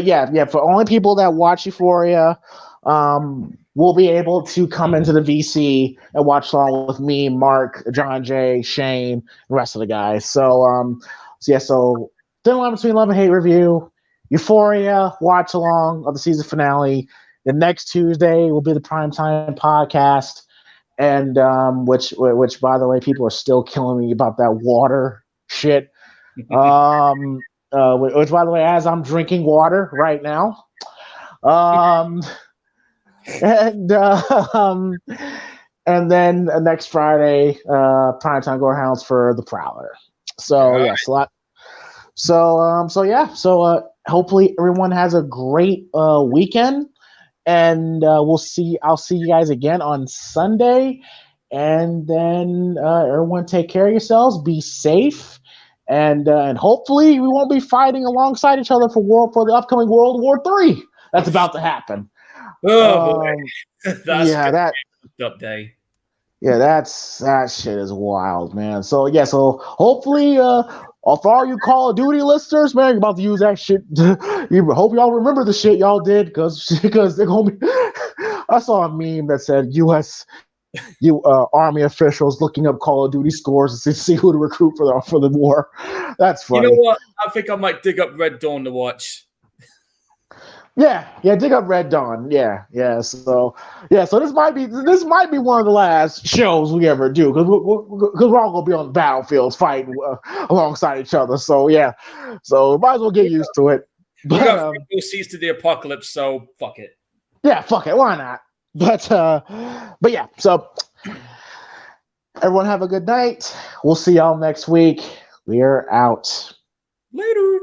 yeah, for only people that watch Euphoria, we'll be able to come into the VC and watch along with me, Mark, John J, Shane, and the rest of the guys. So Thin Line Between Love and Hate review. Euphoria watch along of the season finale. The next Tuesday will be the Primetime podcast, and which by the way, people are still killing me about that water shit. Which by the way, as I'm drinking water right now, and then next Friday, Primetime Gorehounds for the Prowler. So right. yes, a lot. So hopefully everyone has a great weekend, and I'll see you guys again on Sunday, and then everyone take care of yourselves, be safe, and hopefully we won't be fighting alongside each other for the upcoming World War III. That's about to happen. Oh boy, that's that up day. Yeah, that shit is wild, man. So yeah, so hopefully, for all you Call of Duty listeners, man, you're about to use that shit. Hope y'all remember the shit y'all did, because they're gonna be. I saw a meme that said U.S. Army officials looking up Call of Duty scores to see who to recruit for the war. That's You funny. know what? I think I might dig up Red Dawn to watch. Yeah, dig up Red Dawn. Yeah. So this might be one of the last shows we ever do, because we're all gonna be on the battlefields fighting alongside each other. So yeah, so might as well get used to it. We But got Seas to the Apocalypse, so fuck it. yeah, fuck it, why not? But yeah, so everyone have a good night. We'll see y'all next week. We're out. Later.